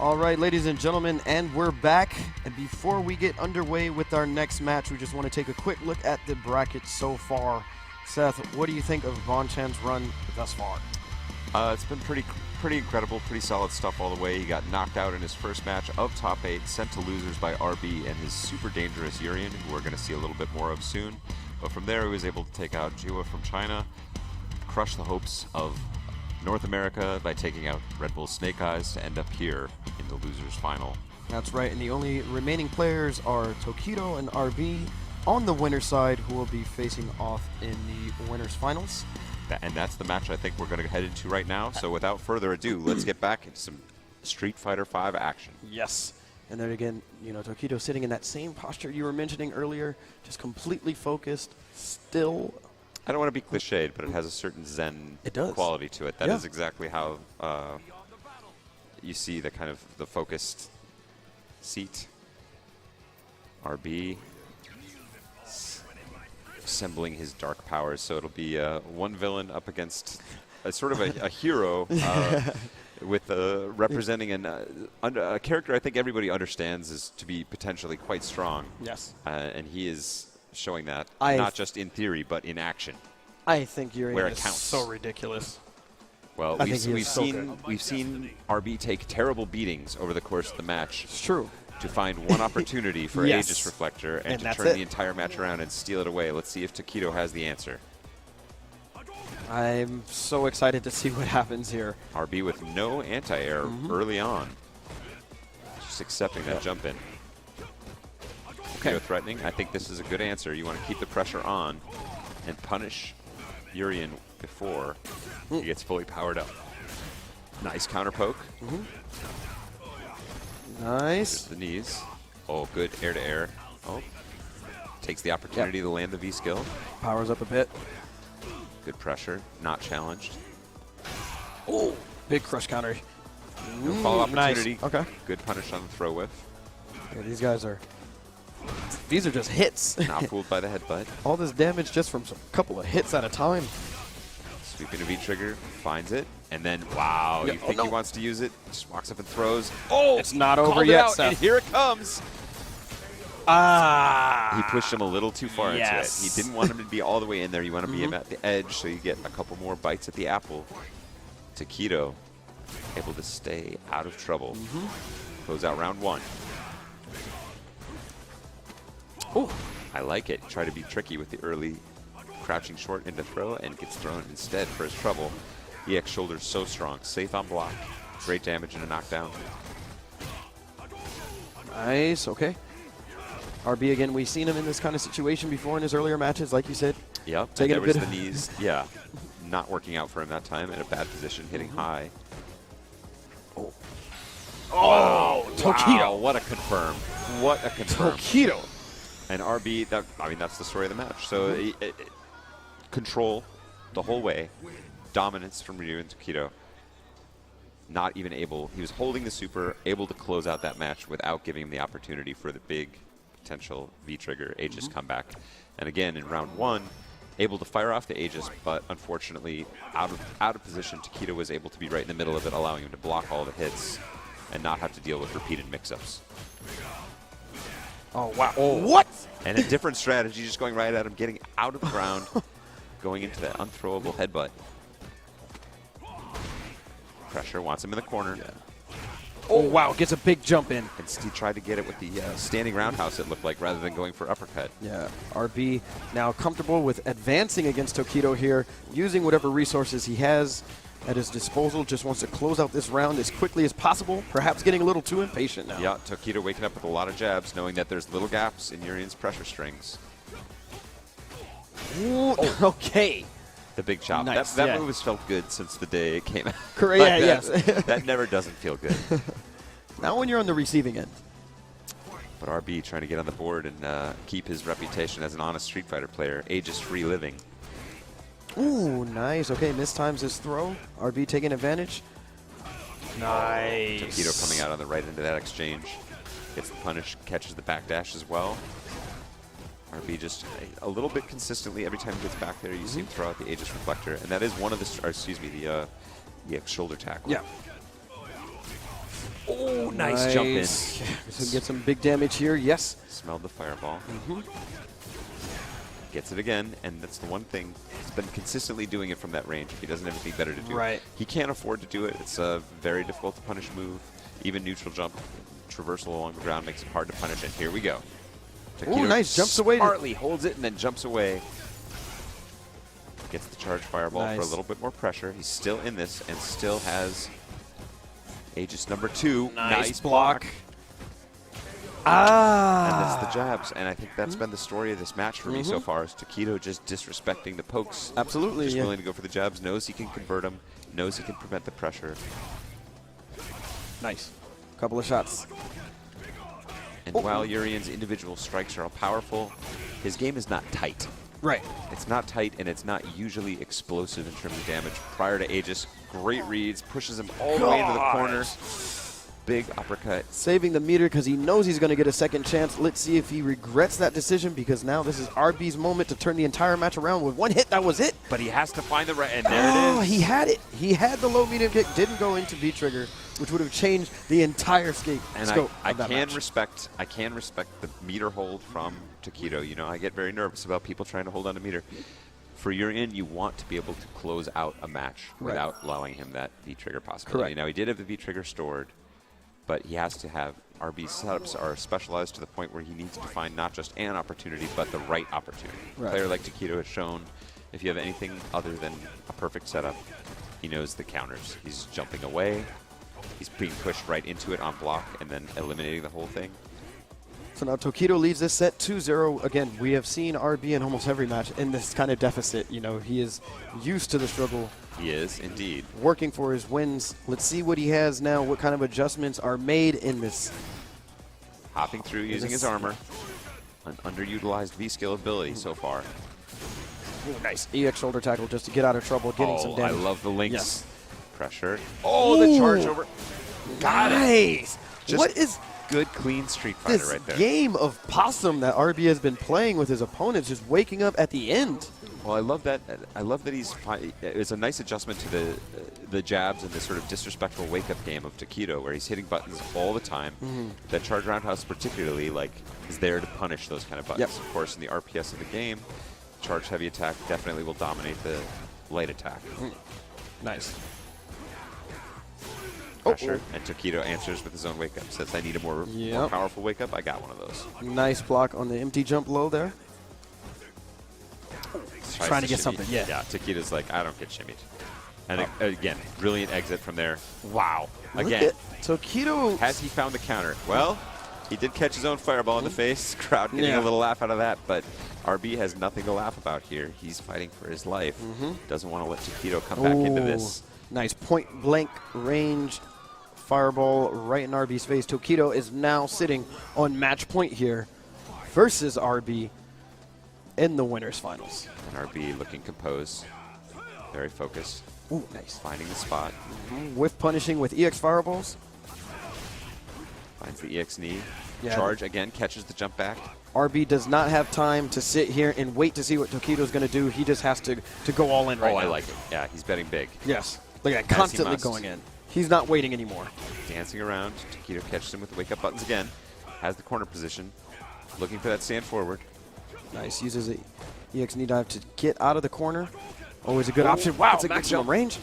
All right, ladies and gentlemen, and we're back. And before we get underway with our next match, we just want to take a quick look at the bracket so far. Seth, what do you think of Bonchan's run thus far? It's been pretty incredible, pretty solid stuff all the way. He got knocked out in his first match of top 8, sent to losers by RB and his super dangerous Urian, who we're going to see a little bit more of soon. But from there, he was able to take out Jiwa from China, crush the hopes of North America by taking out Red Bull Snake Eyes to end up here in the losers final. That's right, and the only remaining players are Tokido and RB on the winner's side, who will be facing off in the winners finals. And that's the match I think we're going to head into right now. So without further ado, let's get back into some Street Fighter V action. Yes. And then again, you know, Tokido sitting in that same posture you were mentioning earlier, just completely focused, still. I don't want to be cliched, but it has a certain zen quality to it. That is exactly how you see the kind of the focused seat. RB assembling his dark powers, so it'll be one villain up against sort of a hero with representing a character I think everybody understands is to be potentially quite strong. Yes. And he is showing that, not just in theory, but in action. I think Urian is counts. so ridiculous. Well, we've seen RB take terrible beatings over the course of the match. It's true. To find one opportunity for Aegis Reflector and to turn the entire match around and steal it away. Let's see if Tokido has the answer. I'm so excited to see what happens here. RB with no anti-air early on. Just accepting that jump in. Okay. Threatening. I think this is a good answer. You want to keep the pressure on and punish Urian before he gets fully powered up. Nice counter poke. Nice. There's the knees. Oh, good air to air. Oh, takes the opportunity to land the V skill. Powers up a bit. Good pressure. Not challenged. Oh, big crush counter. No follow opportunity. Nice. Okay. Good punish on the throw whiff. Yeah, these are just hits. Not fooled by the headbutt. All this damage just from a couple of hits at a time. Sweeping a V trigger, finds it, and then, wow, you think he wants to use it, just walks up and throws. Oh, it's not over yet, Seth. And here it comes. He pushed him a little too far into it. He didn't want him to be all the way in there. You want to be him at the edge so you get a couple more bites at the apple. Tokido able to stay out of trouble. Close out round 1. Oh, I like it. Try to be tricky with the early crouching short into throw and gets thrown instead for his trouble. EX shoulder's so strong. Safe on block. Great damage and a knockdown. Nice. Okay. RB again, we've seen him in this kind of situation before in his earlier matches, like you said. Yep. Taking there was the knees. Yeah. Not working out for him that time. In a bad position, hitting high. Oh. Oh, Tokido. Wow, what a confirm. What a confirm. Tokido. And RB, that's the story of the match. So control the whole way. Dominance from Ryu and Tokido. Not even able, he was holding the super, able to close out that match without giving him the opportunity for the big potential V-trigger Aegis comeback. And again, in round 1, able to fire off the Aegis, but unfortunately out of position. Tokido was able to be right in the middle of it, allowing him to block all the hits and not have to deal with repeated mix-ups. Oh, wow. Oh. What? And a different strategy, just going right at him, getting out of the ground, going into that unthrowable headbutt. Pressure, wants him in the corner. Oh, wow, gets a big jump in. And he tried to get it with the standing roundhouse, it looked like, rather than going for uppercut. Yeah, RB now comfortable with advancing against Tokido here, using whatever resources he has at his disposal, just wants to close out this round as quickly as possible, perhaps getting a little too impatient now. Yeah, Tokido waking up with a lot of jabs, knowing that there's little gaps in Urian's pressure strings. Ooh, okay. The big chop. Nice, That move has felt good since the day it came out. Correct, yeah, yes. That never doesn't feel good. Not when you're on the receiving end. But RB trying to get on the board and keep his reputation as an honest Street Fighter player, Aegis-free living. Ooh, nice. Okay, mistimes his throw. RB taking advantage. Nice. Tokido coming out on the right into that exchange. Gets the punish, catches the backdash as well. RB just a little bit consistently every time he gets back there, you see him throw out the Aegis Reflector. And that is one of the, the EX shoulder tackle. Yeah. Oh, nice jump in. So get some big damage here, yes. Smelled the fireball. Gets it again, and that's the one thing. He's been consistently doing it from that range. He doesn't have anything better to do. Right. He can't afford to do it. It's a very difficult to punish move. Even neutral jump, traversal along the ground makes it hard to punish. And here we go. Oh, nice. Jumps away. Smartly holds it and then jumps away. Gets the charge fireball for a little bit more pressure. He's still in this and still has Aegis number 2. Nice block. Ah. And that's the jabs. And I think that's been the story of this match for me so far, is Taquito just disrespecting the pokes. Absolutely. Just willing to go for the jabs, knows he can convert them, knows he can prevent the pressure. Nice. Couple of shots. And while Urian's individual strikes are all powerful, his game is not tight. Right. It's not tight, and it's not usually explosive in terms of damage. Prior to Aegis, great reads, pushes him all the way into the corner. Big uppercut. Saving the meter because he knows he's going to get a second chance. Let's see if he regrets that decision, because now this is RB's moment to turn the entire match around. With one hit, that was it. But he has to find the right, and there it is. He had it. He had the low medium kick, didn't go into V-trigger, which would have changed the entire scope and I can respect the meter hold from Taquito. You know, I get very nervous about people trying to hold on to meter. For Urian, you want to be able to close out a match without allowing him that V-trigger possibility. Correct. Now, he did have the V-trigger stored, but he has to have RB's setups are specialized to the point where he needs to find not just an opportunity, but the right opportunity. A player like Taquito has shown, if you have anything other than a perfect setup, he knows the counters. He's jumping away. He's being pushed right into it on block and then eliminating the whole thing. So now Taquito leads this set 2-0. Again, we have seen RB in almost every match in this kind of deficit. You know, he is used to the struggle. He is, indeed. Working for his wins. Let's see what he has now, what kind of adjustments are made in this. Hopping through using his armor. An underutilized V-skill ability so far. Ooh, nice. EX shoulder tackle just to get out of trouble, getting some damage. I love the links. Yes. Pressure. Oh, the charge over. Got it. What is good, clean Street Fighter this right there. game of possum that RB has been playing with his opponents, just waking up at the end? Well, I love that. I love that it's a nice adjustment to the jabs and this sort of disrespectful wake-up game of Taquito, where he's hitting buttons all the time. That charge roundhouse particularly is there to punish those kind of buttons. Of course, in the RPS of the game, charge heavy attack definitely will dominate the light attack. Nice. Pressure, and Taquito answers with his own wake-up. Says, I need a more powerful wake-up. I got one of those. Nice block on the empty jump low there. Trying to get something, yeah. Taquito's like, I don't get shimmied. And again, brilliant exit from there. Wow. Again, Taquito. Has he found the counter? Well, he did catch his own fireball in the face. Crowd getting a little laugh out of that, but RB has nothing to laugh about here. He's fighting for his life. Doesn't want to let Taquito come back into this. Nice point-blank range fireball right in RB's face. Taquito is now sitting on match point here versus RB in the winners finals. And RB looking composed, very focused. Ooh, nice. Finding the spot. With punishing with EX fireballs. Finds the EX knee. Yeah. Charge again, catches the jump back. RB does not have time to sit here and wait to see what Taquito's going to do. He just has to go all in right now. I like it. Yeah, he's betting big. Yes. Look at that, constantly going in. He's not waiting anymore. Dancing around. Taquito catches him with the wake-up buttons again. Has the corner position. Looking for that stand forward. Nice. Uses the EX knee dive to get out of the corner. Always a good option. Wow, it's a maximum range.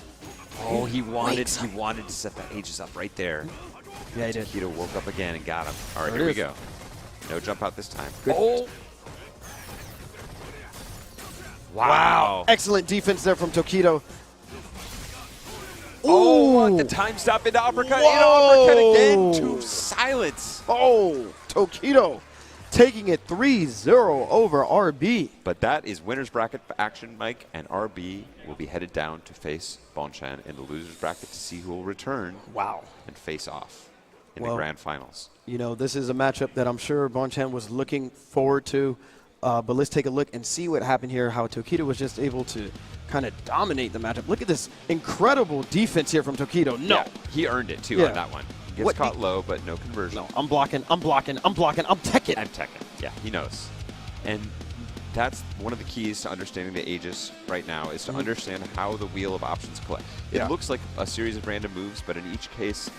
Oh, he wanted to set that Aegis up right there. Yeah, he did. Taquito woke up again and got him. All right, here we go. No jump out this time. Good. Oh! Wow. Excellent defense there from Taquito. Oh, the time stop into uppercut. Into uppercut again to silence. Oh, Taquito taking it 3-0 over RB. But that is winner's bracket action, Mike, and RB will be headed down to face Bonchan in the loser's bracket to see who will return and face off in the grand finals. You know, this is a matchup that I'm sure Bonchan was looking forward to, but let's take a look and see what happened here, how Taquito was just able to kind of dominate the matchup. Look at this incredible defense here from Taquito. No. Yeah, he earned it, too, on that one. He gets caught low, but no conversion. No, I'm blocking, I'm teching. I'm teching. Yeah, he knows. And that's one of the keys to understanding the Aegis right now is to understand how the wheel of options collect. It looks like a series of random moves, but in each case,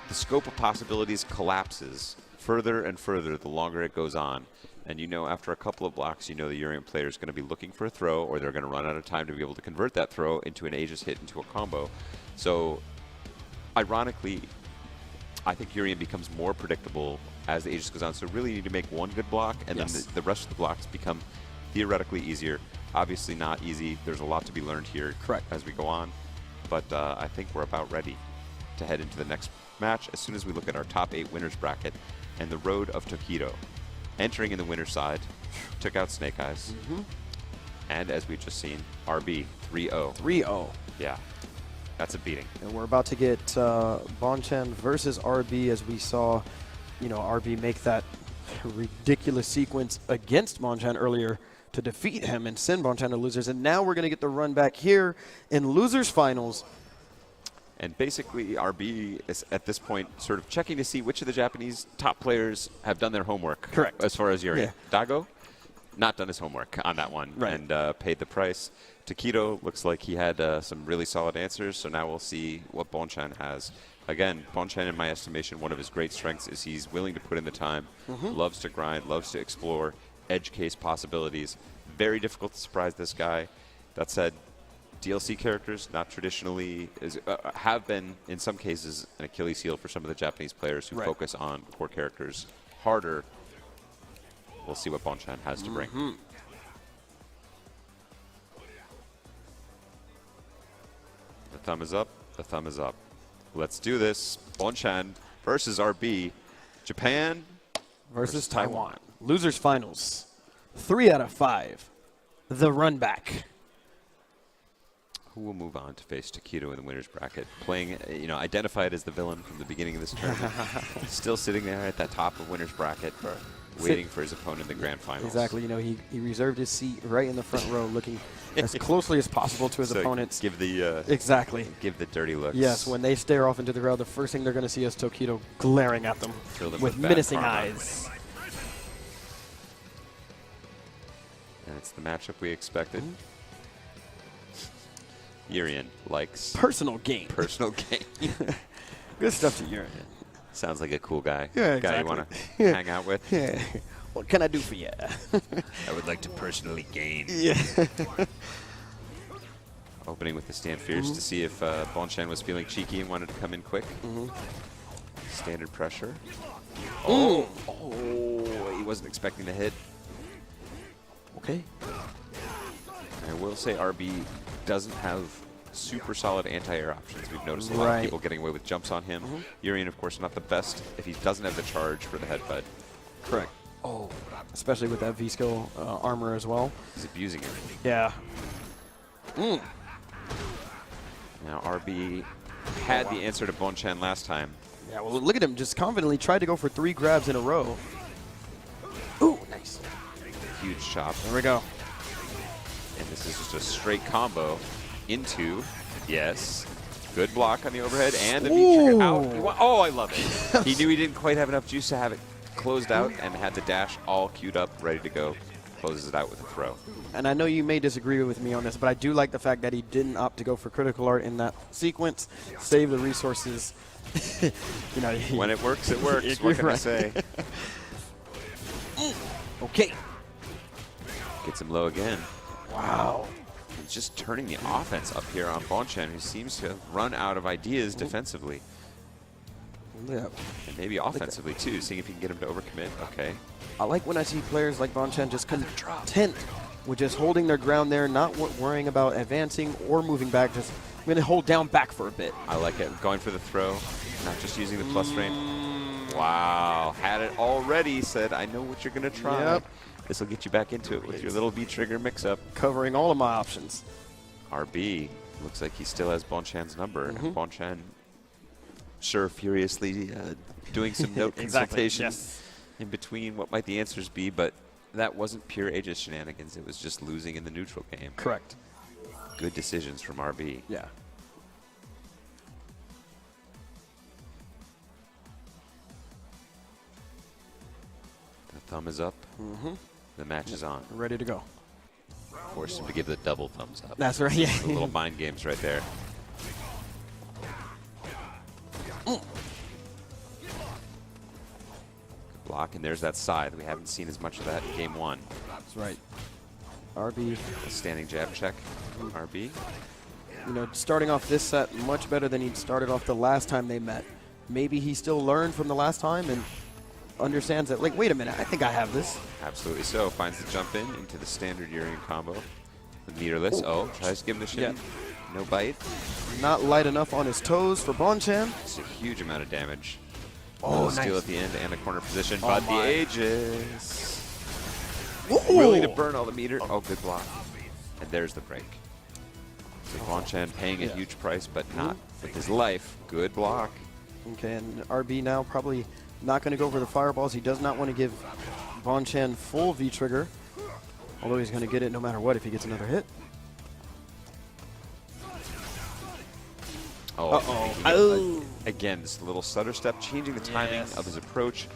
the scope of possibilities collapses further and further the longer it goes on. And you know, after a couple of blocks, you know the Urien player is going to be looking for a throw, or they're going to run out of time to be able to convert that throw into an Aegis hit into a combo. So, ironically, I think Urien becomes more predictable as the Aegis goes on. So really you need to make one good block, and then the rest of the blocks become theoretically easier. Obviously not easy. There's a lot to be learned here as we go on. But I think we're about ready to head into the next match as soon as we look at our top 8 winners bracket and the road of Tokido. Entering in the winner's side, took out Snake Eyes. And as we've just seen, RB 3-0. 3-0. Yeah, that's a beating. And we're about to get Bonchan versus RB, as we saw, you know, RB make that ridiculous sequence against Bonchan earlier to defeat him and send Bonchan to losers. And now we're going to get the run back here in losers finals. And basically, RB is at this point sort of checking to see which of the Japanese top players have done their homework. Correct. As far as Urien. Dago, not done his homework on that one and paid the price. Tokido looks like he had some really solid answers, so now we'll see what Bonchan has. Again, Bonchan, in my estimation, one of his great strengths is he's willing to put in the time, loves to grind, loves to explore, edge case possibilities. Very difficult to surprise this guy. That said, DLC characters not traditionally have been in some cases an Achilles heel for some of the Japanese players who focus on core characters harder. We'll see what Bonchan has to bring. The thumb is up. The thumb is up. Let's do this. Bonchan versus RB. Japan versus Taiwan. Losers finals. 3 out of 5. The run back. Who will move on to face Tokido in the winner's bracket? Playing, you know, identified as the villain from the beginning of this tournament. Still sitting there at that top of winner's bracket, waiting for his opponent in the grand finals. Exactly. You know, he reserved his seat right in the front row, looking as closely as possible to his opponents. Give the give the dirty looks. Yes, when they stare off into the crowd, the first thing they're going to see is Tokido glaring at them with menacing eyes. And it's the matchup we expected. Urien likes personal gain. Personal gain. Good stuff to Urien. Sounds like a cool guy. Yeah, Guy you want to hang out with. Yeah. What can I do for you? I would like to personally gain. Yeah. Opening with the stand fierce to see if Bonchan was feeling cheeky and wanted to come in quick. Standard pressure. Oh, he wasn't expecting the hit. Okay. I will say RB doesn't have super solid anti-air options. We've noticed a lot of people getting away with jumps on him. Urien, of course, not the best if he doesn't have the charge for the headbutt. Correct. Especially with that V-skill armor as well. He's abusing it. Yeah. Now RB had the answer to Bonchan last time. Yeah, well, look at him just confidently tried to go for 3 grabs in a row. Ooh, nice. Huge chop. There we go. And this is just a straight combo into, good block on the overhead and the V-trigger out. Oh, I love it. He knew he didn't quite have enough juice to have it closed out and had the dash all queued up, ready to go. Closes it out with a throw. And I know you may disagree with me on this, but I do like the fact that he didn't opt to go for critical art in that sequence. Save the resources. You know, when it works, it works. What can I say? Okay. Gets him low again. Wow. He's just turning the offense up here on Bonchan, who seems to have run out of ideas defensively. Yeah. And maybe offensively, too, seeing if you can get him to overcommit. Okay. I like when I see players like Bonchan just content with just holding their ground there, not worrying about advancing or moving back. Just going to hold down back for a bit. I like it. Going for the throw, not just using the plus frame. Wow. Had it already. Said, I know what you're going to try. Yep. This will get you back into it with your little V-trigger mix-up. Covering all of my options. RB looks like he still has Bonchan's number. Bonchan, sure, furiously doing some note consultation in between what might the answers be, but that wasn't pure Aegis shenanigans. It was just losing in the neutral game. Correct. Good decisions from RB. Yeah. The thumb is up. The match is on. Ready to go. Forced him to give the double thumbs up. That's right. Yeah. The little mind games right there. block, and there's that side. We haven't seen as much of that in game 1. That's right. RB. A standing jab check from RB. You know, starting off this set much better than he'd started off the last time they met. Maybe he still learned from the last time and understands that, like, wait a minute, I think I have this. Absolutely so. Finds the jump in into the standard Urian combo. The meterless. Oh, tries to give him the shimmy. Yeah. No bite. Not light enough on his toes for Bonchan. It's a huge amount of damage. Oh, steal nice. at the end and a corner position, Oh but my. the Aegis. Ooh. Willing to burn all the meter. Oh, good block. And there's the break. So Bonchan paying a huge price, but not with his life. Good block. Okay, and RB now probably not going to go for the fireballs. He does not want to give Bonchan full V-trigger, although he's going to get it no matter what if he gets another hit. Oh, again, this little stutter step, changing the timing of his approach.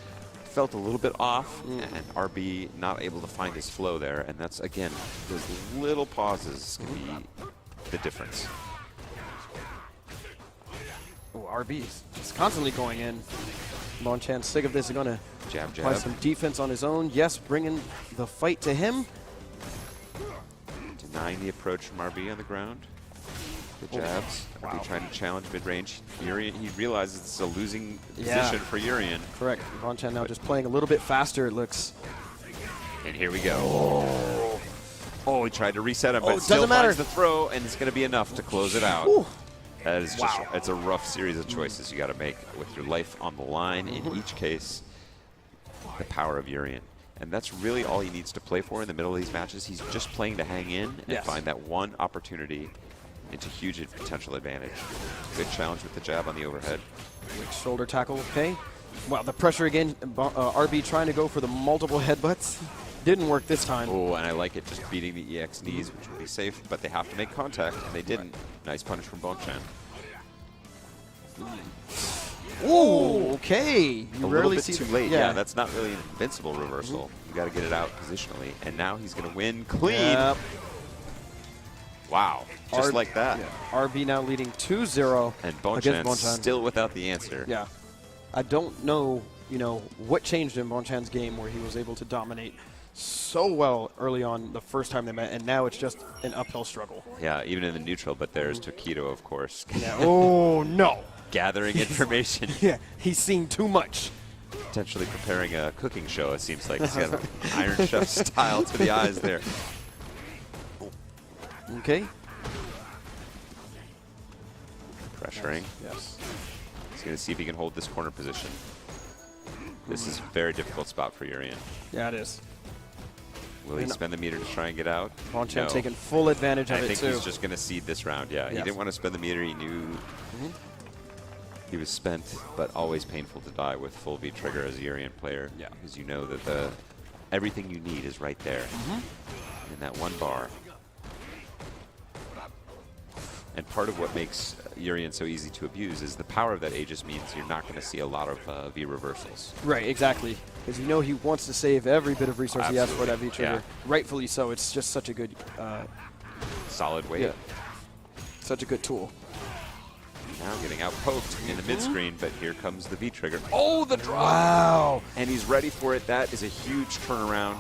Felt a little bit off, and RB not able to find his flow there. And that's, again, those little pauses can be the difference. Oh, RB is just constantly going in. Bonchan, sick of this, is going to Jab, apply jab. some defense on his own. Yes, bringing the fight to him. Denying the approach from RB on the ground. The jabs. RB trying to challenge mid-range. Urian, he realizes it's a losing position for Urian. Correct. Bonchan now just playing a little bit faster, it looks. And here we go. Oh, he tried to reset him, but still doesn't matter. finds the throw, and it's going to be enough to close it out. Ooh. That is just, it's a rough series of choices you got to make with your life on the line. In each case, the power of Urian. And that's really all he needs to play for in the middle of these matches. He's just playing to hang in and find that one opportunity into huge potential advantage. Good challenge with the jab on the overhead. Quick shoulder tackle, okay. Wow, the pressure again. RB trying to go for the multiple headbutts. Didn't work this time. Oh, and I like it, just beating the EX knees, which would be safe, but they have to make contact, and they didn't. Nice punish from Bonchan. Oh, okay. You A rarely little bit see too the- late. Yeah, that's not really an invincible reversal. You got to get it out positionally, and now he's going to win clean. Yep. Wow, just like that. RB now leading 2-0 And against Bonchan Bonchan. still without the answer. Yeah. I don't know, you know, what changed in Bonchan's game where he was able to dominate so well early on the first time they met, and now it's just an uphill struggle. Yeah, even in the neutral, but there's Tokido, of course. Yeah. Oh, no. Gathering information. Yeah, he's seen too much. Potentially preparing a cooking show, it seems like. He's got an Iron Chef style to the eyes there. Okay. Pressuring. Yes. He's going to see if he can hold this corner position. This is a very difficult spot for Urian. Yeah, it is. Will he spend the meter to try and get out? Bonchan No. taking full advantage of I it, think too. he's just going to cede this round, yeah. He Yes. didn't want to spend the meter. He knew he was spent, but always painful to die with full V-trigger as a Urian player. Yeah. Because you know that everything you need is right there in that one bar. And part of what makes Urian so easy to abuse is the power of that Aegis means you're not going to see a lot of V reversals. Right, exactly. Because you know he wants to save every bit of resource he has for that V-trigger. Yeah. Rightfully so. It's just such a good... Solid weight. Yeah. Such a good tool. Now getting out poked in the mid screen, but here comes the V-trigger. Oh, the drop! Wow. And he's ready for it. That is a huge turnaround.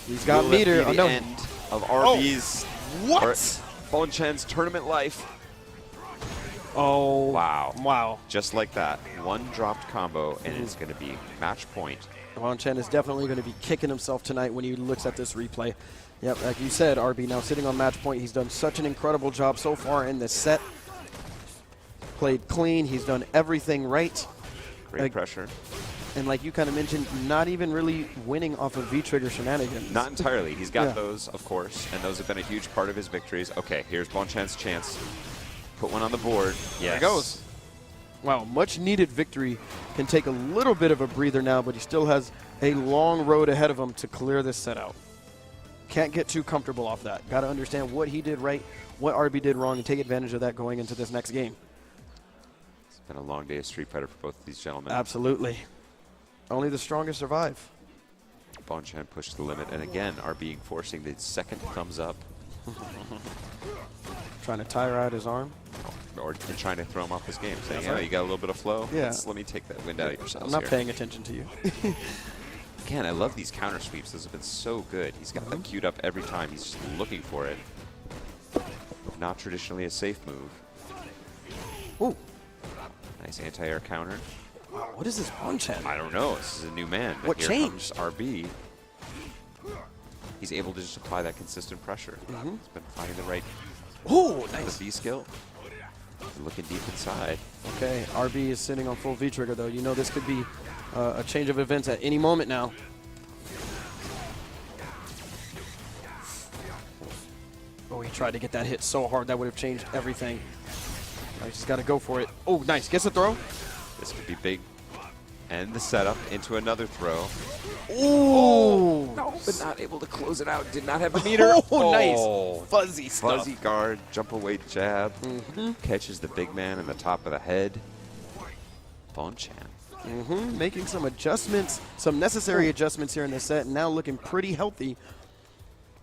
He's got Will that meter. be Oh, the no. end of RB's What? or Bonchan's tournament life. Oh. Wow. Wow. Just like that. One dropped combo, and it's going to be match point. Bonchan is definitely going to be kicking himself tonight when he looks at this replay. Yep, like you said, RB now sitting on match point. He's done such an incredible job so far in this set. Played clean. He's done everything right. Great pressure. And like you kind of mentioned, not even really winning off of V-trigger shenanigans. Not entirely. He's got those, of course, and those have been a huge part of his victories. Okay, here's Bonchan's chance. Put one on the board. Yes. There it goes. Wow, much needed victory. Can take a little bit of a breather now, but he still has a long road ahead of him to clear this set out. Can't get too comfortable off that. Got to understand what he did right, what RB did wrong, and take advantage of that going into this next game. It's been a long day of Street Fighter for both of these gentlemen. Absolutely. Only the strongest survive. Bonchan pushed the limit, and again, RB forcing the second thumbs up. Trying to tire out his arm. Or trying to throw him off his game, saying, That's yeah, right. you got a little bit of flow. Yeah. Let me take that wind out of yourselves I'm not here. paying attention to you. Again, I love these counter sweeps. Those have been so good. He's got that queued up every time. He's just looking for it. Not traditionally a safe move. Ooh. Nice anti-air counter. Wow, what is this Bonchan? I don't know. This is a new man. But What here changed? comes RB. He's able to just apply that consistent pressure. He's been finding the right Nice. the V skill. Looking deep inside. Okay, RB is sitting on full V trigger though. You know this could be a change of events at any moment now. Oh, he tried to get that hit so hard that would have changed everything. Now he's just got to go for it. Oh, nice. Gets a throw. This could be big. And the setup into another throw. Ooh. No, but not able to close it out. Did not have the meter. Nice. Fuzzy stuff. Fuzzy guard, jump away jab. Catches the big man in the top of the head. Bonchan. Making some adjustments, some necessary adjustments here in this set, and now looking pretty healthy.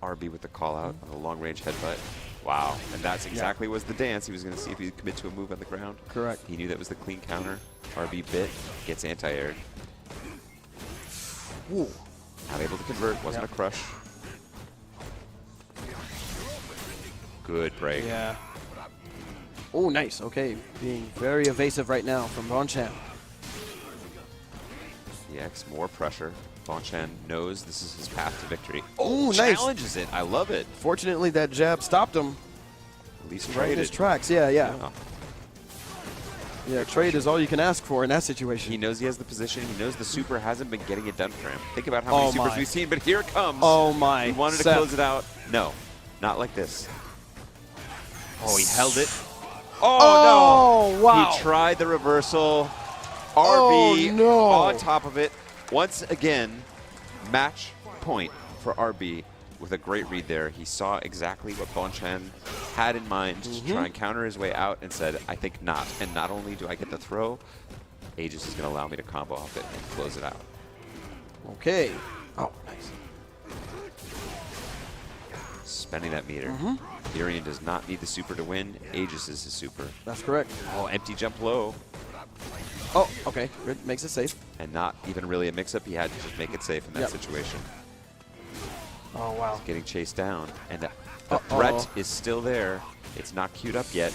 RB with the call out on the long range headbutt. Wow. And that's exactly was the dance. He was going to see if he'd commit to a move on the ground. Correct. He knew that was the clean counter. RB bit, gets anti-aired. Not able to convert, wasn't a crush. Good break. Yeah. Oh, nice. Okay, being very evasive right now from Bonchan. EX, more pressure. Bonchan knows this is his path to victory. Oh, nice. Challenges it. I love it. Fortunately, that jab stopped him At least right in traded. his tracks. Yeah. Oh. Yeah, trade is all you can ask for in that situation. He knows he has the position. He knows the super hasn't been getting it done for him. Think about how many supers my. we've seen, but here it comes. Oh, my. He wanted to Seth. close it out. No, not like this. Oh, he held it. Oh, no. wow. He tried the reversal. RB Oh, no. on top of it. Once again, match point for RB with a great read there. He saw exactly what Bonchan had in mind to try and counter his way out and said, I think not. And not only do I get the throw, Aegis is going to allow me to combo off it and close it out. Okay. Oh, nice. Spending that meter. Irian does not need the super to win. Aegis is his super. That's correct. Oh, empty jump low. Oh, okay. Good. Makes it safe. And not even really a mix-up. He had to just make it safe in that situation. Oh, wow. Getting chased down. And the threat is still there. It's not queued up yet,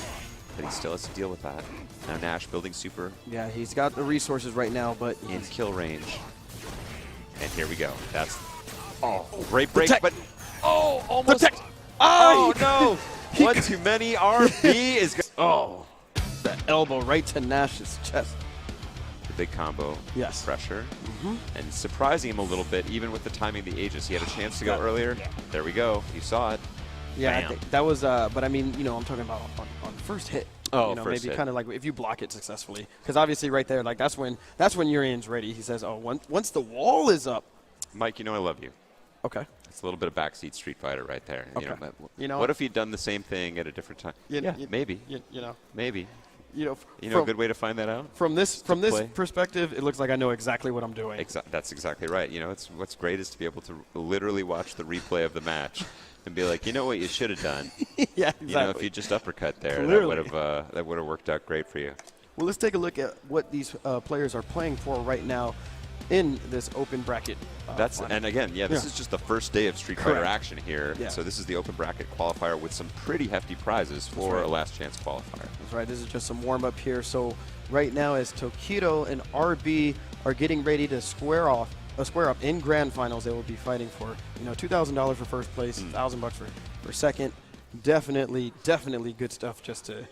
but he still has to deal with that. Now Nash building super Yeah, he's got the resources right now, but in kill range. And here we go. That's great break, Protect. but almost. Protect. Oh, no. One too many. RB is the elbow right to Nash's chest. the big combo. Yes. Pressure. And surprising him a little bit, even with the timing of the Aegis. He had a chance to go earlier. There we go. You saw it. Yeah, I Bam. think that was, but I mean, you know, I'm talking about on first hit. Oh, you know, first maybe hit. kind of like if you block it successfully, because obviously right there, like that's when Urian's ready. He says, "Oh, once the wall is up." Mike, you know I love you. Okay. It's a little bit of backseat Street Fighter right there. Okay. You know what if he'd done the same thing at a different time? Maybe. You know. Maybe. You know. You know a good way to find that out? From this play. perspective, it looks like I know exactly what I'm doing. That's exactly right. You know, what's great is to be able to literally watch the replay of the match and be like, you know what you should have done. Yeah, exactly. You know, if you just uppercut there, Clearly. that would have worked out great for you. Well, let's take a look at what these players are playing for right now in this open bracket. And again, this is just the first day of Street Fighter action here. Yeah. So this is the open bracket qualifier with some pretty hefty prizes for a last chance qualifier. That's right. This is just some warm up here. So right now, as Tokido and RB are getting ready to square up in grand finals, they will be fighting for $2,000 for first place, $1,000 for second. Definitely good stuff. Just to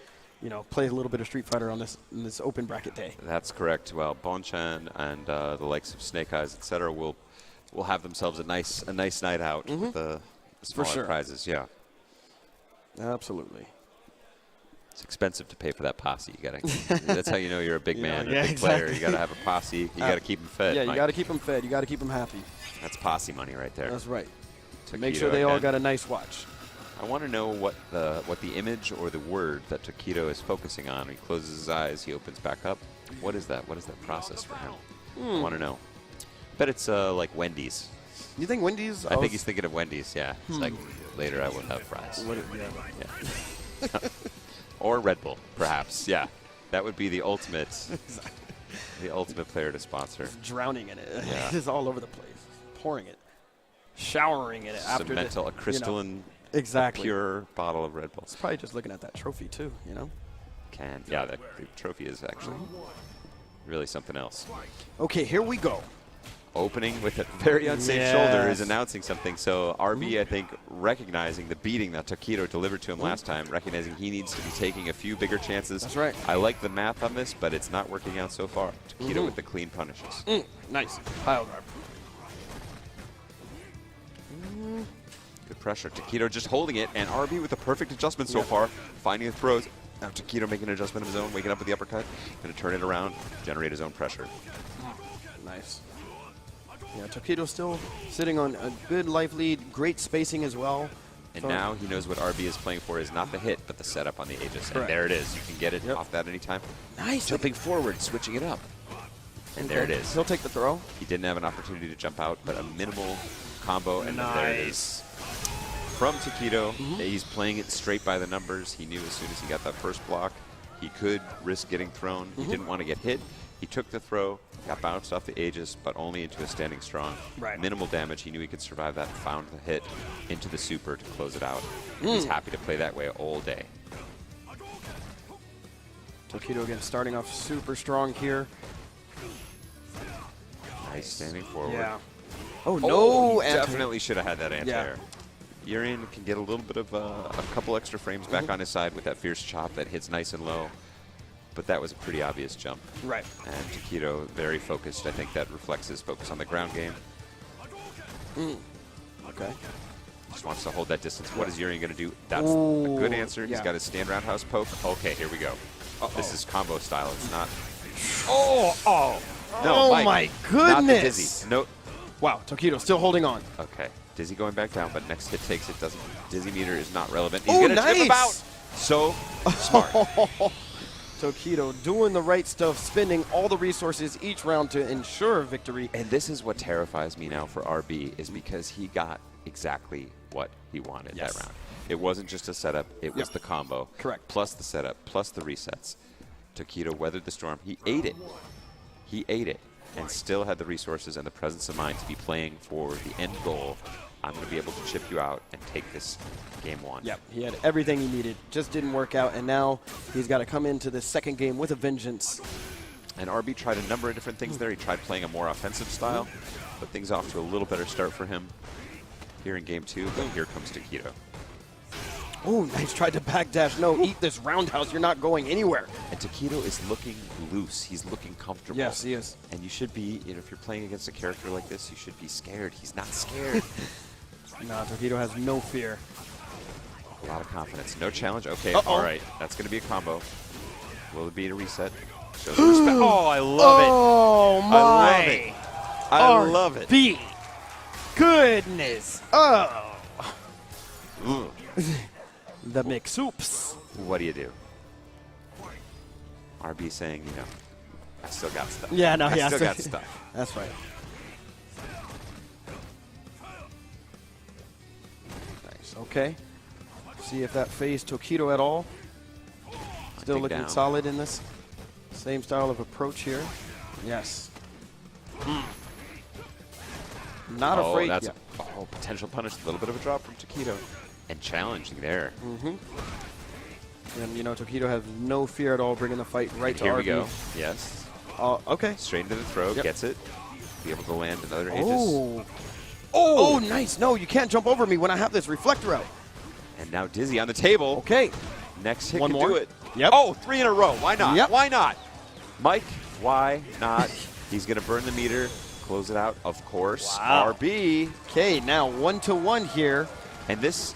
play a little bit of Street Fighter on this open bracket day. That's correct. Well, Bonchan and the likes of Snake Eyes, etc., will have themselves a nice night out with the smaller prizes. Yeah, absolutely. It's expensive to pay for that posse. You gotta. That's how you know you're a big man, a big exactly. player. You gotta have a posse. You gotta keep them fed. Yeah, Mike. you gotta keep them fed. You gotta keep them happy. That's posse money right there. That's right. Tokido Make sure they all again. got a nice watch. I want to know what the image or the word that Tokido is focusing on. He closes his eyes, he opens back up. What is that? What is that process for him? I want to know. Bet it's like Wendy's. You think Wendy's? I think he's thinking of Wendy's, yeah. It's like, later I will have fries. Yeah. Or Red Bull, perhaps, yeah. That would be the ultimate, the ultimate player to sponsor. Drowning in it. Yeah. It's all over the place. pouring it, showering in it after Cemental, a crystalline, exactly pure bottle of Red Bull. It's probably just looking at that trophy too, you know. Yeah, the trophy is actually really something else. Okay, here we go. Opening with a very unsafe shoulder is announcing something. So RB, I think, recognizing the beating that Taquito delivered to him last time, recognizing he needs to be taking a few bigger chances. That's right. I like the math on this, but it's not working out so far. Taquito with the clean punishes. Nice. Pile driver. Good pressure. Taquito just holding it, and RB with the perfect adjustment so far, finding the throws. Now Taquito making an adjustment of his own, waking up with the uppercut, going to turn it around, generate his own pressure. Nice. Yeah, Taquito still sitting on a good life lead, great spacing as well. And now he knows what RB is playing for is not the hit, but the setup on the Aegis. And there it is. You can get it off that anytime. Nice. Jumping forward, switching it up. And there it is. He'll take the throw. He didn't have an opportunity to jump out, but a minimal combo, and then there it is. From Taquito, he's playing it straight by the numbers. He knew as soon as he got that first block, he could risk getting thrown. He didn't want to get hit. He took the throw, got bounced off the Aegis, but only into a standing strong. Minimal damage. He knew he could survive that and found the hit into the super to close it out. He's happy to play that way all day. Taquito again starting off super strong here. Nice standing forward. Yeah. Oh, no. He definitely should have had that anti-air. Urian can get a little bit of a couple extra frames back on his side with that fierce chop that hits nice and low. But that was a pretty obvious jump. Right. And Taquito very focused. I think that reflects his focus on the ground game. Okay. Just wants to hold that distance. What is Urian going to do? That's a good answer. He's got his stand roundhouse poke. Okay, here we go. This is combo style. It's not. No, Mike, my goodness. Not the Dizzy. No. Wow, Taquito still holding on. Okay. Dizzy going back down, but next hit takes it. Doesn't. Dizzy meter is not relevant. He's going to trip him out. So smart. Taquito doing the right stuff, spending all the resources each round to ensure victory. And this is what terrifies me now for RB, is because he got exactly what he wanted that round. It wasn't just a setup, it was the combo. Correct. Plus the setup, plus the resets. Taquito weathered the storm. He ate it. He ate it and still had the resources and the presence of mind to be playing for the end goal. I'm going to be able to chip you out and take this game one. Yep, he had everything he needed. Just didn't work out, and now he's got to come into the second game with a vengeance. And RB tried a number of different things there. He tried playing a more offensive style, but things off to a little better start for him here in game two, but here comes Taquito. Oh, nice. Tried to backdash. No, eat this roundhouse. You're not going anywhere. And Taquito is looking loose. He's looking comfortable. Yes, he is. And you should be, you know, if you're playing against a character like this, you should be scared. He's not scared. Nah, Taquito has no fear. A lot of confidence. No challenge. Okay, all right. That's going to be a combo. Will it be a reset? Show the respect. Oh, I love it. Oh, my. I love it. I love it. RB. Goodness. Oh. The mix-oops. What do you do? RB saying, you know, I still got stuff. Yeah, no, I still got stuff. That's right. Nice. Okay. See if that phased Taquito at all. Still looking down. solid in this same style of approach here. Yes. Not afraid. That's potential punish. A little bit of a drop from Taquito. And challenging there. And, you know, Taquito has no fear at all, bringing the fight right to Here RB. we go. Yes. Okay. Straight into the throw. Gets it. Be able to land another Aegis. Oh, nice. No, you can't jump over me when I have this reflector out. And now Dizzy on the table. Okay. Next hit One can more. do it. Yep. Oh, 3 in a row. Why not? Yep. Why not? Mike, why not? He's going to burn the meter. Close it out, of course. Wow. RB. Okay, now 1-1 here. And this,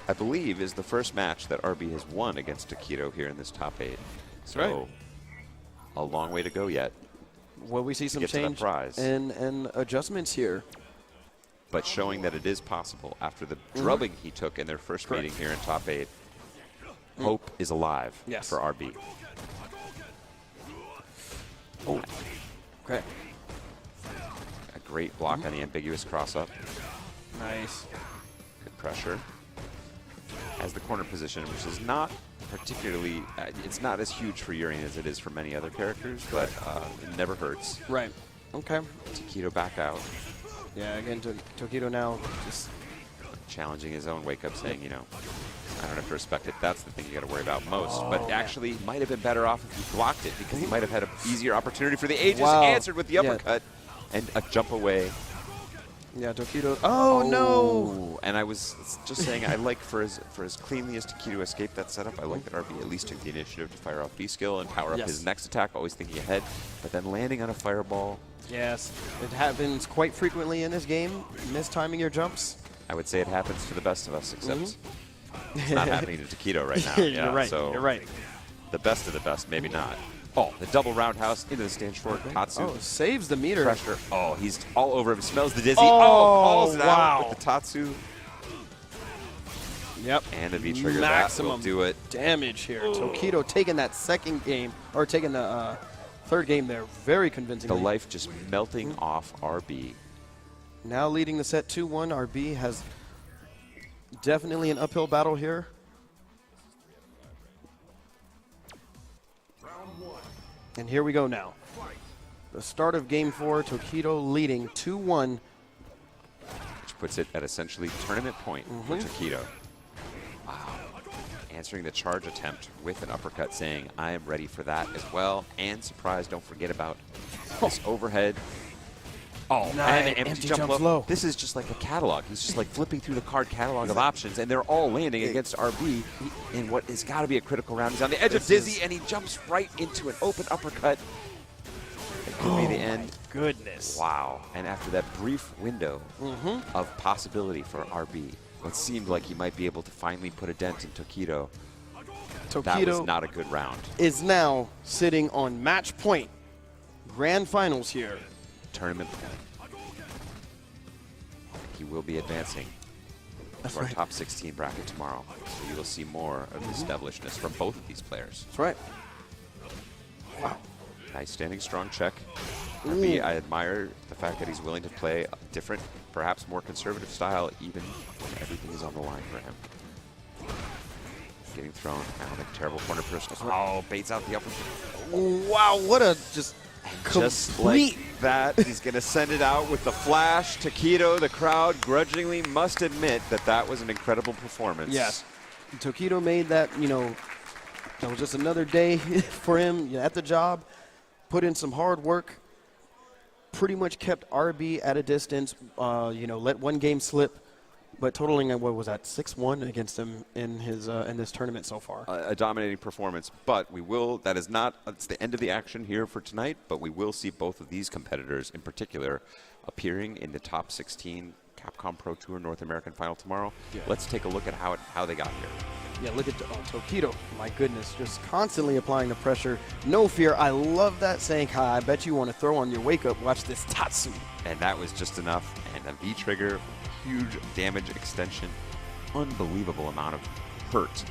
I believe, is the first match that RB has won against Taquito here in this top 8. So a long way to go yet. Will we see some get to that change prize. and adjustments here? But showing that it is possible after the drubbing he took in their first meeting here in top 8. Hope is alive for RB. Oh, okay. A great block on the ambiguous cross-up. Nice. Good pressure. Has the corner position, which is not particularly, it's not as huge for Urian as it is for many other characters, but it never hurts. Right. Okay. Taquito back out. Yeah, again, Tokido now just challenging his own wake up, saying, you know, I don't have to respect it. That's the thing you got to worry about most. But actually, might have been better off if he blocked it, because he might have had an easier opportunity for the Aegis. Answered with the uppercut and a jump away. Yeah, Tokido. Oh, no! And I was just saying, I like for as cleanly as Tokido escaped that setup, I like that RB at least took the initiative to fire off B skill and power up his next attack, always thinking ahead, but then landing on a fireball. Yes, it happens quite frequently in this game, mistiming your jumps. I would say it happens to the best of us, except it's not happening to Tokido right now. You're right, so you're right. The best of the best, maybe not. Oh, the double roundhouse into the stand short. Tatsu. Oh, saves the meter. Pressure. Oh, he's all over him. Smells the dizzy. Oh, calls it out with the Tatsu. Yep. And a V-trigger. Maximum that will do it. damage here. Tokido taking that second game, or taking the third game there very convincingly. The life just melting off RB. Now leading the set 2-1. RB has definitely an uphill battle here. And here we go now. The start of game 4, Tokido leading 2-1. Which puts it at essentially tournament point for Tokido. Wow. Answering the charge attempt with an uppercut, saying, I am ready for that as well. And surprise, don't forget about this overhead. Oh, nice. and an empty jump low. This is just like a catalog. He's just like flipping through the card catalog of options, and they're all landing against RB in what has got to be a critical round. He's on the edge of dizzy, and he jumps right into an open uppercut. It could be the end. Goodness. Wow. And after that brief window of possibility for RB, what seemed like he might be able to finally put a dent in Tokido, that was not a good round. Is now sitting on match point. Grand finals here. Tournament point. He will be advancing to our top 16 bracket tomorrow. So you will see more of this devilishness from both of these players. That's right. Wow. Nice standing strong check. RB, I admire the fact that he's willing to play a different, perhaps more conservative style, even when everything is on the line for him. Getting thrown. Now the terrible corner person. Oh, baits out the upper. Wow, what a just like that, he's going to send it out with the flash. Tokido, the crowd grudgingly must admit that that was an incredible performance. Yes. Tokido made that, you know, that was just another day for him at the job. Put in some hard work. Pretty much kept RB at a distance, you know, let one game slip. But totaling, what was that, 6-1 against him in his in this tournament so far. A dominating performance, but we will, that is not, it's the end of the action here for tonight, but we will see both of these competitors in particular appearing in the top 16 Capcom Pro Tour North American Final tomorrow. Yeah. Let's take a look at how they got here. Yeah, look at Tokido. My goodness, just constantly applying the pressure. No fear. I love that saying, I bet you want to throw on your wake-up. Watch this Tatsu. And that was just enough. And a V-trigger, huge damage extension, unbelievable amount of hurt.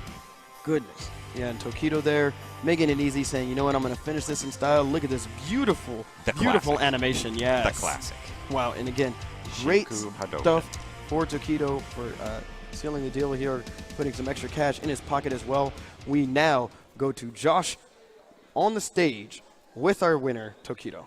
Goodness. Yeah, and Tokido there making it easy, saying, you know what, I'm going to finish this in style. Look at this beautiful, beautiful animation. Yes. The classic. Wow, and again, great stuff for Tokido for sealing the deal here, putting some extra cash in his pocket as well. We now go to Josh on the stage with our winner, Tokido.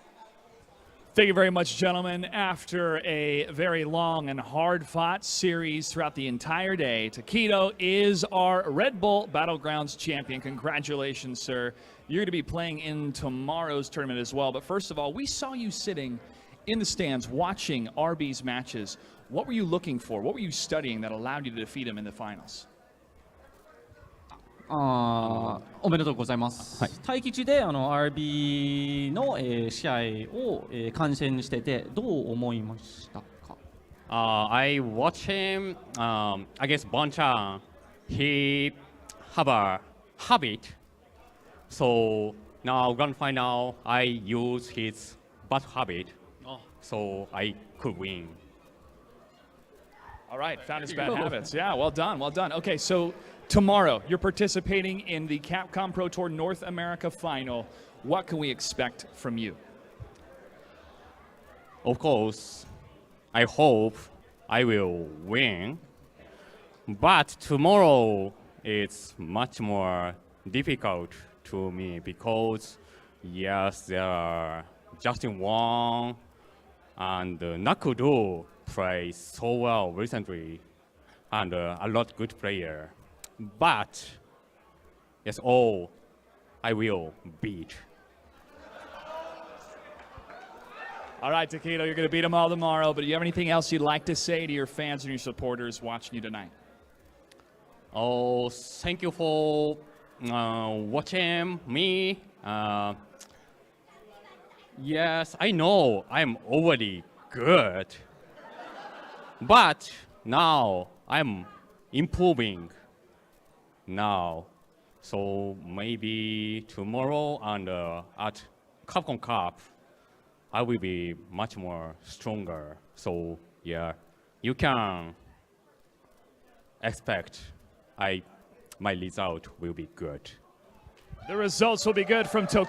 Thank you very much, gentlemen. After a very long and hard-fought series throughout the entire day, Tokido is our Red Bull Battlegrounds champion. Congratulations, sir. You're going to be playing in tomorrow's tournament as well. But first of all, we saw you sitting in the stands watching RB's matches. What were you looking for? What were you studying that allowed you to defeat him in the finals? おめでとうございます。待機中でRB の試合を観戦しててどう思いましたか? I watched him against Bonchan. He have a habit. So now grand final, I use his bad habit. So I could win. All right, found his bad habits. Yeah, well done, well done. Okay, so tomorrow, you're participating in the Capcom Pro Tour North America Final. What can we expect from you? Of course, I hope I will win. But tomorrow, it's much more difficult to me because, yes, there are Justin Wong, And Nakudo plays so well recently, and a lot good player. But it's all I will beat. All right, Takedo, you're going to beat them all tomorrow, but do you have anything else you'd like to say to your fans and your supporters watching you tonight? Oh, thank you for watching me. Yes, I know I'm already good, but now I'm improving now. So maybe tomorrow and at Capcom Cup, I will be much more stronger. So yeah, you can expect my result will be good. The results will be good from Tokyo.